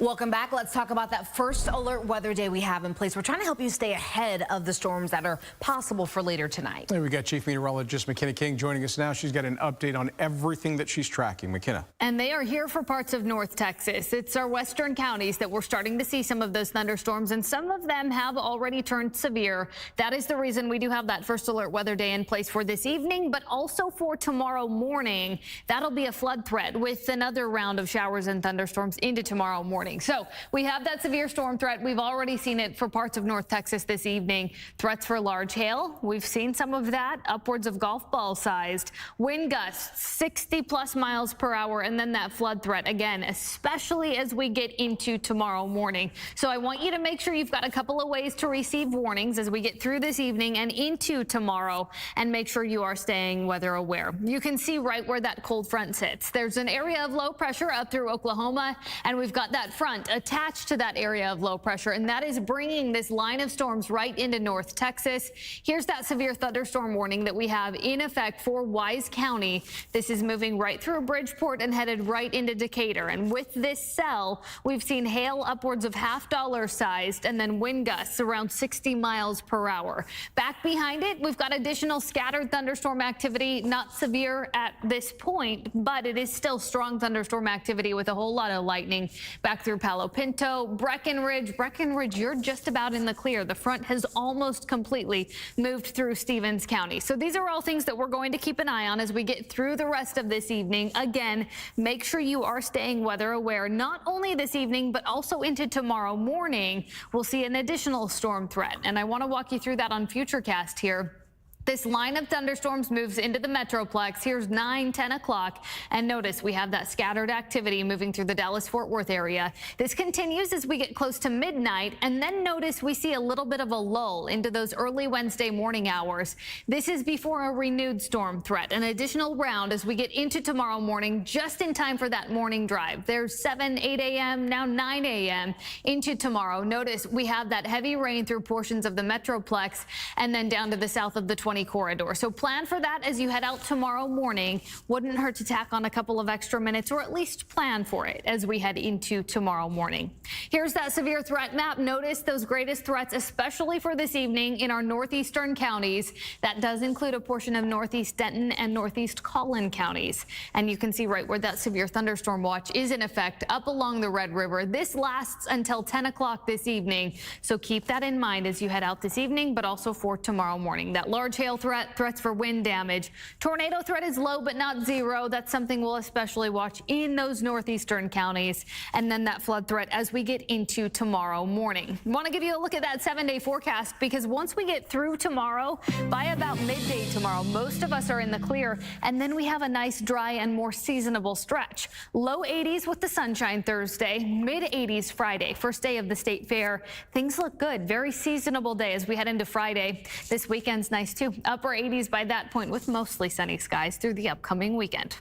Welcome back. Let's talk about that first alert weather day we have in place. We're trying to help you stay ahead of the storms that are possible for later tonight. There we got Chief Meteorologist McKenna King joining us now. She's got an update on everything that she's tracking. McKenna. And they are here for parts of North Texas. It's our western counties that we're starting to see some of those thunderstorms, and some of them have already turned severe. That is the reason we do have that first alert weather day in place for this evening, but also for tomorrow morning. That'll be a flood threat with another round of showers and thunderstorms into tomorrow morning. So we have that severe storm threat. We've already seen it for parts of North Texas this evening. Threats for large hail. We've seen some of that, upwards of golf ball sized. Wind gusts 60+ miles per hour, and then that flood threat again, especially as we get into tomorrow morning. So I want you to make sure you've got a couple of ways to receive warnings as we get through this evening and into tomorrow, and make sure you are staying weather aware. You can see right where that cold front sits. There's an area of low pressure up through Oklahoma, and we've got that front attached to that area of low pressure, and that is bringing this line of storms right into North Texas. Here's that severe thunderstorm warning that we have in effect for Wise County. This is moving right through Bridgeport and headed right into Decatur. And with this cell, we've seen hail upwards of $half sized, and then wind gusts around 60 miles per hour. Back behind it, we've got additional scattered thunderstorm activity, not severe at this point, but it is still strong thunderstorm activity with a whole lot of lightning back through Palo Pinto, Breckenridge. Breckenridge, you're just about in the clear. The front has almost completely moved through Stevens County. So these are all things that we're going to keep an eye on as we get through the rest of this evening. Again, make sure you are staying weather aware, not only this evening, but also into tomorrow morning. We'll see an additional storm threat, and I want to walk you through that on Futurecast here. This line of thunderstorms moves into the Metroplex. Here's 9, 10 o'clock. And notice we have that scattered activity moving through the Dallas-Fort Worth area. This continues as we get close to midnight. And then notice we see a little bit of a lull into those early Wednesday morning hours. This is before a renewed storm threat, an additional round as we get into tomorrow morning, just in time for that morning drive. There's 7, 8 a.m., now 9 a.m. into tomorrow. Notice we have that heavy rain through portions of the Metroplex and then down to the south of the 20 corridor. So plan for that as you head out tomorrow morning. Wouldn't hurt to tack on a couple of extra minutes, or at least plan for it as we head into tomorrow morning. Here's that severe threat map. Notice those greatest threats, especially for this evening in our northeastern counties. That does include a portion of northeast Denton and northeast Collin counties. And you can see right where that severe thunderstorm watch is in effect up along the Red River. This lasts until 10 o'clock this evening. So keep that in mind as you head out this evening, but also for tomorrow morning. That large hail threat, threats for wind damage. Tornado threat is low, but not zero. That's something we'll especially watch in those northeastern counties. And then that flood threat as we get into tomorrow morning. Want to give you a look at that 7-day forecast, because once we get through tomorrow, by about midday tomorrow, most of us are in the clear. And then we have a nice dry and more seasonable stretch. Low 80s with the sunshine Thursday, mid 80s Friday, first day of the state fair. Things look good. Very seasonable day as we head into Friday. This weekend's nice too. Upper 80s by that point with mostly sunny skies through the upcoming weekend.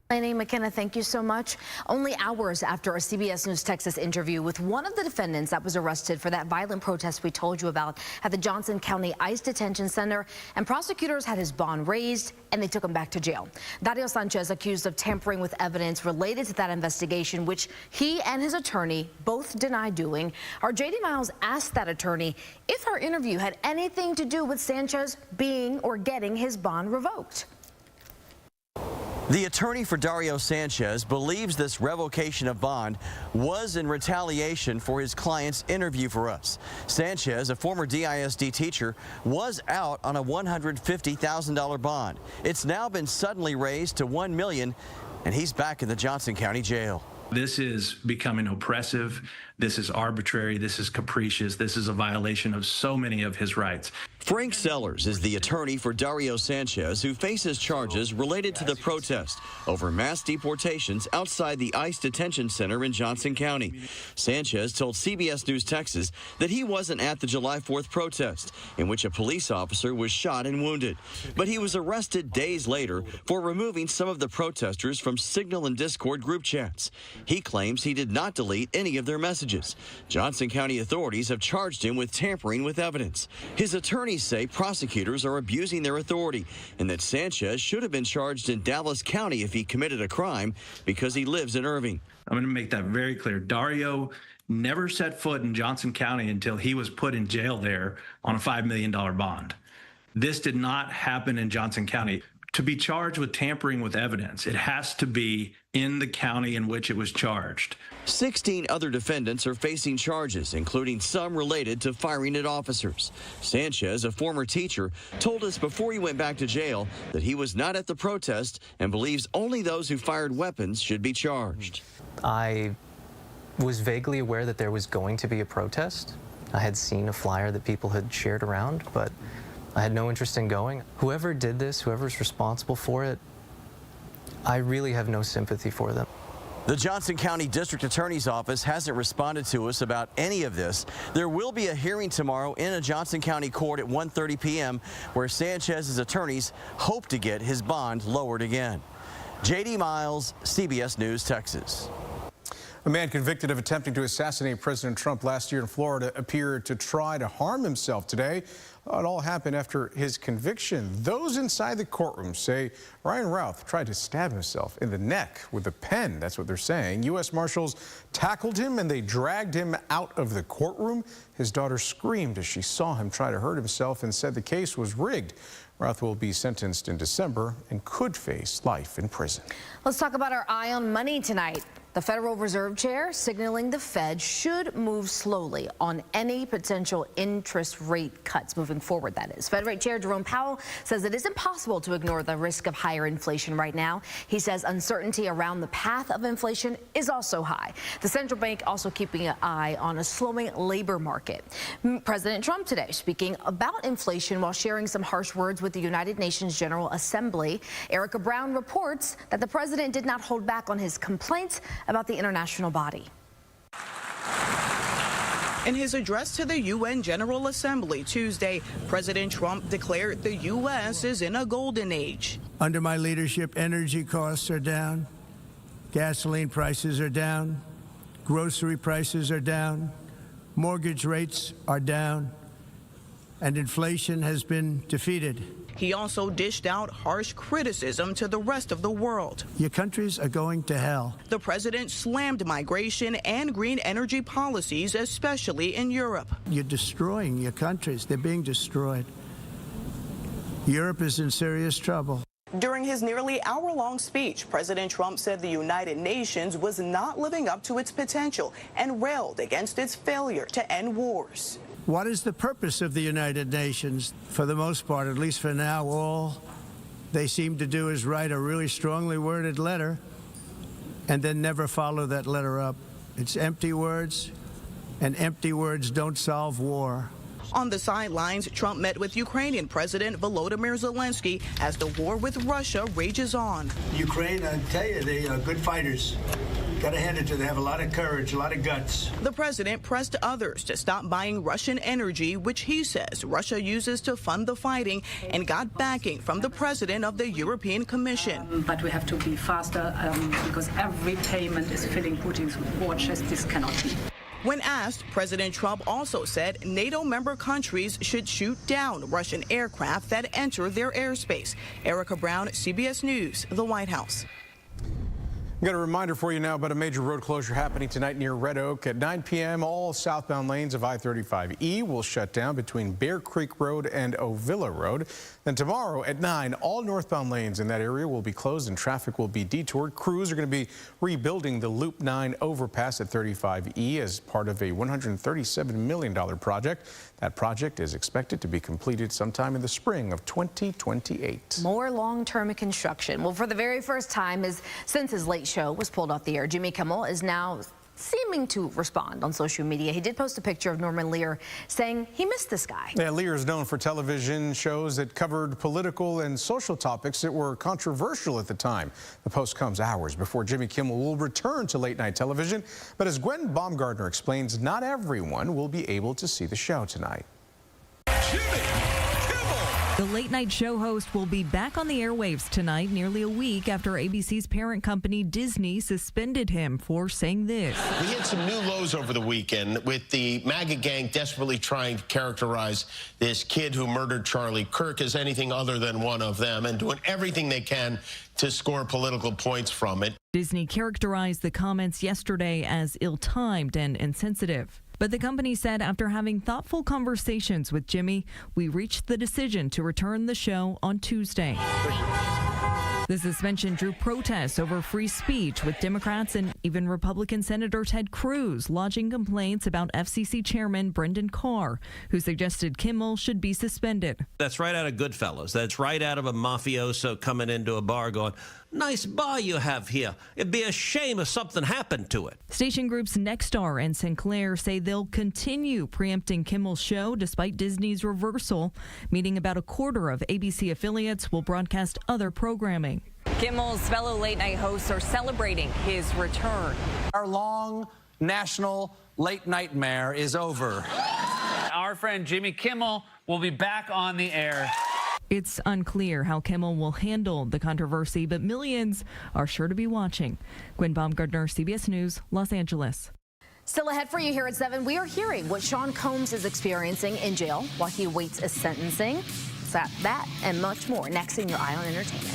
Lainey, McKenna, thank you so much. Only hours after a CBS News Texas interview with one of the defendants that was arrested for that violent protest we told you about at the Johnson County ICE Detention Center, and prosecutors had his bond raised and they took him back to jail. Dario Sanchez accused of tampering with evidence related to that investigation, which he and his attorney both deny doing. Our JD Miles asked that attorney if our interview had anything to do with Sanchez being or getting his bond revoked. The attorney for Dario Sanchez believes this revocation of bond was in retaliation for his client's interview for us. Sanchez, a former DISD teacher, was out on a $150,000 bond. It's now been suddenly raised to $1 million, and he's back in the Johnson County Jail. This is becoming oppressive. This is arbitrary. This is capricious. This is a violation of so many of his rights. Frank Sellers is the attorney for Dario Sanchez, who faces charges related to the protest over mass deportations outside the ICE detention center in Johnson County. Sanchez told CBS News Texas that he wasn't at the July 4th protest, in which a police officer was shot and wounded. But he was arrested days later for removing some of the protesters from Signal and Discord group chats. He claims he did not delete any of their messages. Johnson County authorities have charged him with tampering with evidence. His attorneys say prosecutors are abusing their authority and that Sanchez should have been charged in Dallas County if he committed a crime because he lives in Irving. I'm going to make that very clear. Dario never set foot in Johnson County until he was put in jail there on a $5 million bond. This did not happen in Johnson County. To be charged with tampering with evidence, it has to be in the county in which it was charged. 16 other defendants are facing charges, including some related to firing at officers. Sanchez, a former teacher, told us before he went back to jail that he was not at the protest and believes only those who fired weapons should be charged. I was vaguely aware that there was going to be a protest. I had seen a flyer that people had shared around, but I had no interest in going. Whoever did this, whoever's responsible for it, I really have no sympathy for them. The Johnson County District Attorney's Office hasn't responded to us about any of this. There will be a hearing tomorrow in a Johnson County court at 1:30 p.m. where Sanchez's attorneys hope to get his bond lowered again. J.D. Miles, CBS News, Texas. A man convicted of attempting to assassinate President Trump last year in Florida appeared to try to harm himself today. It all happened after his conviction. Those inside the courtroom say Ryan Routh tried to stab himself in the neck with a pen. That's what they're saying. U.S. Marshals tackled him and they dragged him out of the courtroom. His daughter screamed as she saw him try to hurt himself and said the case was rigged. Routh will be sentenced in December and could face life in prison. Let's talk about our eye on money tonight. The Federal Reserve Chair signaling the Fed should move slowly on any potential interest rate cuts moving forward, that is. Fed Rate Chair Jerome Powell says it isn't possible to ignore the risk of higher inflation right now. He says uncertainty around the path of inflation is also high. The central bank also keeping an eye on a slowing labor market. President Trump today speaking about inflation while sharing some harsh words with the United Nations General Assembly. Erica Brown reports that the president did not hold back on his complaints about the international body. In his address to the UN General Assembly Tuesday, President Trump declared the U.S. is in a golden age. Under my leadership, energy costs are down, gasoline prices are down, grocery prices are down, mortgage rates are down, and inflation has been defeated. He also dished out harsh criticism to the rest of the world. Your countries are going to hell. The president slammed migration and green energy policies, especially in Europe. You're destroying your countries. They're being destroyed. Europe is in serious trouble. During his nearly hour-long speech, President Trump said the United Nations was not living up to its potential and railed against its failure to end wars. What is the purpose of the United Nations? For the most part, at least for now, all they seem to do is write a really strongly worded letter and then never follow that letter up. It's empty words, and empty words don't solve war. On the sidelines, Trump met with Ukrainian President Volodymyr Zelensky as the war with Russia rages on. Ukraine, I tell you, they are good fighters. Got to hand it to them. They have a lot of courage, a lot of guts. The president pressed others to stop buying Russian energy, which he says Russia uses to fund the fighting, and got backing from the president of the European Commission. But we have to be faster because every payment is filling Putin's war chest. This cannot be. When asked, President Trump also said NATO member countries should shoot down Russian aircraft that enter their airspace. Erica Brown, CBS News, the White House. Got a reminder for you now about a major road closure happening tonight near Red Oak. At 9 p.m., all southbound lanes of I-35E will shut down between Bear Creek Road and Ovilla Road. Then tomorrow at 9, all northbound lanes in that area will be closed and traffic will be detoured. Crews are going to be rebuilding the Loop 9 overpass at 35E as part of a $137 million project. That project is expected to be completed sometime in the spring of 2028. More long-term construction. Well, for the very first time since his late show was pulled off the air, Jimmy Kimmel is now seeming to respond on social media. He did post a picture of Norman Lear saying he missed this guy. Yeah, Lear is known for television shows that covered political and social topics that were controversial at the time. The post comes hours before Jimmy Kimmel will return to late-night television. But as Gwen Baumgartner explains, not everyone will be able to see the show tonight. Jimmy Kimmel. The late-night show host will be back on the airwaves tonight, nearly a week after ABC's parent company Disney suspended him for saying this. We hit some new lows over the weekend with the MAGA gang desperately trying to characterize this kid who murdered Charlie Kirk as anything other than one of them and doing everything they can to score political points from it. Disney characterized the comments yesterday as ill-timed and insensitive. But the company said after having thoughtful conversations with Jimmy, we reached the decision to return the show on Tuesday. The suspension drew protests over free speech, with Democrats and even Republican Senator Ted Cruz lodging complaints about FCC Chairman Brendan Carr, who suggested Kimmel should be suspended. That's right out of Goodfellas. That's right out of a mafioso coming into a bar going, "Nice bar you have here. It'd be a shame if something happened to it." Station groups Nexstar and Sinclair say they'll continue preempting Kimmel's show despite Disney's reversal, meaning about a quarter of ABC affiliates will broadcast other programming. Kimmel's fellow late-night hosts are celebrating his return. Our long national late nightmare is over. Our friend Jimmy Kimmel will be back on the air. It's unclear how Kimmel will handle the controversy, but millions are sure to be watching. Gwen Baumgartner, CBS News, Los Angeles. Still ahead for you here at 7, we are hearing what Sean Combs is experiencing in jail while he awaits a sentencing. That and much more next in your Eye on Entertainment.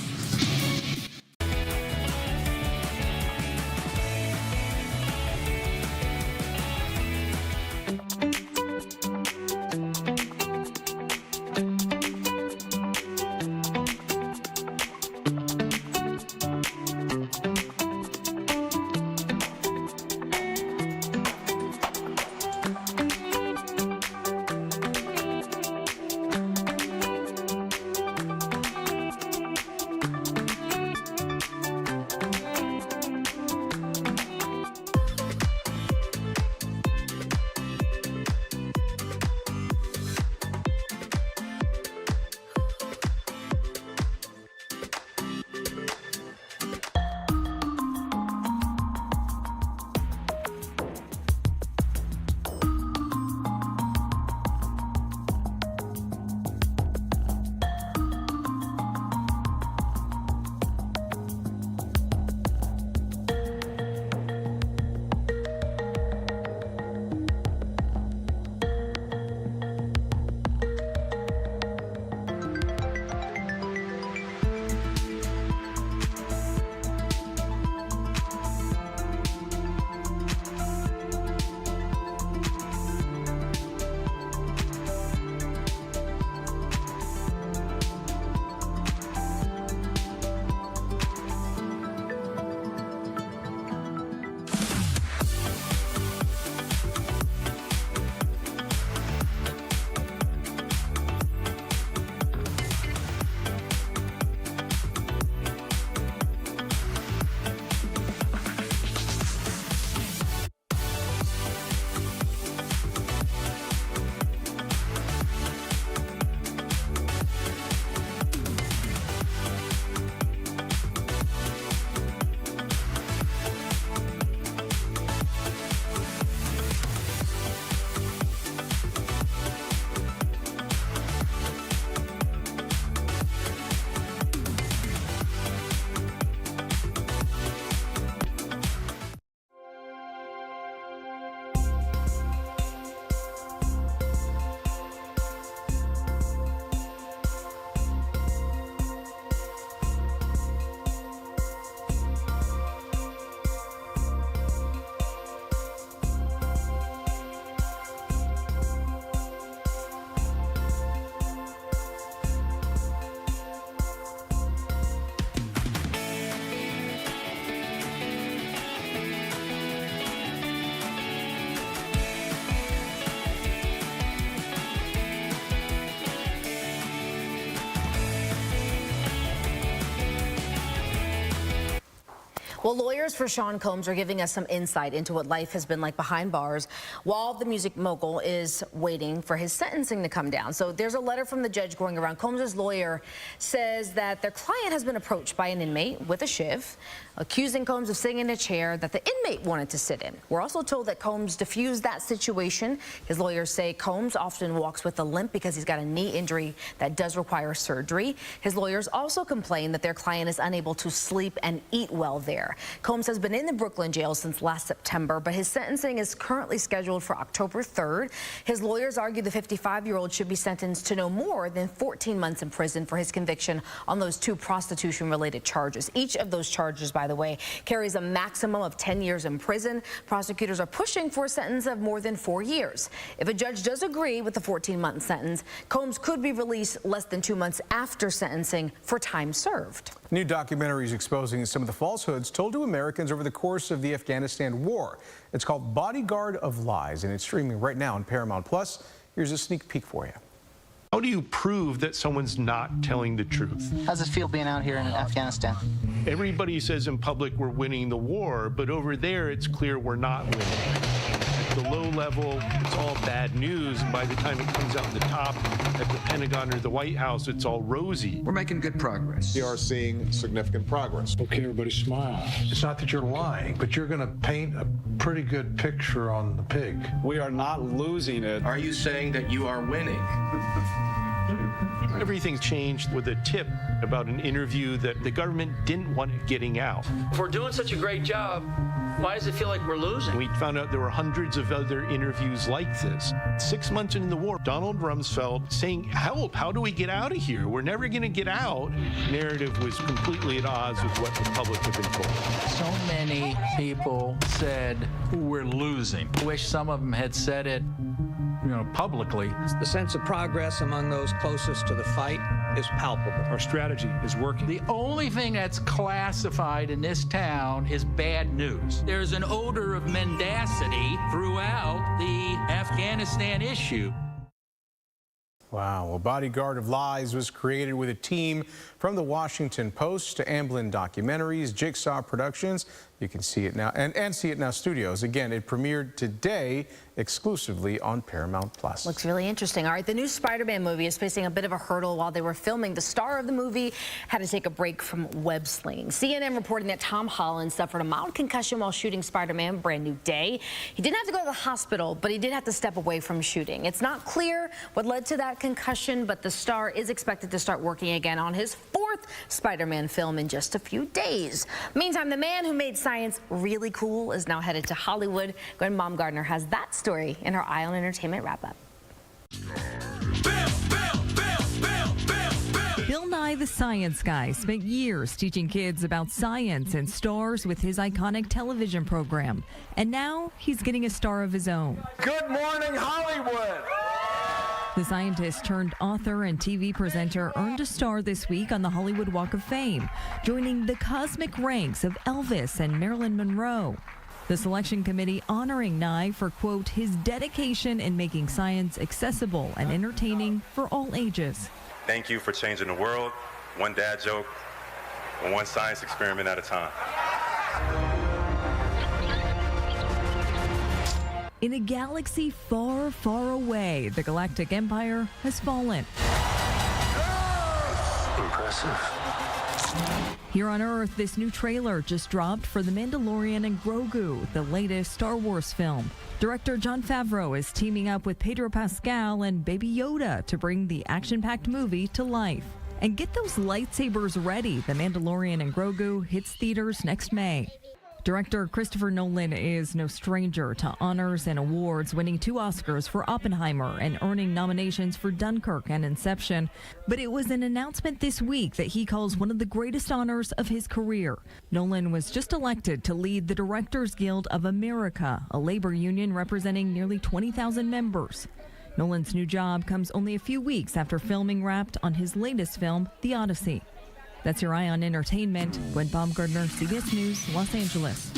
Well, lawyers for Sean Combs are giving us some insight into what life has been like behind bars while the music mogul is waiting for his sentencing to come down. So there's a letter from the judge going around. Combs' lawyer says that their client has been approached by an inmate with a shiv, accusing Combs of sitting in a chair that the inmate wanted to sit in. We're also told that Combs diffused that situation. His lawyers say Combs often walks with a limp because he's got a knee injury that does require surgery. His lawyers also complain that their client is unable to sleep and eat well there. Combs has been in the Brooklyn jail since last September, but his sentencing is currently scheduled for October 3rd. His lawyers argue the 55-year-old should be sentenced to no more than 14 months in prison for his conviction on those 2 prostitution-related charges. Each of those charges, by the way, carries a maximum of 10 years in prison. Prosecutors are pushing for a sentence of more than 4 years. If a judge does agree with the 14-month sentence, Combs could be released less than 2 months after sentencing for time served. New documentaries exposing some of the falsehoods told to Americans over the course of the Afghanistan war. It's called Bodyguard of Lies, and it's streaming right now on Paramount+. Here's a sneak peek for you. How do you prove that someone's not telling the truth? How's it feel being out here in Afghanistan? Everybody says in public we're winning the war, but over there it's clear we're not winning. At the low level, it's all bad news, and by the time it comes out in the top at the Pentagon or the White House, it's all rosy. We're making good progress. We are seeing significant progress. Okay, everybody smile. It's not that you're lying, but you're going to paint a pretty good picture on the pig. We are not losing it. Are you saying that you are winning? Everything's changed with a tip about an interview that the government didn't want getting out. If we're doing such a great job, why does it feel like we're losing? We found out there were hundreds of other interviews like this. 6 months into the war, Donald Rumsfeld saying, help, how do we get out of here? We're never going to get out. Narrative was completely at odds with what the public had been told. So many people said we're losing. I wish some of them had said it, publicly. The sense of progress among those closest to the fight is palpable. Our strategy is working. The only thing that's classified in this town is bad news. There's an odor of mendacity throughout the Afghanistan issue. Wow. Well, Bodyguard of Lies was created with a team from the Washington Post to Amblin Documentaries, Jigsaw Productions. You can see it now and See It Now Studios. Again, it premiered today exclusively on Paramount+. Looks really interesting. All right, the new Spider-Man movie is facing a bit of a hurdle while they were filming. The star of the movie had to take a break from web slinging. CNN reporting that Tom Holland suffered a mild concussion while shooting Spider-Man Brand New Day. He didn't have to go to the hospital, but he did have to step away from shooting. It's not clear what led to that concussion, but the star is expected to start working again on his 4th Spider-Man film in just a few days. Meantime, the man who made science really cool is now headed to Hollywood. Gwen Baumgartner has that story in her Eye on Entertainment wrap-up. Bill Nye the Science Guy spent years teaching kids about science and stars with his iconic television program. And now he's getting a star of his own. Good morning, Hollywood! The scientist turned author and TV presenter earned a star this week on the Hollywood Walk of Fame, joining the cosmic ranks of Elvis and Marilyn Monroe. The selection committee honoring Nye for, quote, his dedication in making science accessible and entertaining for all ages. Thank you for changing the world, one dad joke, and one science experiment at a time. In a galaxy far, far away, the Galactic Empire has fallen. Impressive. Here on Earth, this new trailer just dropped for The Mandalorian and Grogu, the latest Star Wars film. Director Jon Favreau is teaming up with Pedro Pascal and Baby Yoda to bring the action-packed movie to life. And get those lightsabers ready. The Mandalorian and Grogu hits theaters next May. Director Christopher Nolan is no stranger to honors and awards, winning 2 Oscars for Oppenheimer and earning nominations for Dunkirk and Inception. But it was an announcement this week that he calls one of the greatest honors of his career. Nolan was just elected to lead the Directors Guild of America, a labor union representing nearly 20,000 members. Nolan's new job comes only a few weeks after filming wrapped on his latest film, The Odyssey. That's your Eye on Entertainment. Gwen Baumgartner, CBS News, Los Angeles.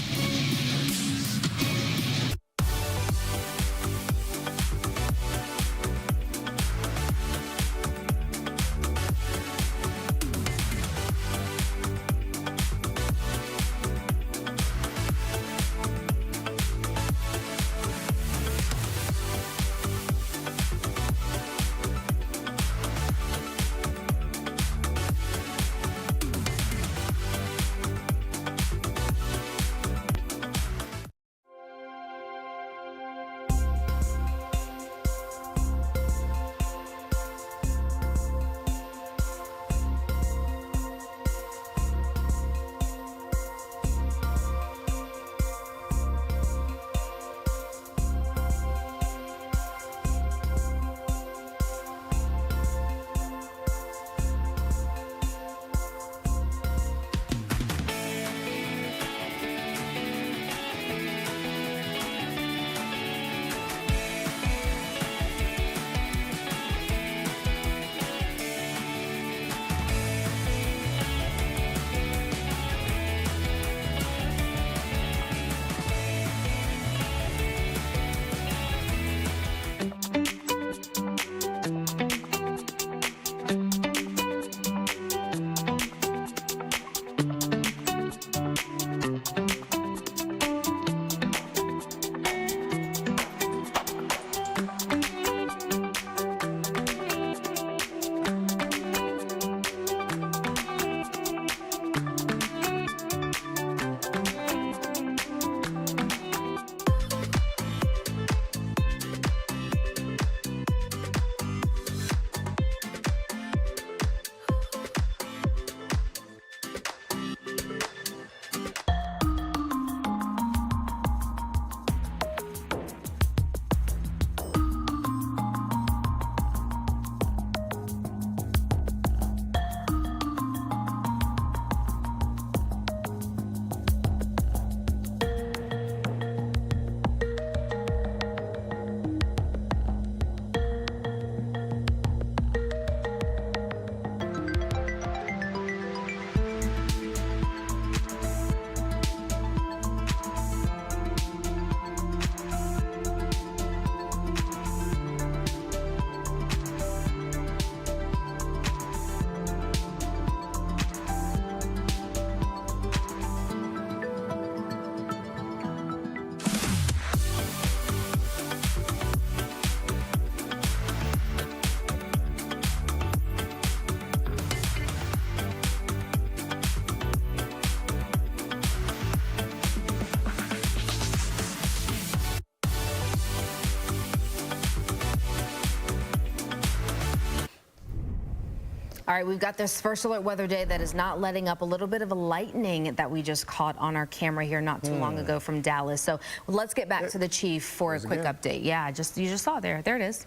All right, we've got this first alert weather day that is not letting up. A little bit of a lightning that we just caught on our camera here not too long ago from Dallas. So let's get back to the chief for a quick update. Yeah, you just saw there. There it is.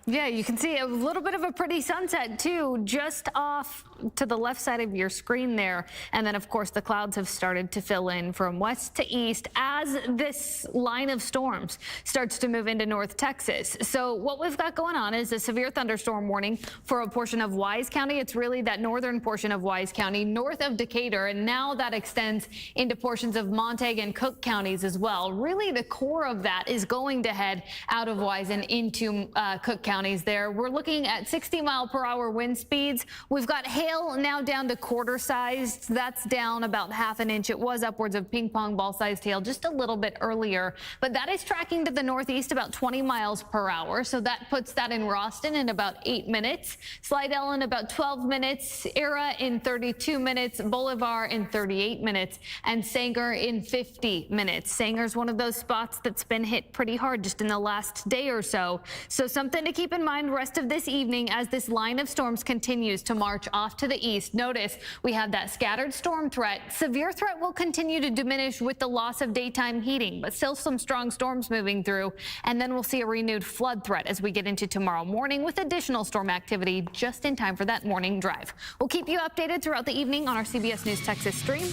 Yeah, you can see a little bit of a pretty sunset too, just off to the left side of your screen there. And then of course the clouds have started to fill in from west to east as this line of storms starts to move into North Texas. So what we've got going on is a severe thunderstorm warning for a portion of Wise County. It's really that northern portion of Wise County north of Decatur, and now that extends into portions of Montague and Cook counties as well. Really the core of that is going to head out of Wise and into Cook County. There. We're looking at 60-mile-per-hour wind speeds. We've got hail now down to quarter-sized. That's down about ½ an inch. It was upwards of ping-pong ball-sized hail just a little bit earlier, but that is tracking to the northeast about 20 miles per hour. So that puts that in Roston in about 8 minutes, Slidell in about 12 minutes, Era in 32 minutes, Bolivar in 38 minutes, and Sanger in 50 minutes. Sanger's one of those spots that's been hit pretty hard just in the last day or so. So something to keep in mind rest of this evening as this line of storms continues to march off to the east. Notice we have that scattered storm threat. Severe threat will continue to diminish with the loss of daytime heating, but still some strong storms moving through. And then we'll see a renewed flood threat as we get into tomorrow morning with additional storm activity just in time for that morning drive. We'll keep you updated throughout the evening on our CBS News Texas stream.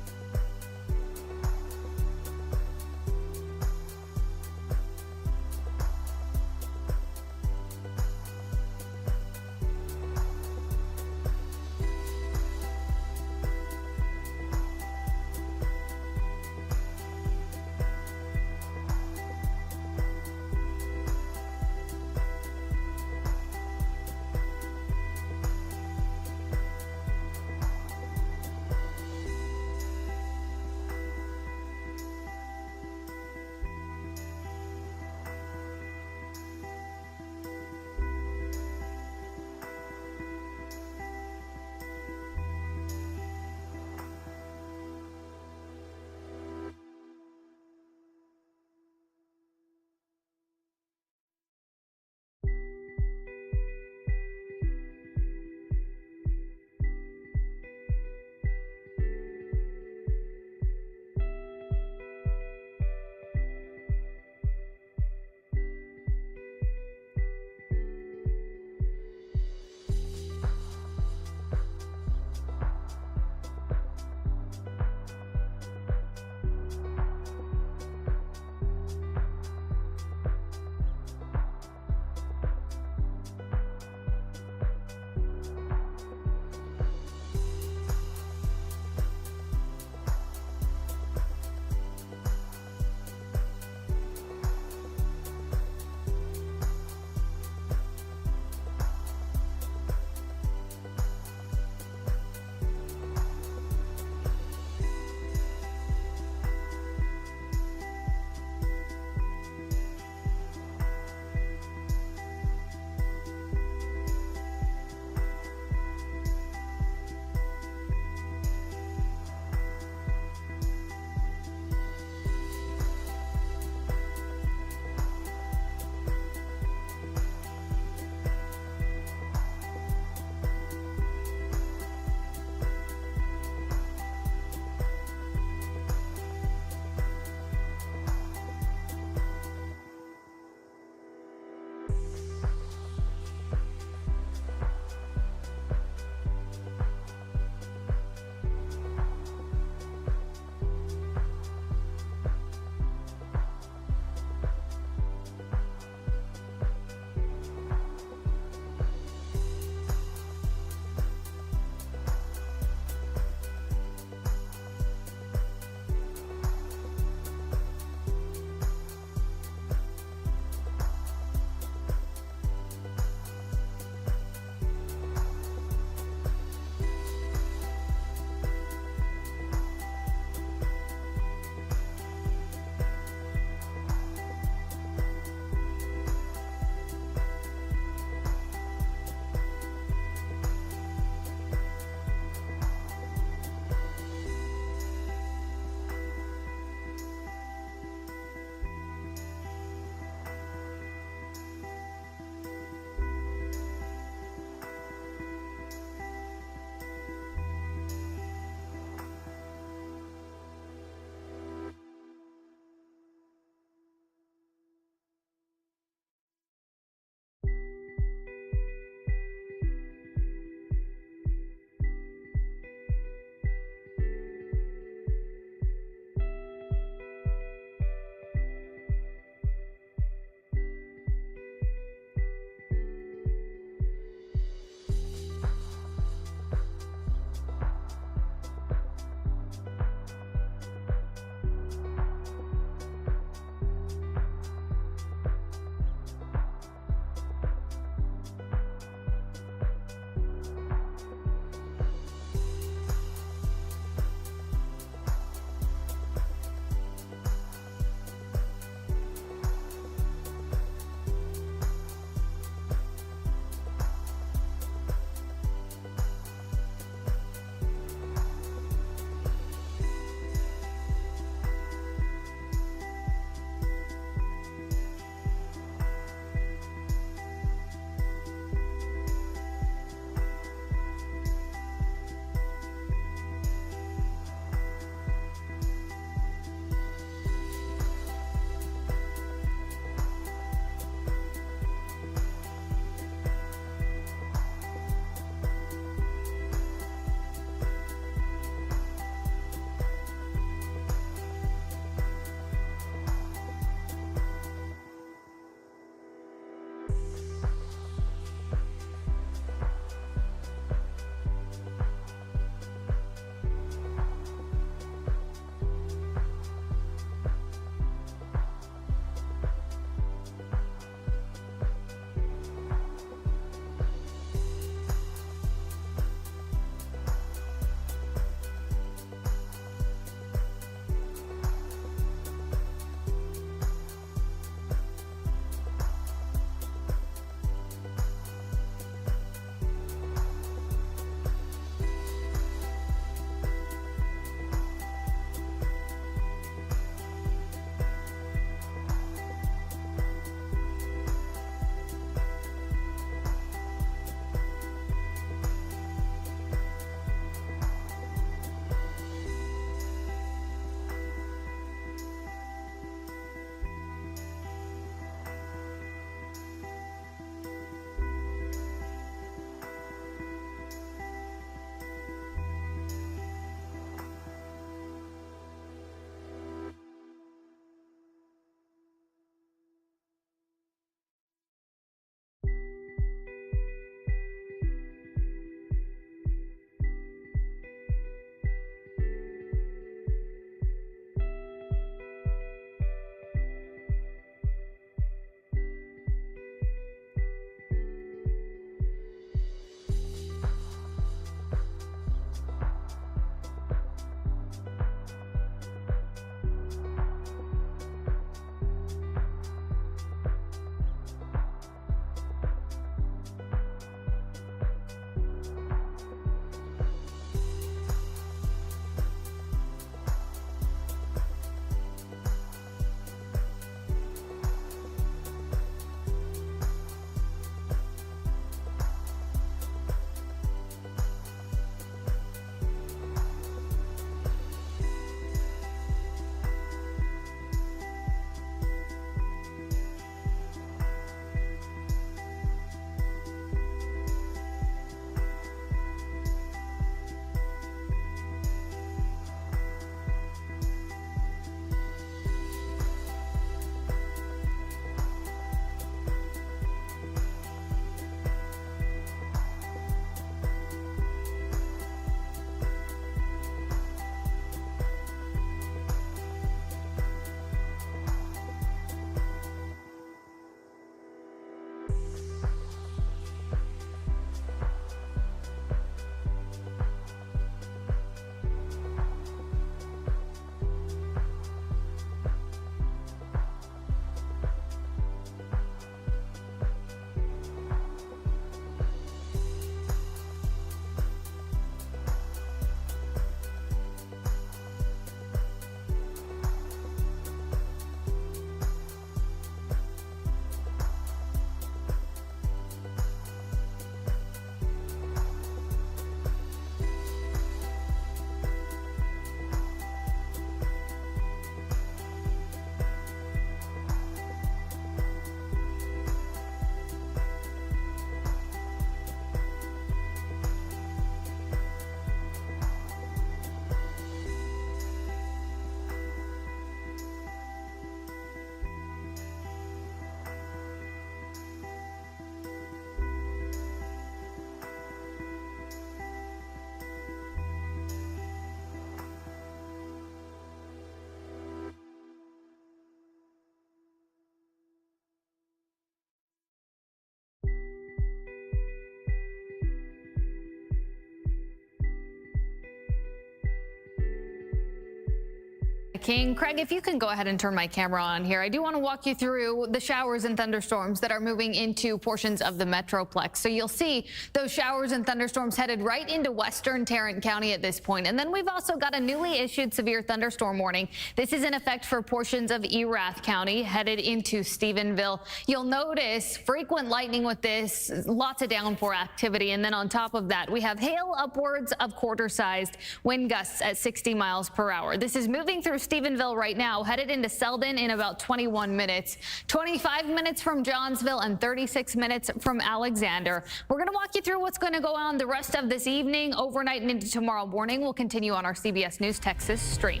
King. Craig, if you can go ahead and turn my camera on here, I do want to walk you through the showers and thunderstorms that are moving into portions of the Metroplex. So you'll see those showers and thunderstorms headed right into western Tarrant County at this point. And then we've also got a newly issued severe thunderstorm warning. This is in effect for portions of Erath County headed into Stephenville. You'll notice frequent lightning with this, lots of downpour activity. And then on top of that, we have hail upwards of quarter-sized, wind gusts at 60 miles per hour. This is moving through Stephenville right now, headed into Selden in about 21 minutes, 25 minutes from Johnsville, and 36 minutes from Alexander. We're going to walk you through what's going to go on the rest of this evening, overnight, and into tomorrow morning. We'll continue on our CBS News Texas stream.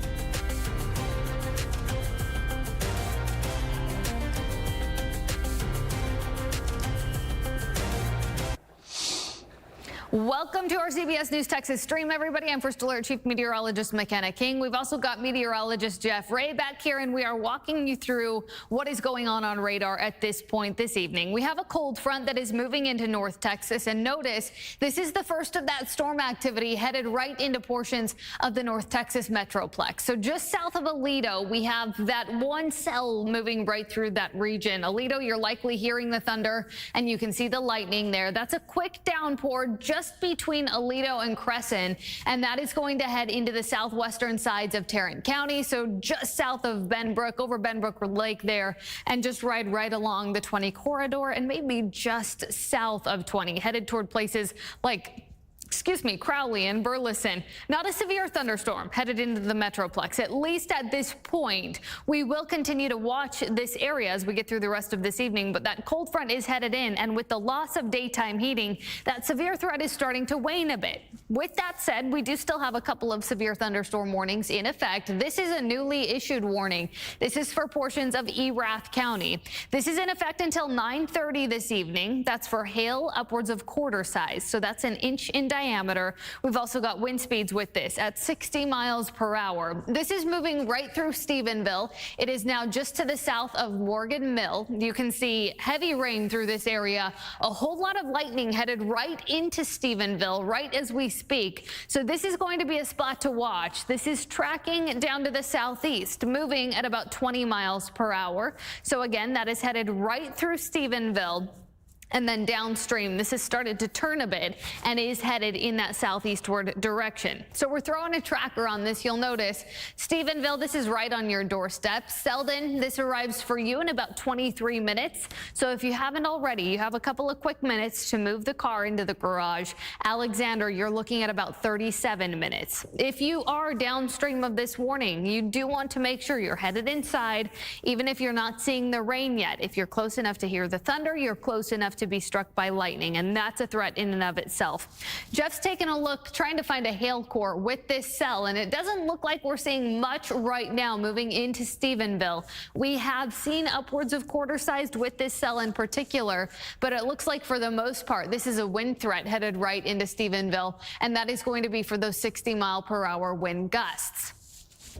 Welcome to our CBS News Texas stream, everybody. I'm First Alert Chief Meteorologist McKenna King. We've also got meteorologist Jeff Ray back here, and we are walking you through what is going on radar at this point this evening. We have a cold front that is moving into North Texas, and notice this is the first of that storm activity headed right into portions of the North Texas Metroplex. So just south of Aledo, we have that one cell moving right through that region. Aledo, you're likely hearing the thunder, and you can see the lightning there. That's a quick downpour just between Aledo and Crescent, and that is going to head into the southwestern sides of Tarrant County, so just south of Benbrook, over Benbrook Lake there, and just right along the 20 corridor, and maybe just south of 20, headed toward places like Crowley and Burleson. Not a severe thunderstorm headed into the Metroplex, at least at this point. We will continue to watch this area as we get through the rest of this evening, but that cold front is headed in, and with the loss of daytime heating, that severe threat is starting to wane a bit. With that said, we do still have a couple of severe thunderstorm warnings in effect. This is a newly issued warning. This is for portions of Erath County. This is in effect until 9:30 this evening. That's for hail upwards of quarter size, so that's an inch in diameter. We've also got wind speeds with this at 60 miles per hour. This is moving right through Stephenville. It is now just to the south of Morgan Mill. You can see heavy rain through this area. A whole lot of lightning headed right into Stephenville right as we speak. So this is going to be a spot to watch. This is tracking down to the southeast, moving at about 20 miles per hour. So again, that is headed right through Stephenville. And then downstream, this has started to turn a bit and is headed in that southeastward direction. So we're throwing a tracker on this. You'll notice Stephenville, this is right on your doorstep. Selden, this arrives for you in about 23 minutes. So if you haven't already, you have a couple of quick minutes to move the car into the garage. Alexander, you're looking at about 37 minutes. If you are downstream of this warning, you do want to make sure you're headed inside, even if you're not seeing the rain yet. If you're close enough to hear the thunder, you're close enough to be struck by lightning, and that's a threat in and of itself. Jeff's taking a look, trying to find a hail core with this cell, and it doesn't look like we're seeing much right now moving into Stephenville. We have seen upwards of quarter-sized with this cell in particular, but it looks like for the most part, this is a wind threat headed right into Stephenville, and that is going to be for those 60-mile-per-hour wind gusts.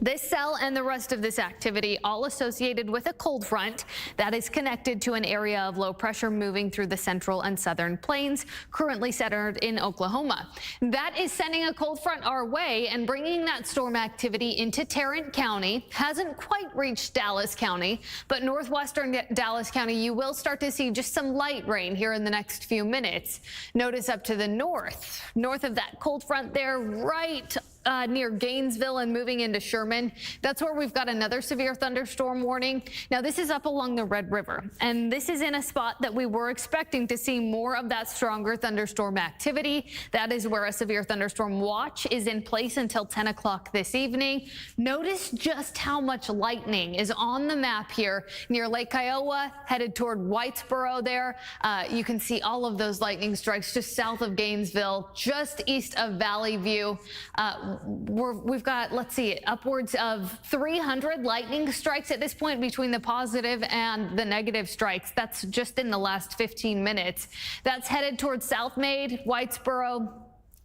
This cell and the rest of this activity all associated with a cold front that is connected to an area of low pressure moving through the central and southern plains, currently centered in Oklahoma. That is sending a cold front our way and bringing that storm activity into Tarrant County. Hasn't quite reached Dallas County, but northwestern Dallas County, you will start to see just some light rain here in the next few minutes. Notice up to the north of that cold front there, right near Gainesville and moving into Sherman. That's where we've got another severe thunderstorm warning. Now, this is up along the Red River, and this is in a spot that we were expecting to see more of that stronger thunderstorm activity. That is where a severe thunderstorm watch is in place until 10 o'clock this evening. Notice just how much lightning is on the map here near Lake Kiowa, headed toward Whitesboro there. You can see all of those lightning strikes just south of Gainesville, just east of Valley View. We've got, let's see, upwards of 300 lightning strikes at this point between the positive and the negative strikes. That's just in the last 15 minutes. That's headed towards South Maid, Whitesboro,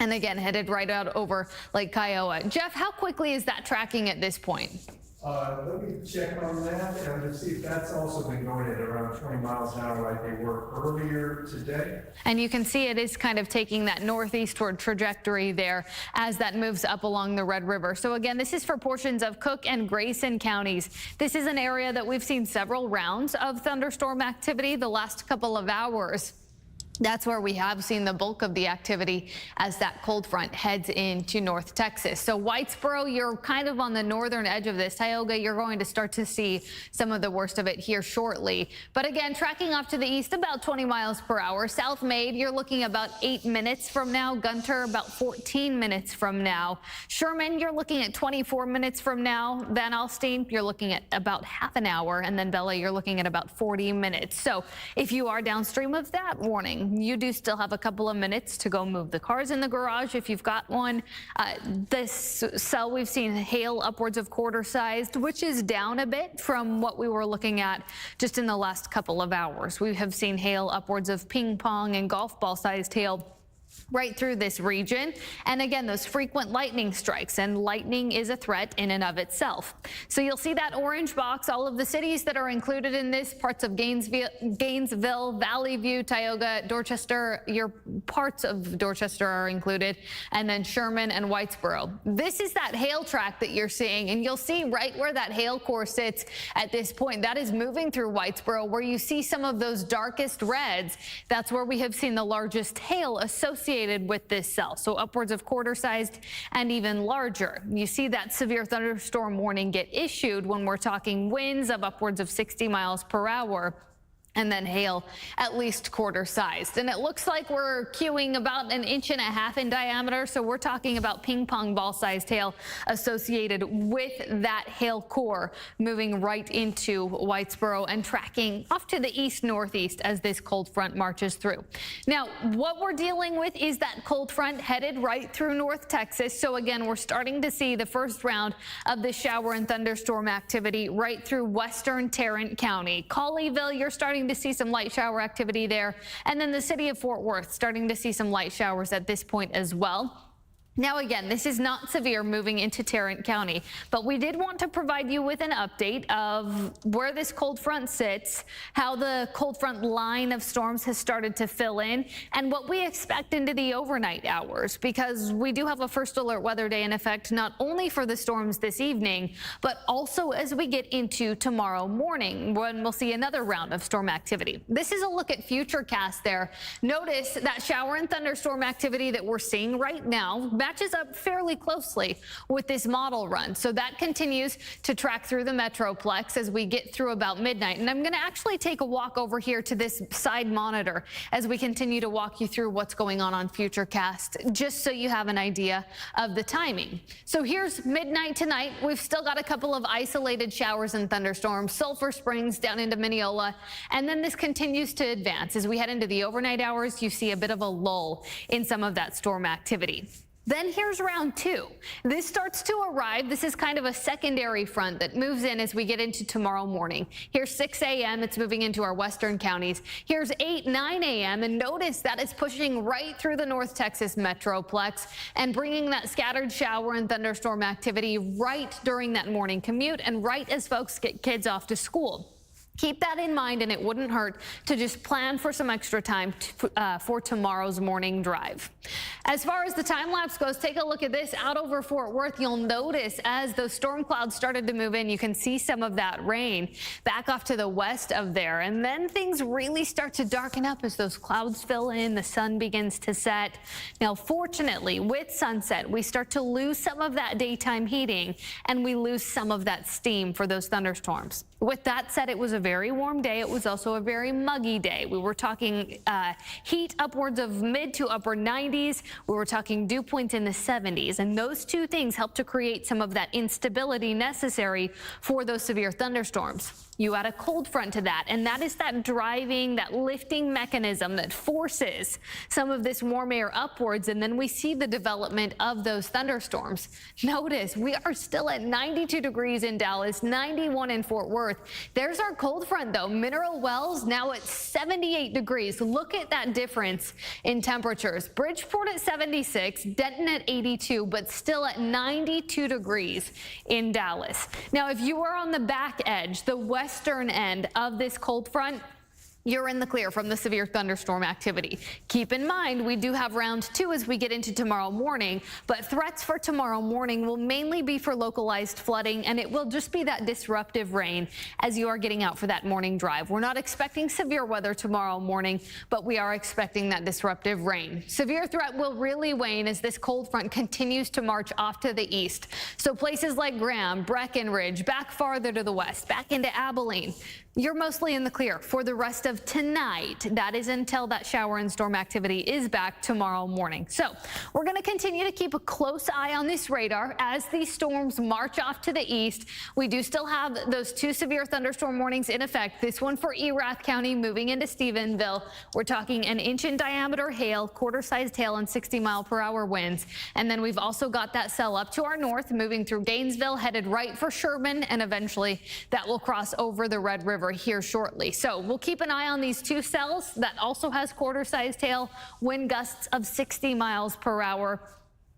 and again, headed right out over Lake Kiowa. Jeff, how quickly is that tracking at this point? Let me check on that and to see if that's also been going at around 20 miles an hour like they were earlier today. And you can see it is kind of taking that northeastward trajectory there as that moves up along the Red River. So again, this is for portions of Cook and Grayson counties. This is an area that we've seen several rounds of thunderstorm activity the last couple of hours. That's where we have seen the bulk of the activity as that cold front heads into North Texas. So Whitesboro, you're kind of on the northern edge of this. Tioga, you're going to start to see some of the worst of it here shortly. But again, tracking off to the east about 20 miles per hour. South Maid, you're looking about 8 minutes from now. Gunter, about 14 minutes from now. Sherman, you're looking at 24 minutes from now. Van Alstyne, you're looking at about half an hour. And then Bella, you're looking at about 40 minutes. So if you are downstream of that warning, you do still have a couple of minutes to go move the cars in the garage if you've got one. This cell, we've seen hail upwards of quarter-sized, which is down a bit from what we were looking at just in the last couple of hours. We have seen hail upwards of ping pong and golf ball-sized hail right through this region. And again, those frequent lightning strikes, and lightning is a threat in and of itself. So you'll see that orange box, all of the cities that are included in this, parts of Gainesville, Valley View, Tioga, Dorchester, your parts of Dorchester are included, and then Sherman and Whitesboro. This is that hail track that you're seeing, and you'll see right where that hail core sits at this point. That is moving through Whitesboro, where you see some of those darkest reds. That's where we have seen the largest hail associated with this cell, so upwards of quarter-sized and even larger. You see that severe thunderstorm warning get issued when we're talking winds of upwards of 60 miles per hour. And then hail at least quarter-sized. And it looks like we're queuing about 1.5 inches in diameter, so we're talking about ping pong ball-sized hail associated with that hail core moving right into Whitesboro and tracking off to the east-northeast as this cold front marches through. Now, what we're dealing with is that cold front headed right through North Texas. So again, we're starting to see the first round of the shower and thunderstorm activity right through western Tarrant County. Colleyville, you're starting to see some light shower activity there. And then the city of Fort Worth starting to see some light showers at this point as well. Now, again, this is not severe moving into Tarrant County, but we did want to provide you with an update of where this cold front sits, how the cold front line of storms has started to fill in, and what we expect into the overnight hours, because we do have a first alert weather day in effect, not only for the storms this evening, but also as we get into tomorrow morning, when we'll see another round of storm activity. This is a look at Futurecast there. Notice that shower and thunderstorm activity that we're seeing right now matches up fairly closely with this model run. So that continues to track through the Metroplex as we get through about midnight. And I'm going to actually take a walk over here to this side monitor as we continue to walk you through what's going on Futurecast, just so you have an idea of the timing. So here's midnight tonight. We've still got a couple of isolated showers and thunderstorms, Sulphur Springs down into Mineola. And then this continues to advance. As we head into the overnight hours, you see a bit of a lull in some of that storm activity. Then here's round two. This starts to arrive. This is kind of a secondary front that moves in as we get into tomorrow morning. Here's 6 a.m. It's moving into our western counties. Here's 9 a.m. And notice that it's pushing right through the North Texas Metroplex and bringing that scattered shower and thunderstorm activity right during that morning commute and right as folks get kids off to school. Keep that in mind, and it wouldn't hurt to just plan for some extra time for tomorrow's morning drive. As far as the time lapse goes, take a look at this out over Fort Worth. You'll notice as those storm clouds started to move in, you can see some of that rain back off to the west of there. And then things really start to darken up as those clouds fill in, the sun begins to set. Now, fortunately, with sunset, we start to lose some of that daytime heating and we lose some of that steam for those thunderstorms. With that said, it was a very warm day. It was also a very muggy day. We were talking heat upwards of mid to upper 90s. We were talking dew points in the 70s. And those two things help to create some of that instability necessary for those severe thunderstorms. You add a cold front to that, and that is that driving, that lifting mechanism that forces some of this warm air upwards, and then we see the development of those thunderstorms. Notice we are still at 92 degrees in Dallas, 91 in Fort Worth. There's our cold front, though. Mineral Wells now at 78 degrees. Look at that difference in temperatures. Bridgeport at 76, Denton at 82, but still at 92 degrees in Dallas. Now, if you are on the back edge, the western end of this cold front, you're in the clear from the severe thunderstorm activity. Keep in mind, we do have round 2 as we get into tomorrow morning, but threats for tomorrow morning will mainly be for localized flooding, and it will just be that disruptive rain as you are getting out for that morning drive. We're not expecting severe weather tomorrow morning, but we are expecting that disruptive rain. Severe threat will really wane as this cold front continues to march off to the east. So places like Graham, Breckenridge, back farther to the west, back into Abilene, you're mostly in the clear for the rest of tonight. That is until that shower and storm activity is back tomorrow morning. So we're going to continue to keep a close eye on this radar as these storms march off to the east. We do still have those 2 severe thunderstorm warnings in effect. This one for Erath County moving into Stephenville. We're talking an inch in diameter hail, quarter-sized hail, and 60-mile-per-hour winds. And then we've also got that cell up to our north, moving through Gainesville, headed right for Sherman, and eventually that will cross over the Red River here shortly. So we'll keep an eye on these 2 cells. That also has quarter-sized hail, wind gusts of 60 miles per hour.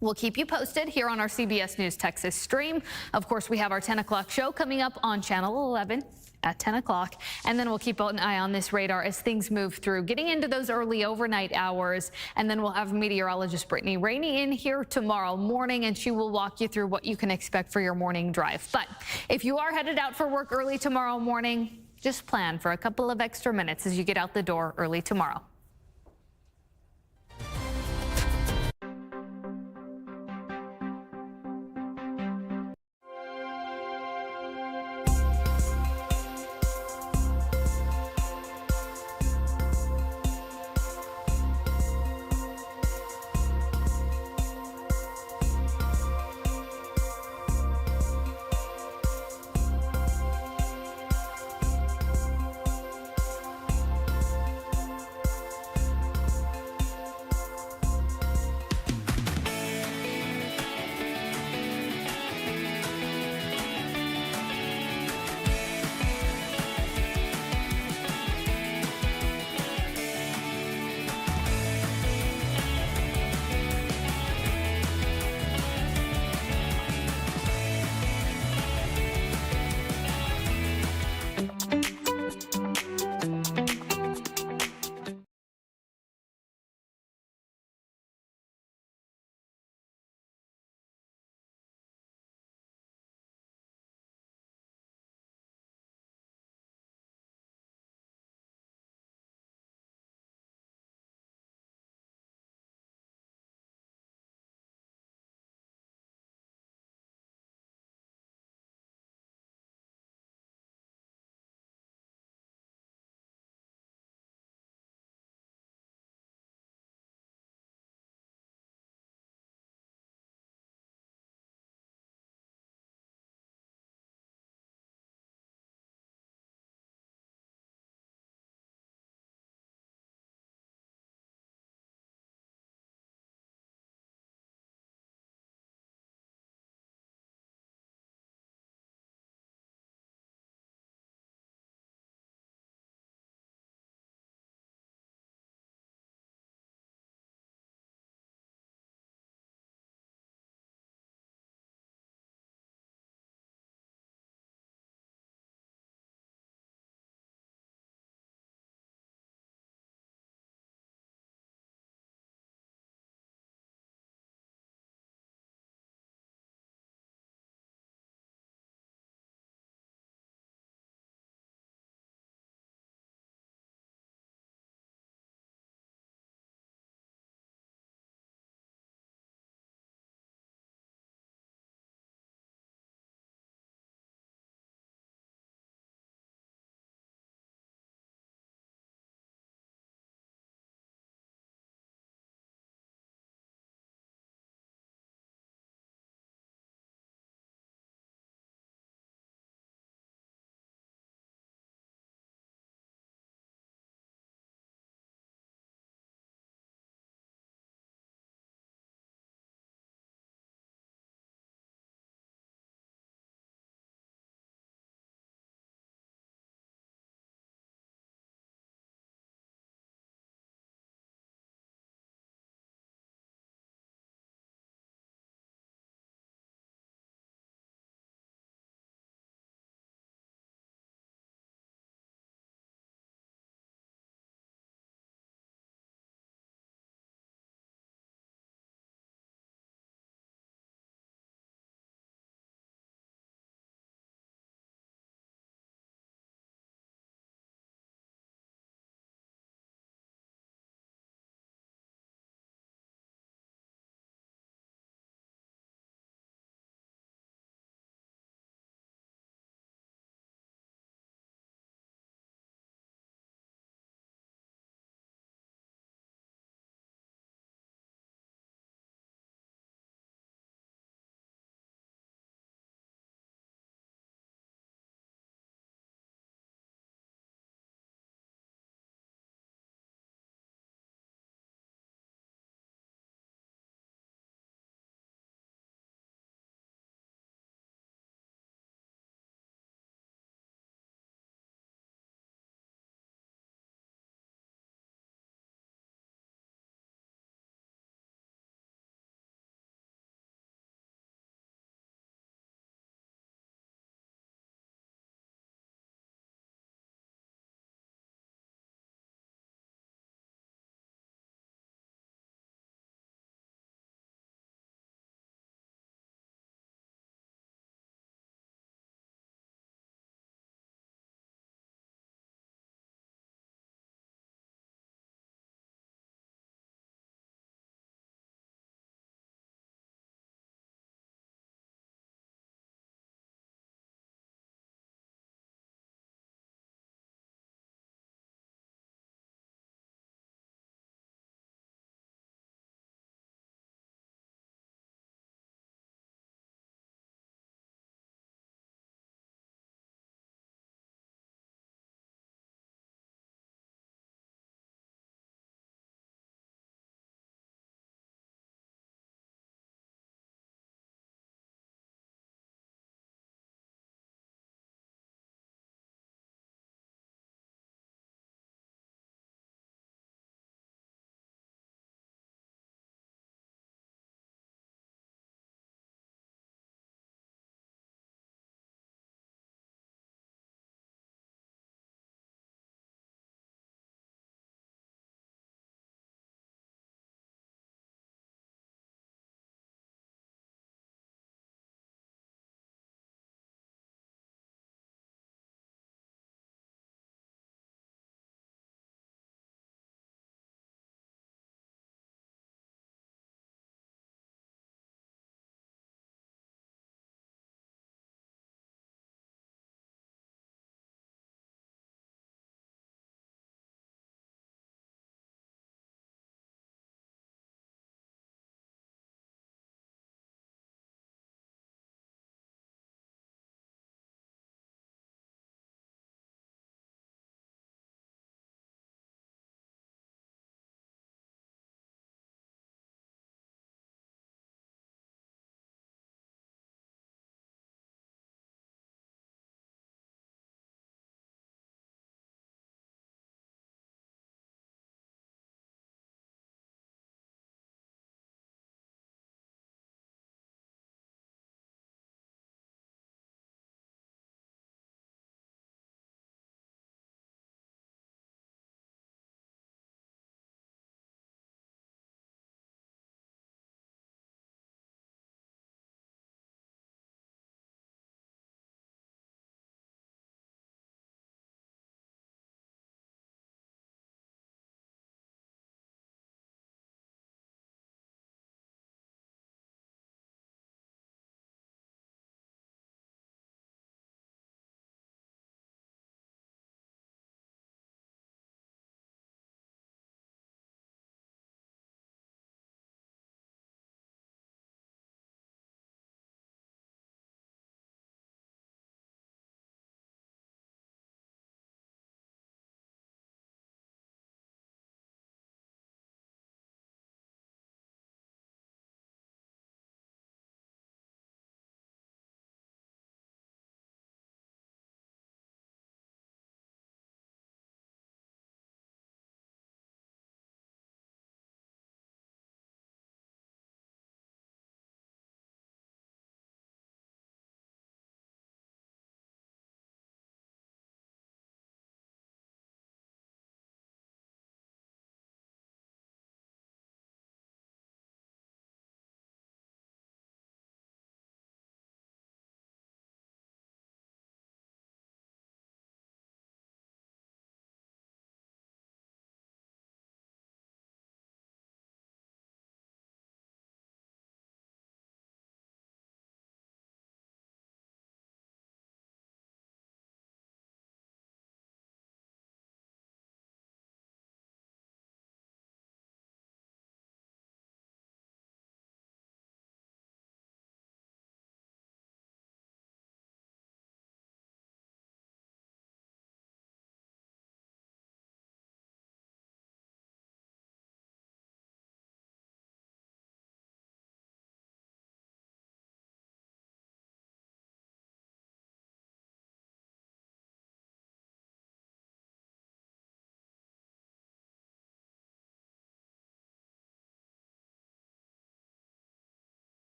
We'll keep you posted here on our CBS News Texas stream. Of course, we have our 10 o'clock show coming up on Channel 11 at 10 o'clock. And then we'll keep an eye on this radar as things move through, getting into those early overnight hours. And then we'll have meteorologist Brittany Rainey in here tomorrow morning, and she will walk you through what you can expect for your morning drive. But if you are headed out for work early tomorrow morning, just plan for a couple of extra minutes as you get out the door early tomorrow.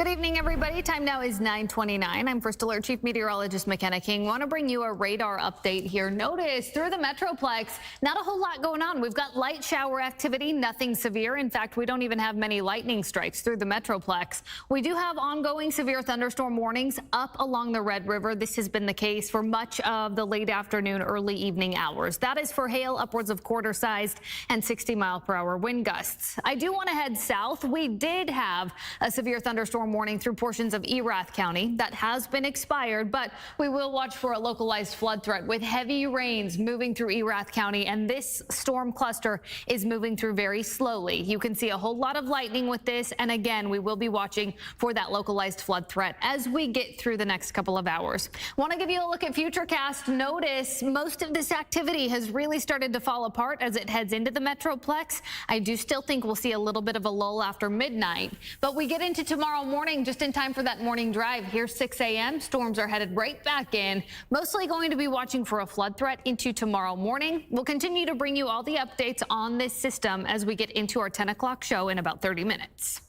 Good evening, everybody. Time now is 9:29. I'm First Alert Chief Meteorologist McKenna King. Want to bring you a radar update here. Notice through the Metroplex, not a whole lot going on. We've got light shower activity, nothing severe. In fact, we don't even have many lightning strikes through the Metroplex. We do have ongoing severe thunderstorm warnings up along the Red River. This has been the case for much of the late afternoon, early evening hours. That is for hail upwards of quarter-sized and 60-mile-per-hour wind gusts. I do want to head south. We did have a severe thunderstorm warning through portions of Erath County. That has been expired, but we will watch for a localized flood threat with heavy rains moving through Erath County, and this storm cluster is moving through very slowly. You can see a whole lot of lightning with this, and again, we will be watching for that localized flood threat as we get through the next couple of hours. Want to give you a look at Futurecast. Notice most of this activity has really started to fall apart as it heads into the Metroplex. I do still think we'll see a little bit of a lull after midnight, but we get into tomorrow morning just in time for that morning drive. Here 6 a.m. Storms are headed right back in. Mostly going to be watching for a flood threat into tomorrow morning. We'll continue to bring you all the updates on this system as we get into our 10 o'clock show in about 30 minutes.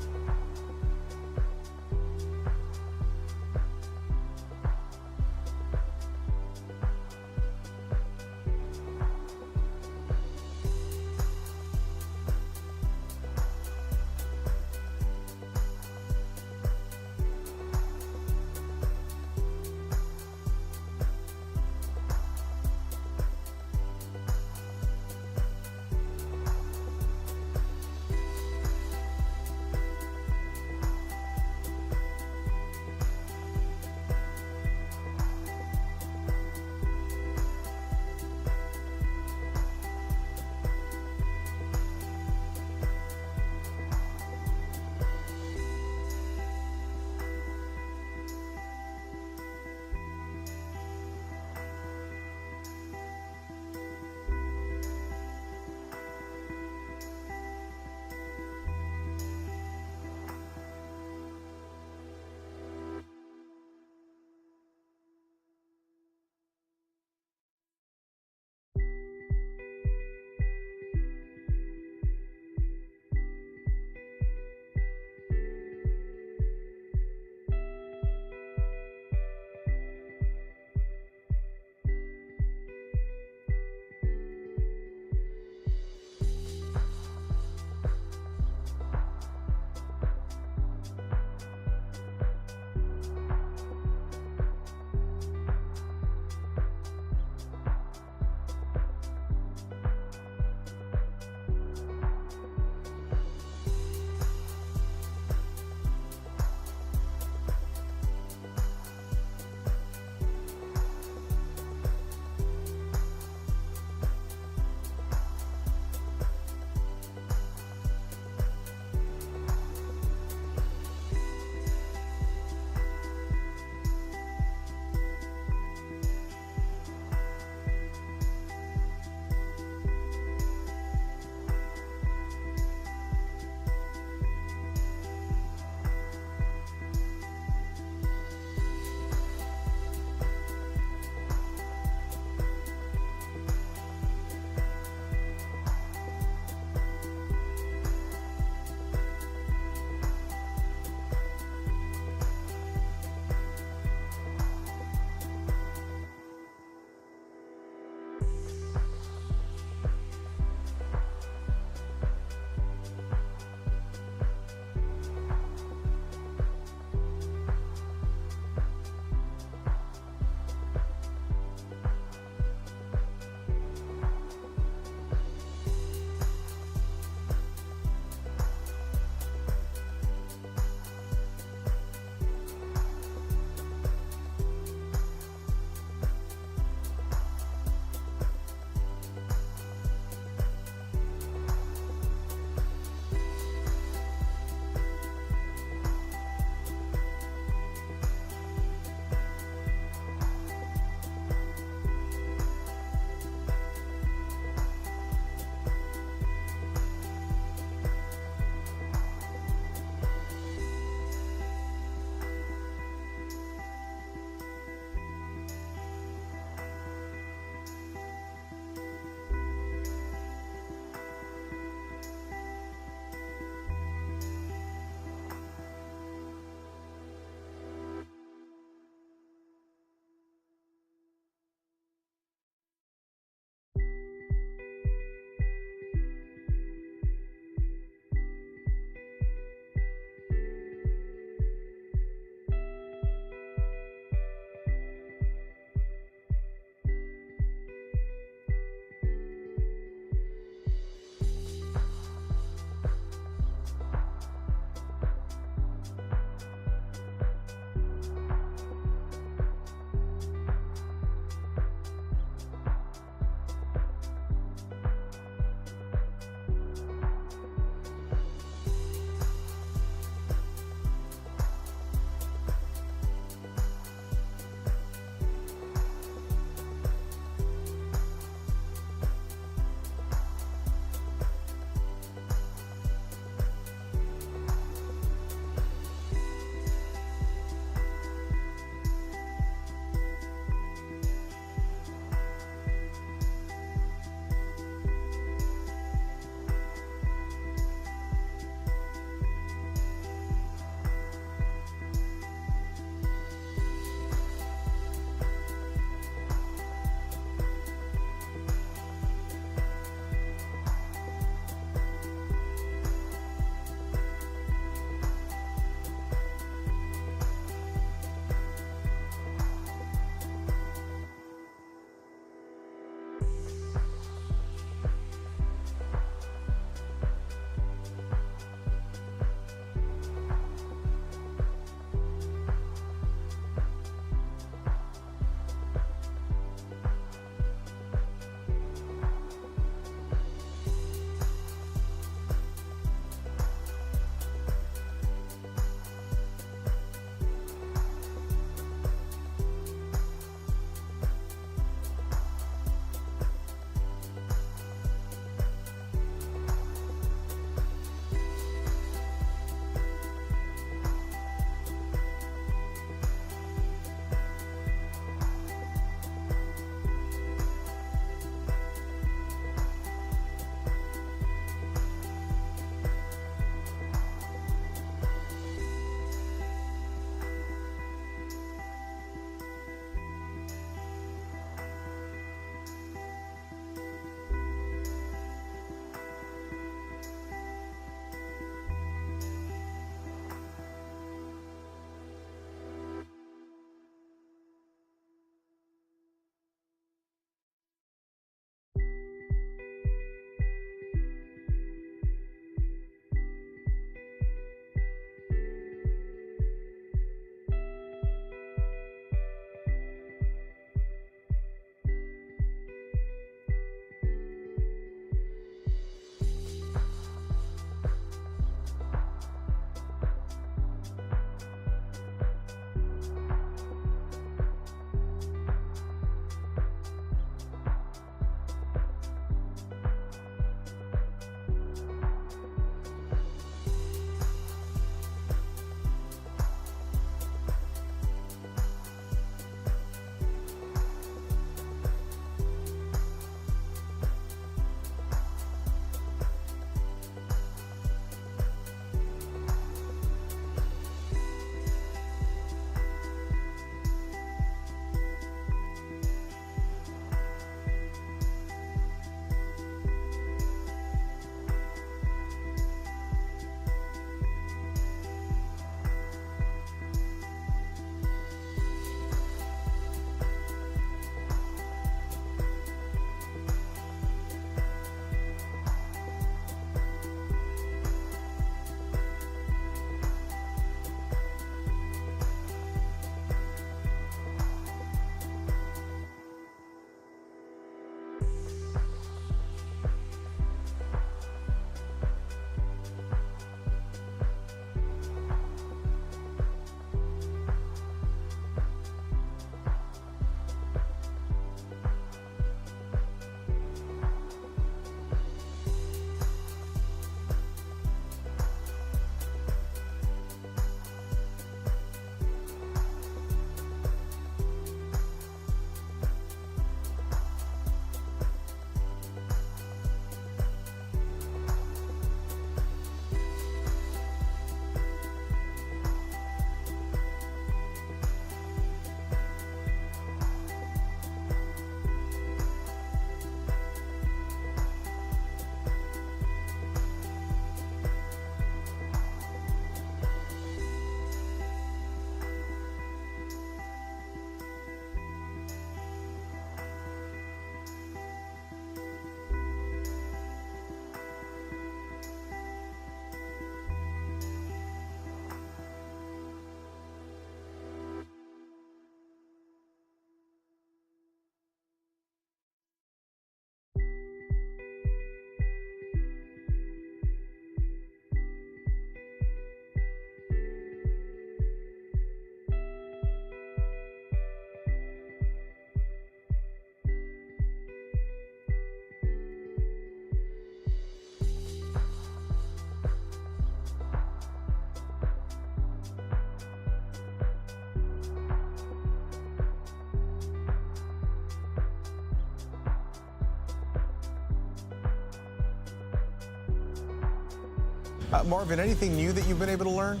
Marvin, anything new that you've been able to learn?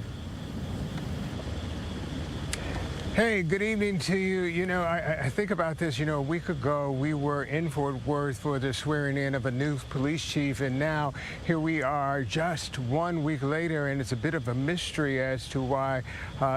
Hey, good evening to you. You know, I think about this, you know, a week ago we were in Fort Worth for the swearing in of a new police chief, and now here we are just 1 week later, and it's a bit of a mystery as to why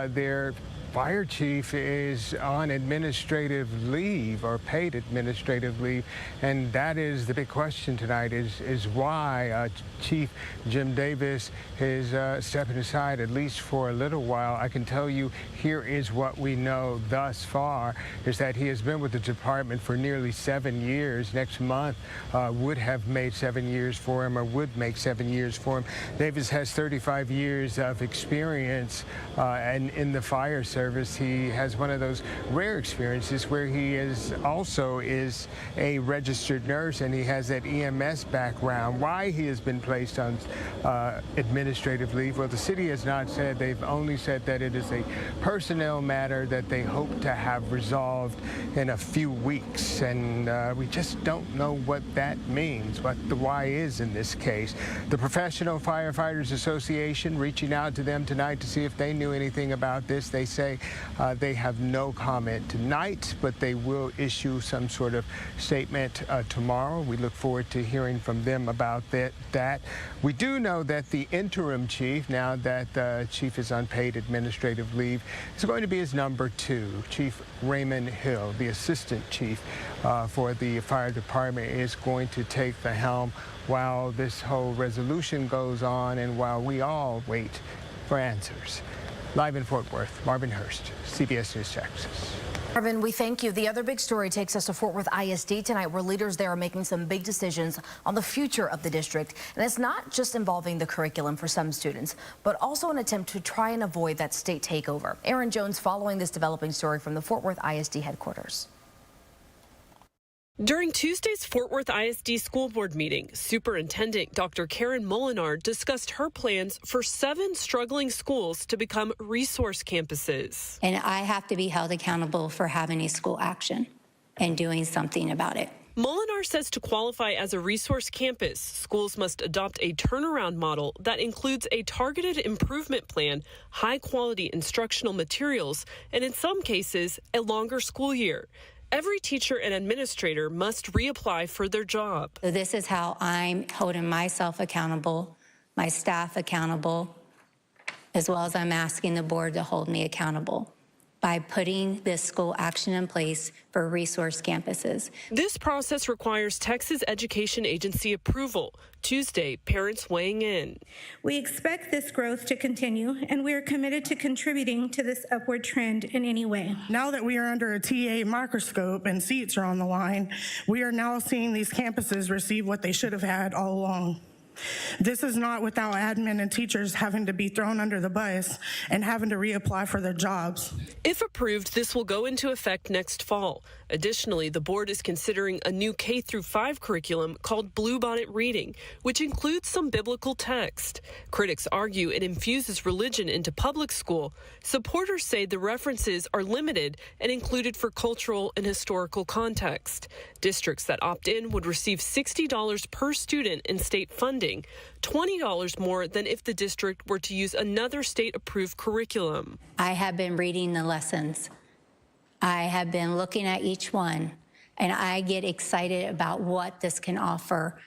their fire chief is on administrative leave or paid administrative leave, and that is the big question tonight is why Chief Jim Davis is stepping aside, at least for a little while. I can tell you here is what we know thus far, is that he has been with the department for nearly 7 years. Next month would have made 7 years for him, or would make 7 years for him. Davis has 35 years of experience and in the fire service. He has one of those rare experiences where he is a registered nurse, and he has that EMS background. Why he has been placed on administrative leave, well, the city has not said. They've only said that it is a personnel matter that they hope to have resolved in a few weeks, and we just don't know what that means, what the why is in this case. The Professional Firefighters Association reaching out to them tonight to see if they knew anything about this. They say they have no comment tonight, but they will issue some sort of statement tomorrow. We look forward to hearing from them about that. We do know that the interim chief, now that the chief is on paid administrative leave, is going to be his number 2, Chief Raymond Hill. The assistant chief for the fire department is going to take the helm while this whole resolution goes on and while we all wait for answers. Live in Fort Worth, Marvin Hurst, CBS News, Texas. Marvin, we thank you. The other big story takes us to Fort Worth ISD tonight, where leaders there are making some big decisions on the future of the district. And it's not just involving the curriculum for some students, but also an attempt to try and avoid that state takeover. Aaron Jones following this developing story from the Fort Worth ISD headquarters. During Tuesday's Fort Worth ISD School Board meeting, Superintendent Dr. Karen Molinar discussed her plans for 7 struggling schools to become resource campuses. And I have to be held accountable for having a school action and doing something about it. Molinar says to qualify as a resource campus, schools must adopt a turnaround model that includes a targeted improvement plan, high-quality instructional materials, and in some cases, a longer school year. Every teacher and administrator must reapply for their job. So this is how I'm holding myself accountable, my staff accountable, as well as I'm asking the board to hold me accountable by putting this school action in place for resource campuses. This process requires Texas Education Agency approval. Tuesday, parents weighing in. We expect this growth to continue, and we are committed to contributing to this upward trend in any way. Now that we are under a TA microscope and seats are on the line, we are now seeing these campuses receive what they should have had all along. This is not without admin and teachers having to be thrown under the bus and having to reapply for their jobs. If approved, this will go into effect next fall. Additionally, the board is considering a new K-5 curriculum called Bluebonnet Reading, which includes some biblical text. Critics argue it infuses religion into public school. Supporters say the references are limited and included for cultural and historical context. Districts that opt in would receive $60 per student in state funding, $20 more than if the district were to use another state-approved curriculum. I have been reading the lessons. I have been looking at each one, and I get excited about what this can offer.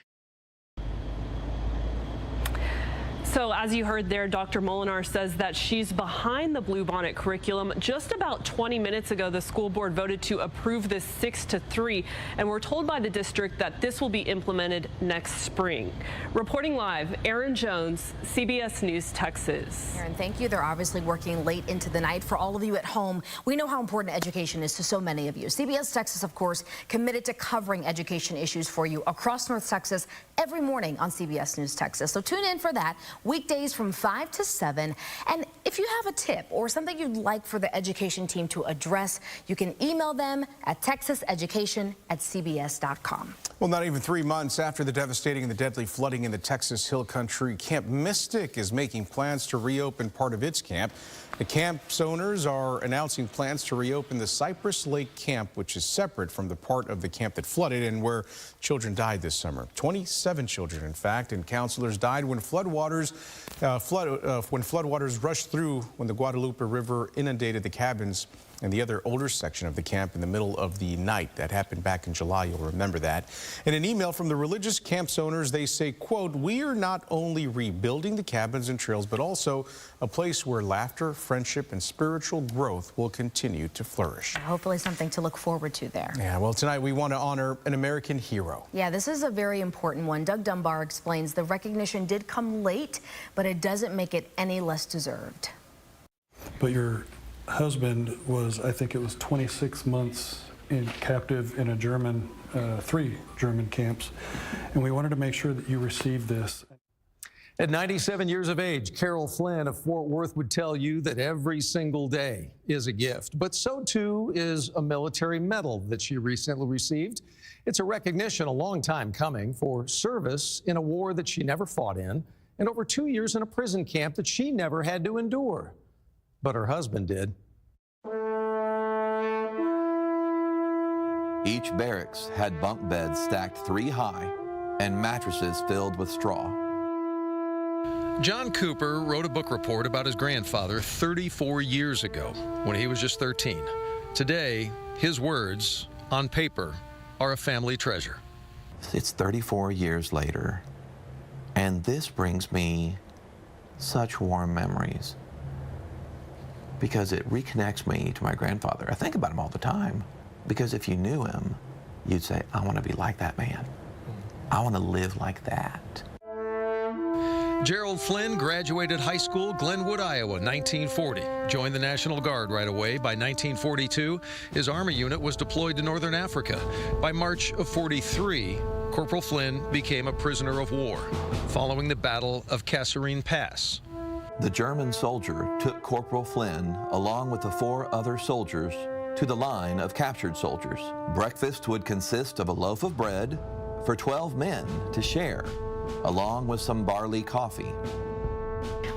So as you heard there, Dr. Molinar says that she's behind the Bluebonnet curriculum. Just about 20 minutes ago, the school board voted to approve this 6-3, and we're told by the district that this will be implemented next spring. Reporting live, Aaron Jones, CBS News, Texas. Aaron, thank you. They're obviously working late into the night. For all of you at home, we know how important education is to so many of you. CBS Texas, of course, committed to covering education issues for you across North Texas every morning on CBS News Texas. So tune in for that. Weekdays from 5 to 7. And if you have a tip or something you'd like for the education team to address, you can email them at texaseducation@cbs.com. Well, not even 3 months after the devastating and the deadly flooding in the Texas Hill Country, Camp Mystic is making plans to reopen part of its camp. The camp's owners are announcing plans to reopen the Cypress Lake Camp, which is separate from the part of the camp that flooded and where children died this summer. 27 children, in fact, and counselors died when floodwaters rushed through when the Guadalupe River inundated the cabins and the other older section of the camp in the middle of the night. That happened back in July. You'll remember that. In an email from the religious camp's owners, they say, quote, "We are not only rebuilding the cabins and trails, but also a place where laughter, friendship, and spiritual growth will continue to flourish." Hopefully something to look forward to there. Yeah, well, tonight we want to honor an American hero. Yeah, this is a very important one. Doug Dunbar explains the recognition did come late, but it doesn't make it any less deserved. But your husband was, I think it was 26 months captive in a German, 3 German camps, and we wanted to make sure that you received this. At 97 years of age, Carol Flynn of Fort Worth would tell you that every single day is a gift, but so too is a military medal that she recently received. It's a recognition a long time coming for service in a war that she never fought in and over 2 years in a prison camp that she never had to endure. But her husband did. Each barracks had bunk beds stacked 3 high and mattresses filled with straw. John Cooper wrote a book report about his grandfather 34 years ago when he was just 13. Today, his words on paper are a family treasure. It's 34 years later, and this brings me such warm memories because it reconnects me to my grandfather. I think about him all the time because if you knew him, you'd say, I want to be like that man. I want to live like that. Gerald Flynn graduated high school, Glenwood, Iowa, 1940. Joined the National Guard right away. By 1942, his Army unit was deployed to Northern Africa. By March of 43, Corporal Flynn became a prisoner of war following the Battle of Kasserine Pass. The German soldier took Corporal Flynn along with the 4 other soldiers to the line of captured soldiers. Breakfast would consist of a loaf of bread for 12 men to share, along with some barley coffee.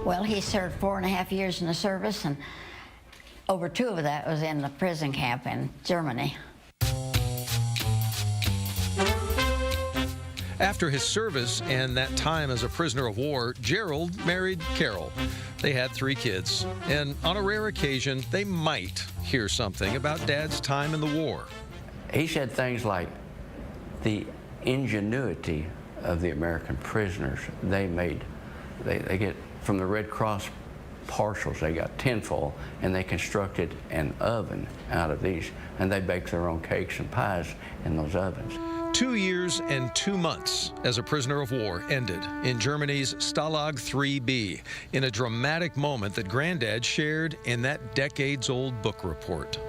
Well, he served 4.5 years in the service, and over 2 of that was in the prison camp in Germany. After his service and that time as a prisoner of war, Gerald married Carol. They had 3 kids, and on a rare occasion, they might hear something about Dad's time in the war. He said things like the ingenuity of the American prisoners. They get from the Red Cross partials, they got tinfoil, and they constructed an oven out of these, and they baked their own cakes and pies in those ovens. 2 years and 2 months as a prisoner of war ended in Germany's Stalag 3B in a dramatic moment that Granddad shared in that decades-old book report.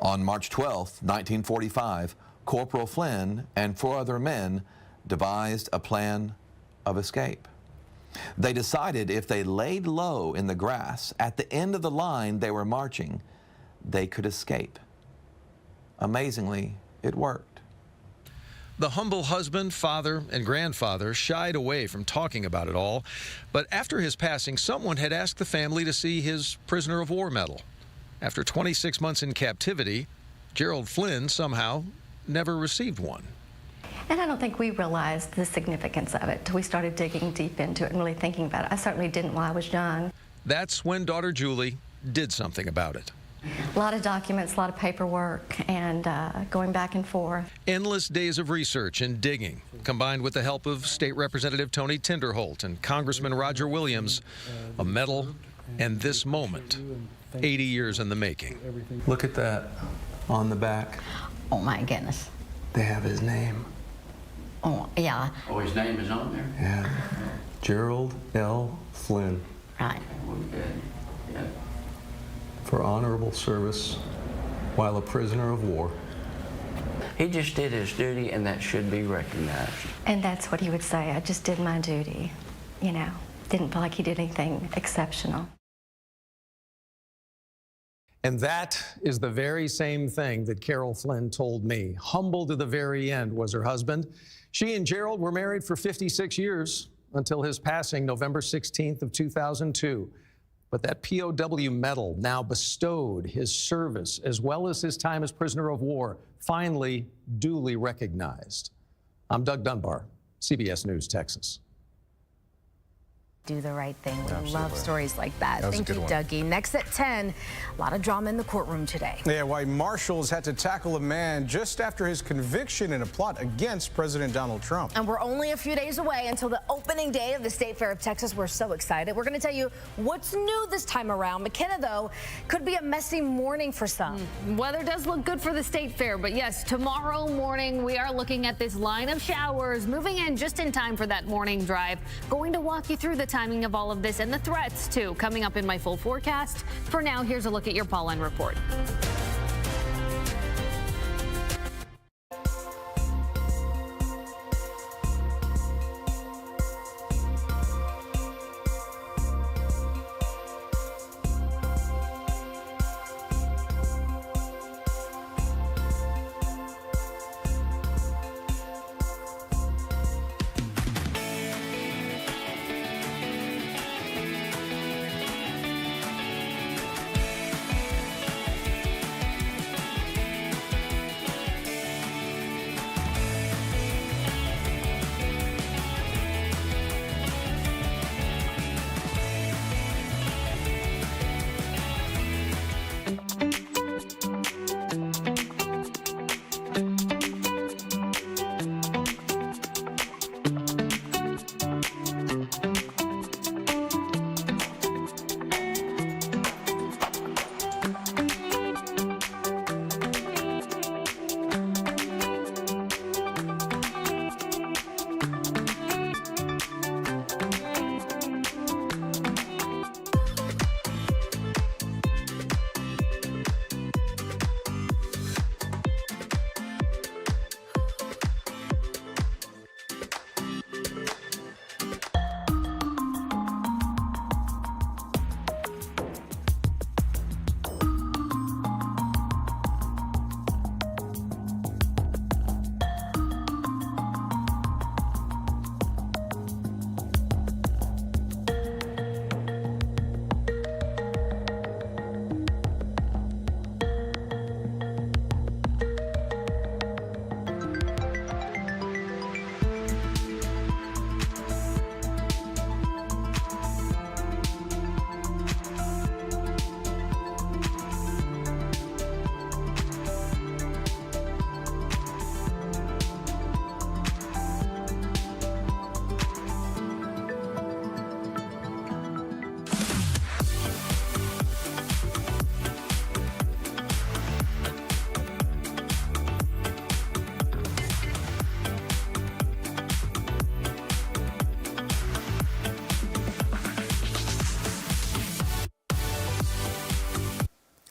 On March 12, 1945, Corporal Flynn and 4 other men devised a plan of escape. They decided if they laid low in the grass at the end of the line they were marching, they could escape. Amazingly, it worked. The humble husband, father, and grandfather shied away from talking about it all, but after his passing, someone had asked the family to see his prisoner of war medal. After 26 months in captivity, Gerald Flynn somehow never received one. And I don't think we realized the significance of it till we started digging deep into it and really thinking about it. I certainly didn't while I was young. That's when daughter Julie did something about it. A lot of documents, a lot of paperwork, and going back and forth. Endless days of research and digging, combined with the help of State Representative Tony Tinderholt and Congressman Roger Williams, a medal, and this moment, 80 years in the making. Look at that on the back. Oh my goodness. They have his name. Oh, yeah. Oh, his name is on there? Yeah. Gerald L. Flynn. Right. Yeah. For honorable service while a prisoner of war. He just did his duty, and that should be recognized. And that's what he would say. I just did my duty, you know. Didn't feel like he did anything exceptional. And that is the very same thing that Carol Flynn told me. Humble to the very end was her husband. She and Gerald were married for 56 years until his passing November 16th of 2002. But that POW medal, now bestowed, his service, as well as his time as prisoner of war, finally duly recognized. I'm Doug Dunbar, CBS News, Texas. Do the right thing. We Absolutely. love stories like that. That was a Thank you, good one. Dougie. Next at 10, a lot of drama in the courtroom today. Yeah, why marshals had to tackle a man just after his conviction in a plot against President Donald Trump. And we're only a few days away until the opening day of the State Fair of Texas. We're so excited. We're going to tell you what's new this time around. McKenna, though, could be a messy morning for some. Weather does look good for the State Fair, but yes, tomorrow morning we are looking at this line of showers moving in just in time for that morning drive. Going to walk you through the timing of all of this and the threats, too, coming up in my full forecast. For now, here's a look at your pollen report.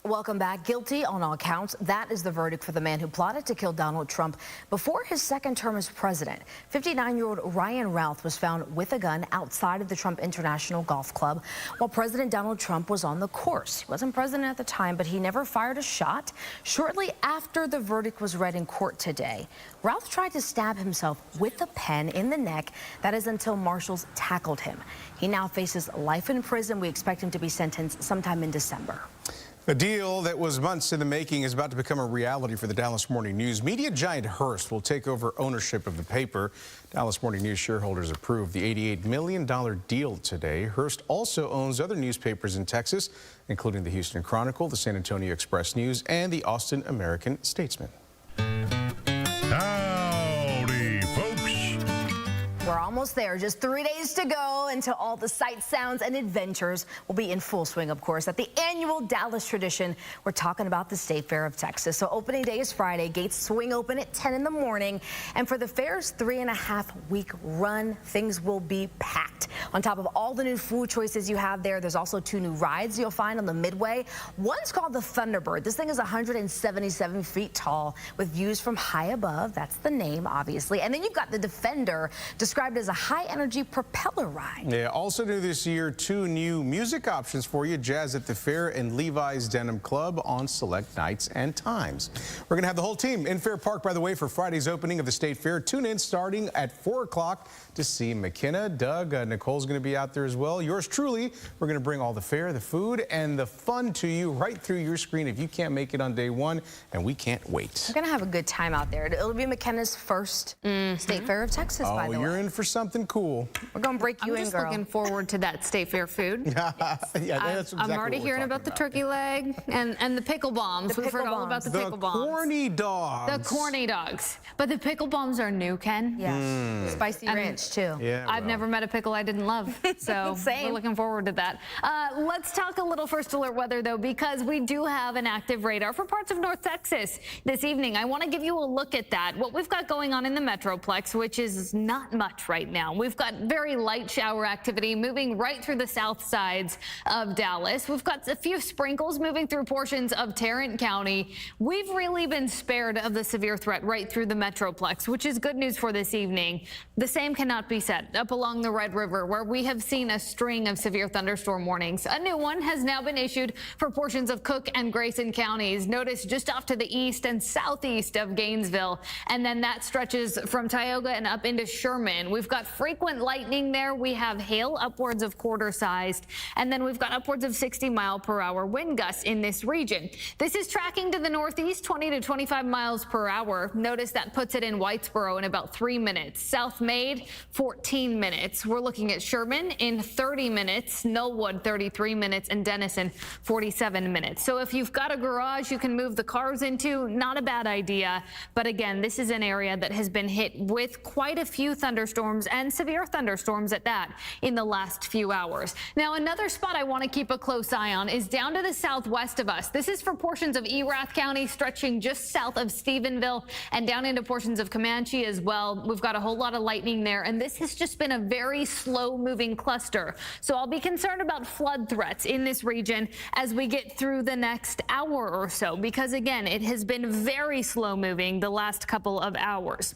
Welcome back. Guilty on all counts. That is the verdict for the man who plotted to kill Donald Trump before his second term as president. 59-year-old Ryan Routh was found with a gun outside of the Trump International Golf Club while President Donald Trump was on the course. He wasn't president at the time, but he never fired a shot. Shortly after the verdict was read in court today, Routh tried to stab himself with a pen in the neck. That is until marshals tackled him. He now faces life in prison. We expect him to be sentenced sometime in December. A deal that was months in the making is about to become a reality for the Dallas Morning News. Media giant Hearst will take over ownership of the paper. Dallas Morning News shareholders approved the $88 million deal today. Hearst also owns other newspapers in Texas, including the Houston Chronicle, the San Antonio Express News, and the Austin American Statesman. Howdy, folks. We're almost there. Just 3 days to go until all the sights, sounds, and adventures will be in full swing, of course, at the annual Dallas tradition. We're talking about the State Fair of Texas. So opening day is Friday. Gates swing open at 10 in the morning. And for the fair's 3.5-week run, things will be packed. On top of all the new food choices you have there, there's also 2 new rides you'll find on the midway. One's called the Thunderbird. This thing is 177 feet tall with views from high above. That's the name, obviously. And then you've got the Defender, described as a a high-energy propeller ride. Yeah, also new this year, 2 new music options for you, Jazz at the Fair and Levi's Denim Club on select nights and times. We're going to have the whole team in Fair Park, by the way, for Friday's opening of the State Fair. Tune in starting at 4 o'clock to see McKenna. Doug, Nicole's going to be out there as well. Yours truly, we're going to bring all the fair, the food, and the fun to you right through your screen if you can't make it on day 1, and we can't wait. We're going to have a good time out there. It'll be McKenna's first State Fair of Texas, by the way. Oh, you're in for something cool. We're going to break you in, girl. I'm just looking forward to that State Fair food. Yeah, that's exactly I'm already hearing about the turkey leg and the pickle bombs. We've heard all about the pickle bombs. The corny dogs. The corny dogs. But the pickle bombs are new, Ken. Yes. Spicy ranch, too. Yeah, I've never met a pickle I didn't love, so we're looking forward to that. Let's talk a little first alert weather, though, because we do have an active radar for parts of North Texas this evening. I want to give you a look at that, what we've got going on in the Metroplex, which is not much right now. We've got very light shower activity moving right through the south sides of Dallas. We've got a few sprinkles moving through portions of Tarrant County. We've really been spared of the severe threat right through the Metroplex, which is good news for this evening. The same cannot be said up along the Red River, where we have seen a string of severe thunderstorm warnings. A new one has now been issued for portions of Cook and Grayson counties. Notice just off to the east and southeast of Gainesville, and then that stretches from Tioga and up into Sherman. We've got frequent lightning there. We have hail upwards of quarter-sized, and then we've got upwards of 60-mile-per-hour wind gusts in this region. This is tracking to the northeast, 20 to 25 miles per hour. Notice that puts it in Whitesboro in about 3 minutes. South Maid, 14 minutes. We're looking at Sherman in 30 minutes, Knollwood 33 minutes, and Denison 47 minutes. So if you've got a garage you can move the cars into, not a bad idea. But again, this is an area that has been hit with quite a few thunderstorms and severe thunderstorms at that in the last few hours. Now, another spot I want to keep a close eye on is down to the southwest of us. This is for portions of Erath County, stretching just south of Stephenville and down into portions of Comanche as well. We've got a whole lot of lightning there, and this has just been a very slow-moving cluster. So I'll be concerned about flood threats in this region as we get through the next hour or so, because again, it has been very slow-moving the last couple of hours.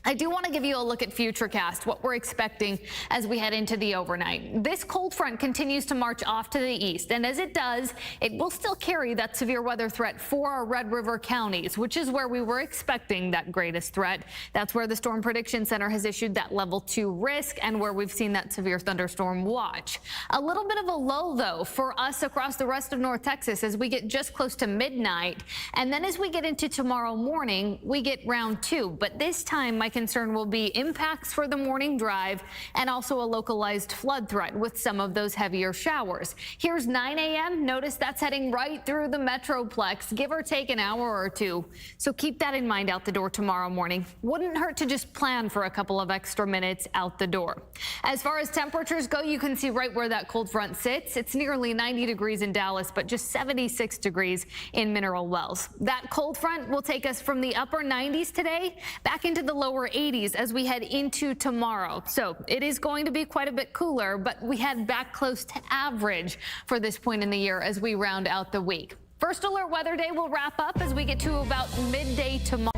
I do want to give you a look at Futurecast, what we're expecting as we head into the overnight. This cold front continues to march off to the east, and as it does, it will still carry that severe weather threat for our Red River counties, which is where we were expecting that greatest threat. That's where the Storm Prediction Center has issued that level 2 risk and where we've seen that severe thunderstorm watch. A little bit of a lull, though, for us across the rest of North Texas as we get just close to midnight. And then as we get into tomorrow morning, we get round 2. But this time, my concern will be impacts for the morning drive and also a localized flood threat with some of those heavier showers. Here's 9 a.m. Notice that's heading right through the Metroplex, give or take an hour or two. So keep that in mind out the door tomorrow morning. Wouldn't hurt to just plan for a couple of extra minutes out the door. As far as temperatures go, you can see right where that cold front sits. It's nearly 90 degrees in Dallas, but just 76 degrees in Mineral Wells. That cold front will take us from the upper 90s today back into the lower 80s as we head into tomorrow. So it is going to be quite a bit cooler, but we head back close to average for this point in the year as we round out the week. First Alert Weather Day will wrap up as we get to about midday tomorrow.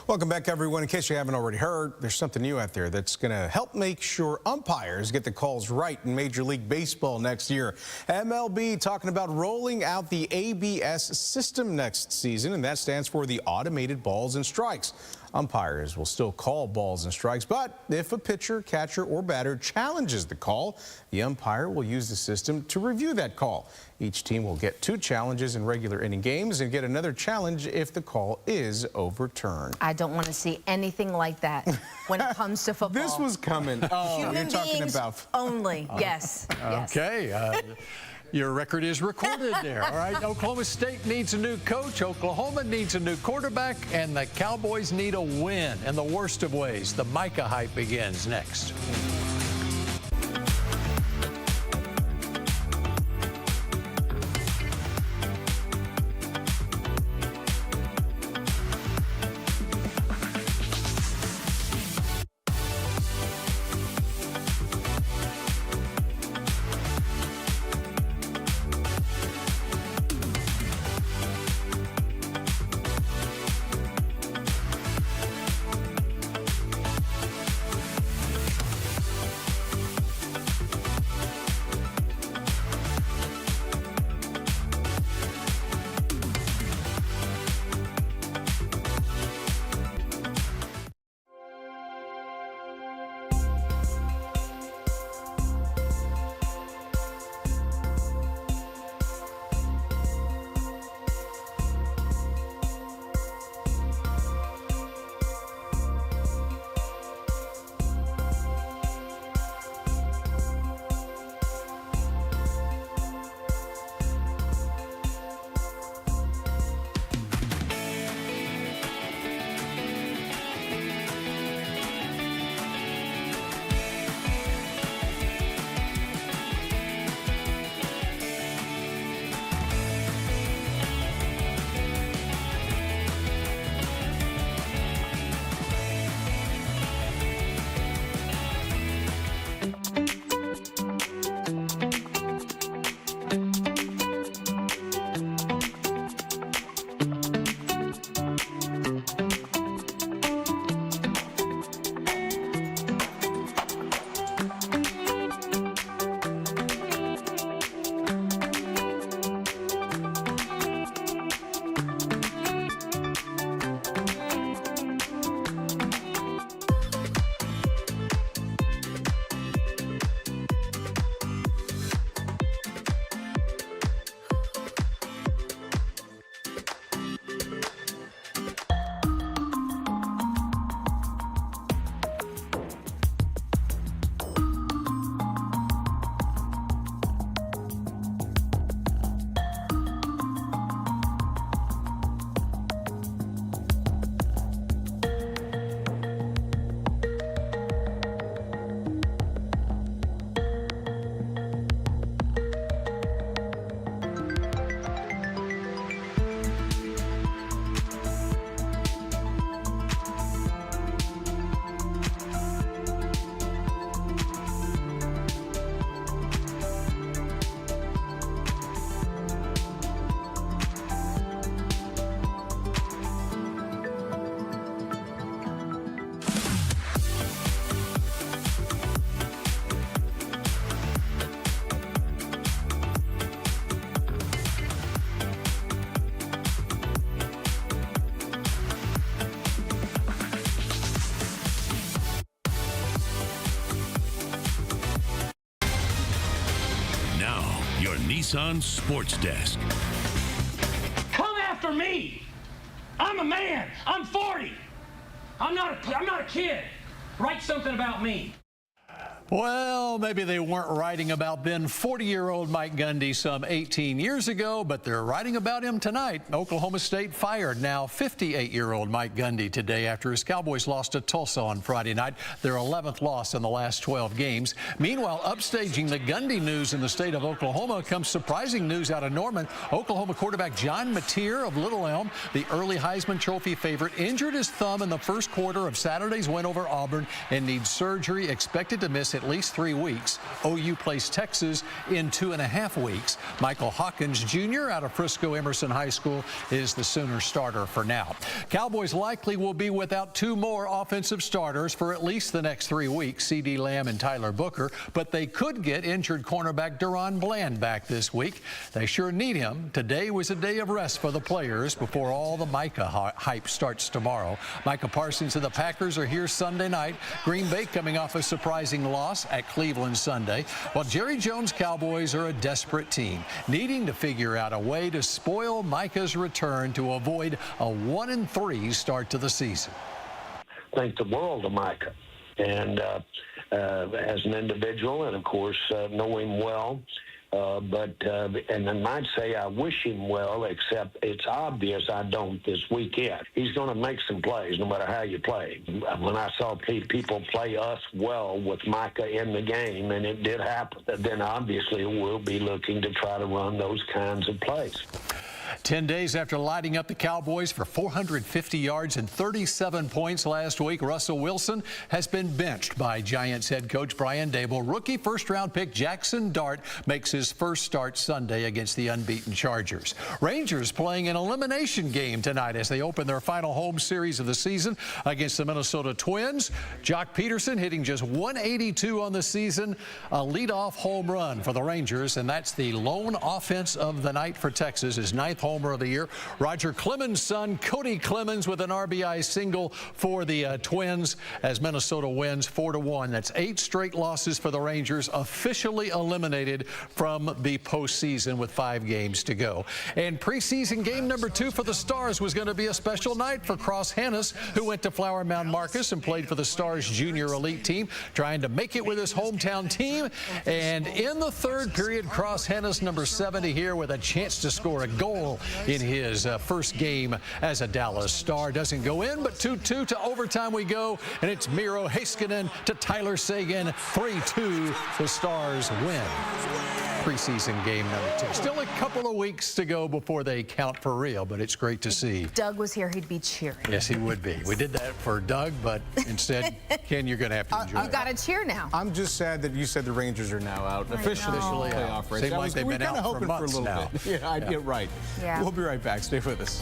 Welcome back, everyone. In case you haven't already heard, there's something new out there that's going to help make sure umpires get the calls right in Major League Baseball next year. MLB talking about rolling out the ABS system next season, and that stands for the Automated Balls and Strikes. Umpires will still call balls and strikes, but if a pitcher, catcher, or batter challenges the call, the umpire will use the system to review that call. Each team will get 2 challenges in regular inning games and get another challenge if the call is overturned. I don't want to see anything like that when it comes to football. This was coming. Oh, Human you're talking beings about only. Yes. Okay. Your record is recorded there. All right. Oklahoma State needs a new coach. Oklahoma needs a new quarterback. And the Cowboys need a win in the worst of ways. The Micah hype begins next. Your Nissan Sports Desk. Come after me. I'm a man. I'm 40. I'm not a kid. Write something about me. Well, maybe they weren't writing about then 40-year-old Mike Gundy some 18 years ago, but they're writing about him tonight. Oklahoma State fired now 58-year-old Mike Gundy today after his Cowboys lost to Tulsa on Friday night, their 11th loss in the last 12 games. Meanwhile, upstaging the Gundy news in the state of Oklahoma comes surprising news out of Norman. Oklahoma quarterback John Mateer of Little Elm, the early Heisman Trophy favorite, injured his thumb in the first quarter of Saturday's win over Auburn and needs surgery, expected to miss at least 3 weeks. OU plays Texas in 2.5 weeks. Michael Hawkins Jr. out of Frisco Emerson High School is the Sooner starter for now. Cowboys likely will be without 2 more offensive starters for at least the next 3 weeks, C.D. Lamb and Tyler Booker, but they could get injured cornerback Deron Bland back this week. They sure need him. Today was a day of rest for the players before all the Micah hype starts tomorrow. Micah Parsons and the Packers are here Sunday night. Green Bay coming off a surprising loss at Cleveland Sunday. While Jerry Jones' Cowboys are a desperate team, needing to figure out a way to spoil Micah's return to avoid a 1-3 start to the season. Think the world of Micah, and as an individual, and of course know him well. And I might say I wish him well, except it's obvious I don't this weekend. He's going to make some plays no matter how you play. When I saw people play us well with Micah in the game, and it did happen, then obviously we'll be looking to try to run those kinds of plays. 10 days after lighting up the Cowboys for 450 yards and 37 points last week, Russell Wilson has been benched by Giants head coach Brian Daboll. Rookie first-round pick Jackson Dart makes his first start Sunday against the unbeaten Chargers. Rangers playing an elimination game tonight as they open their final home series of the season against the Minnesota Twins. Jock Peterson hitting just 182 on the season, a leadoff home run for the Rangers, and that's the lone offense of the night for Texas, his 9th homer of the year. Roger Clemens' son, Cody Clemens, with an RBI single for the Twins as Minnesota wins 4-1. That's 8 straight losses for the Rangers, officially eliminated from the postseason with 5 games to go. And preseason game number 2 for the Stars was going to be a special night for Cross Hannes, who went to Flower Mound Marcus and played for the Stars junior elite team, trying to make it with his hometown team. And in the 3rd period, Cross Hannes, number 70 here, with a chance to score a goal in his first game as a Dallas Star. Doesn't go in, but 2-2 to overtime we go, and it's Miro Heiskanen to Tyler Sagan. 3-2, the Stars win preseason game number 2. Still a couple of weeks to go before they count for real, but it's great to see. If Doug was here, he'd be cheering. Yes, he would be. We did that for Doug, but instead, Ken, you're going to have to enjoy it. You got to cheer now. I'm just sad that you said the Rangers are now out. Officially playoff race. Seems like they've been out for months now. Yeah, right. Yeah. We'll be right back. Stay with us.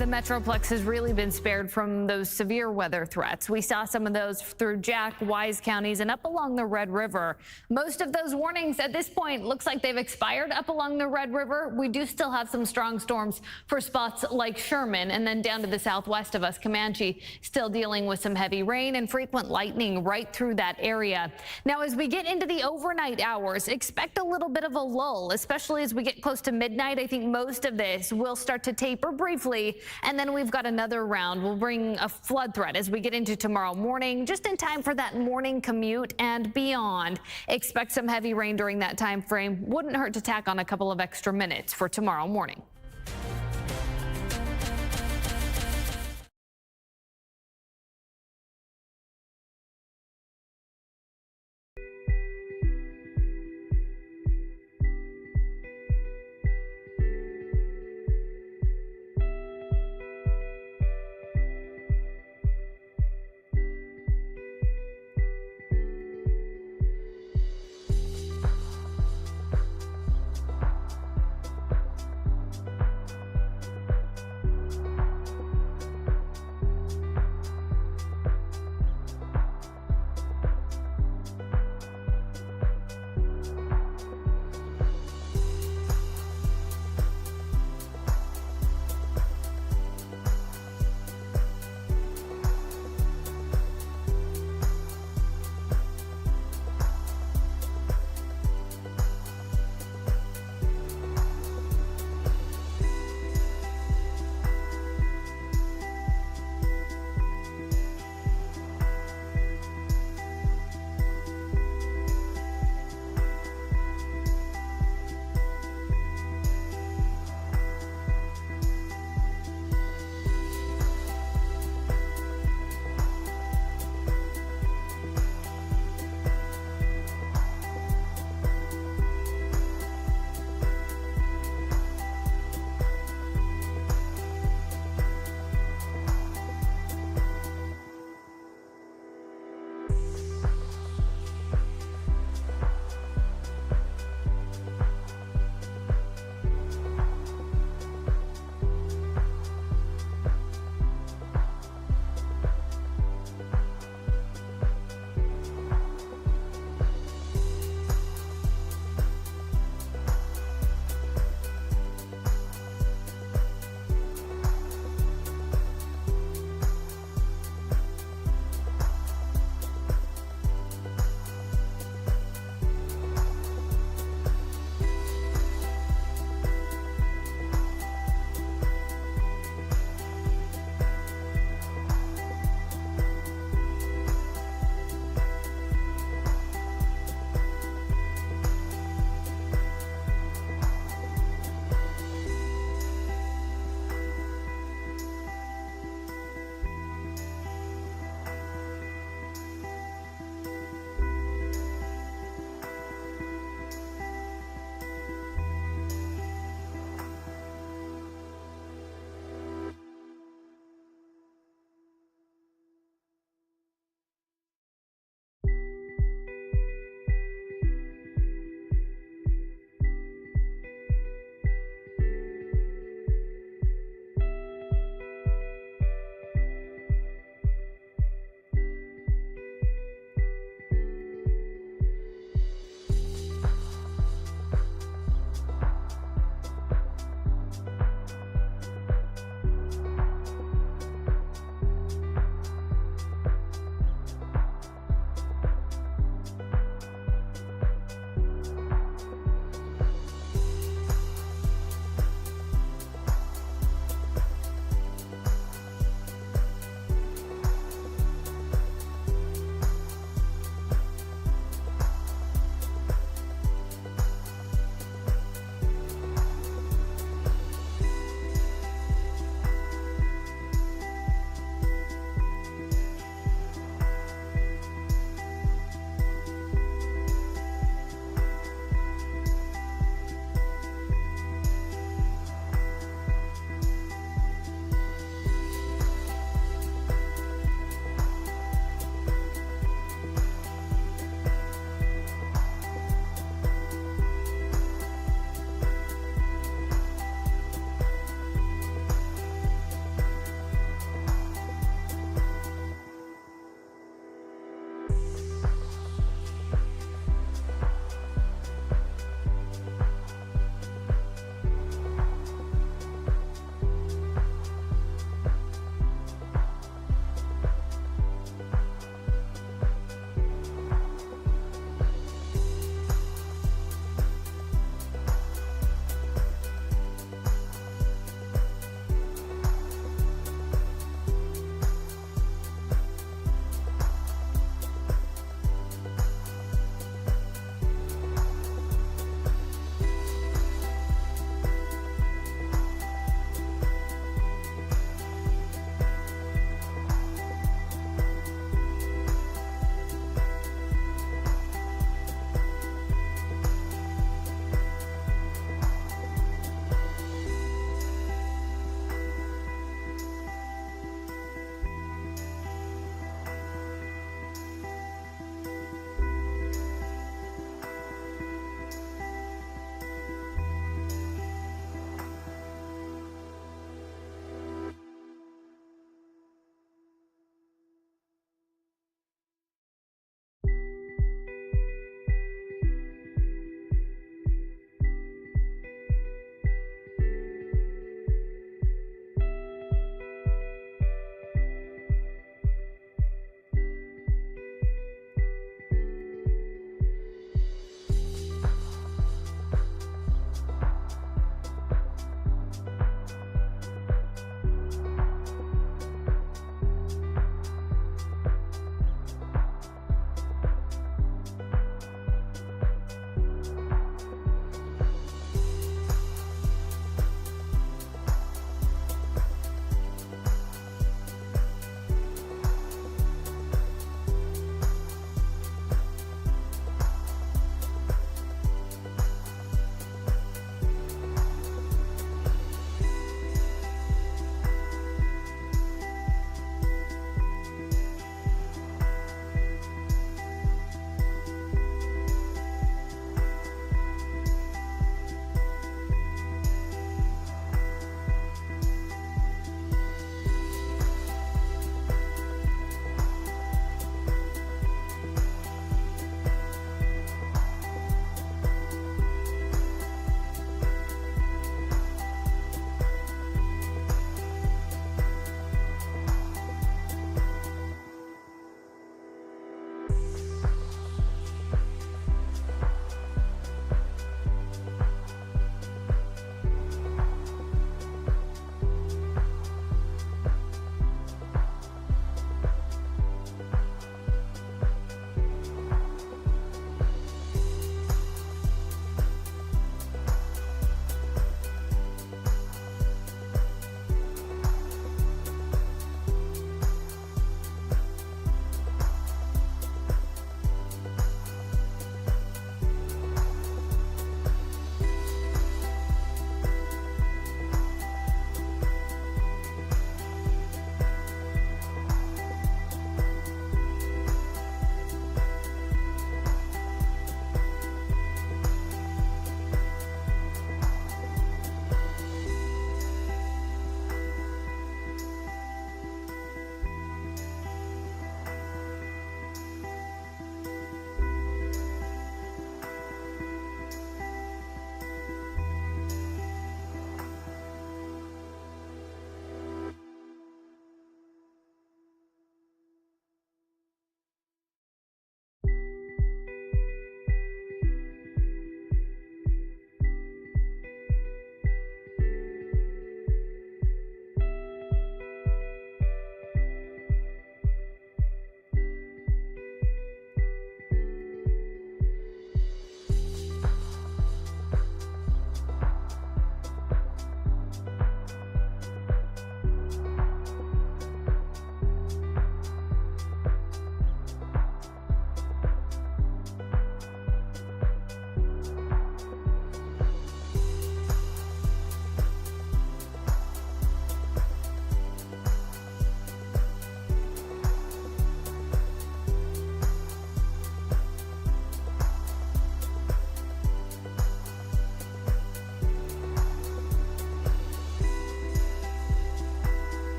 The Metroplex has really been spared from those severe weather threats. We saw some of those through Jack, Wise counties and up along the Red River. Most of those warnings at this point looks like they've expired up along the Red River. We do still have some strong storms for spots like Sherman, and then down to the southwest of us, Comanche, still dealing with some heavy rain and frequent lightning right through that area. Now, as we get into the overnight hours, expect a little bit of a lull, especially as we get close to midnight. I think most of this will start to taper briefly, and then we've got another round. We'll bring a flood threat as we get into tomorrow morning, just in time for that morning commute and beyond. Expect some heavy rain during that time frame. Wouldn't hurt to tack on a couple of extra minutes for tomorrow morning.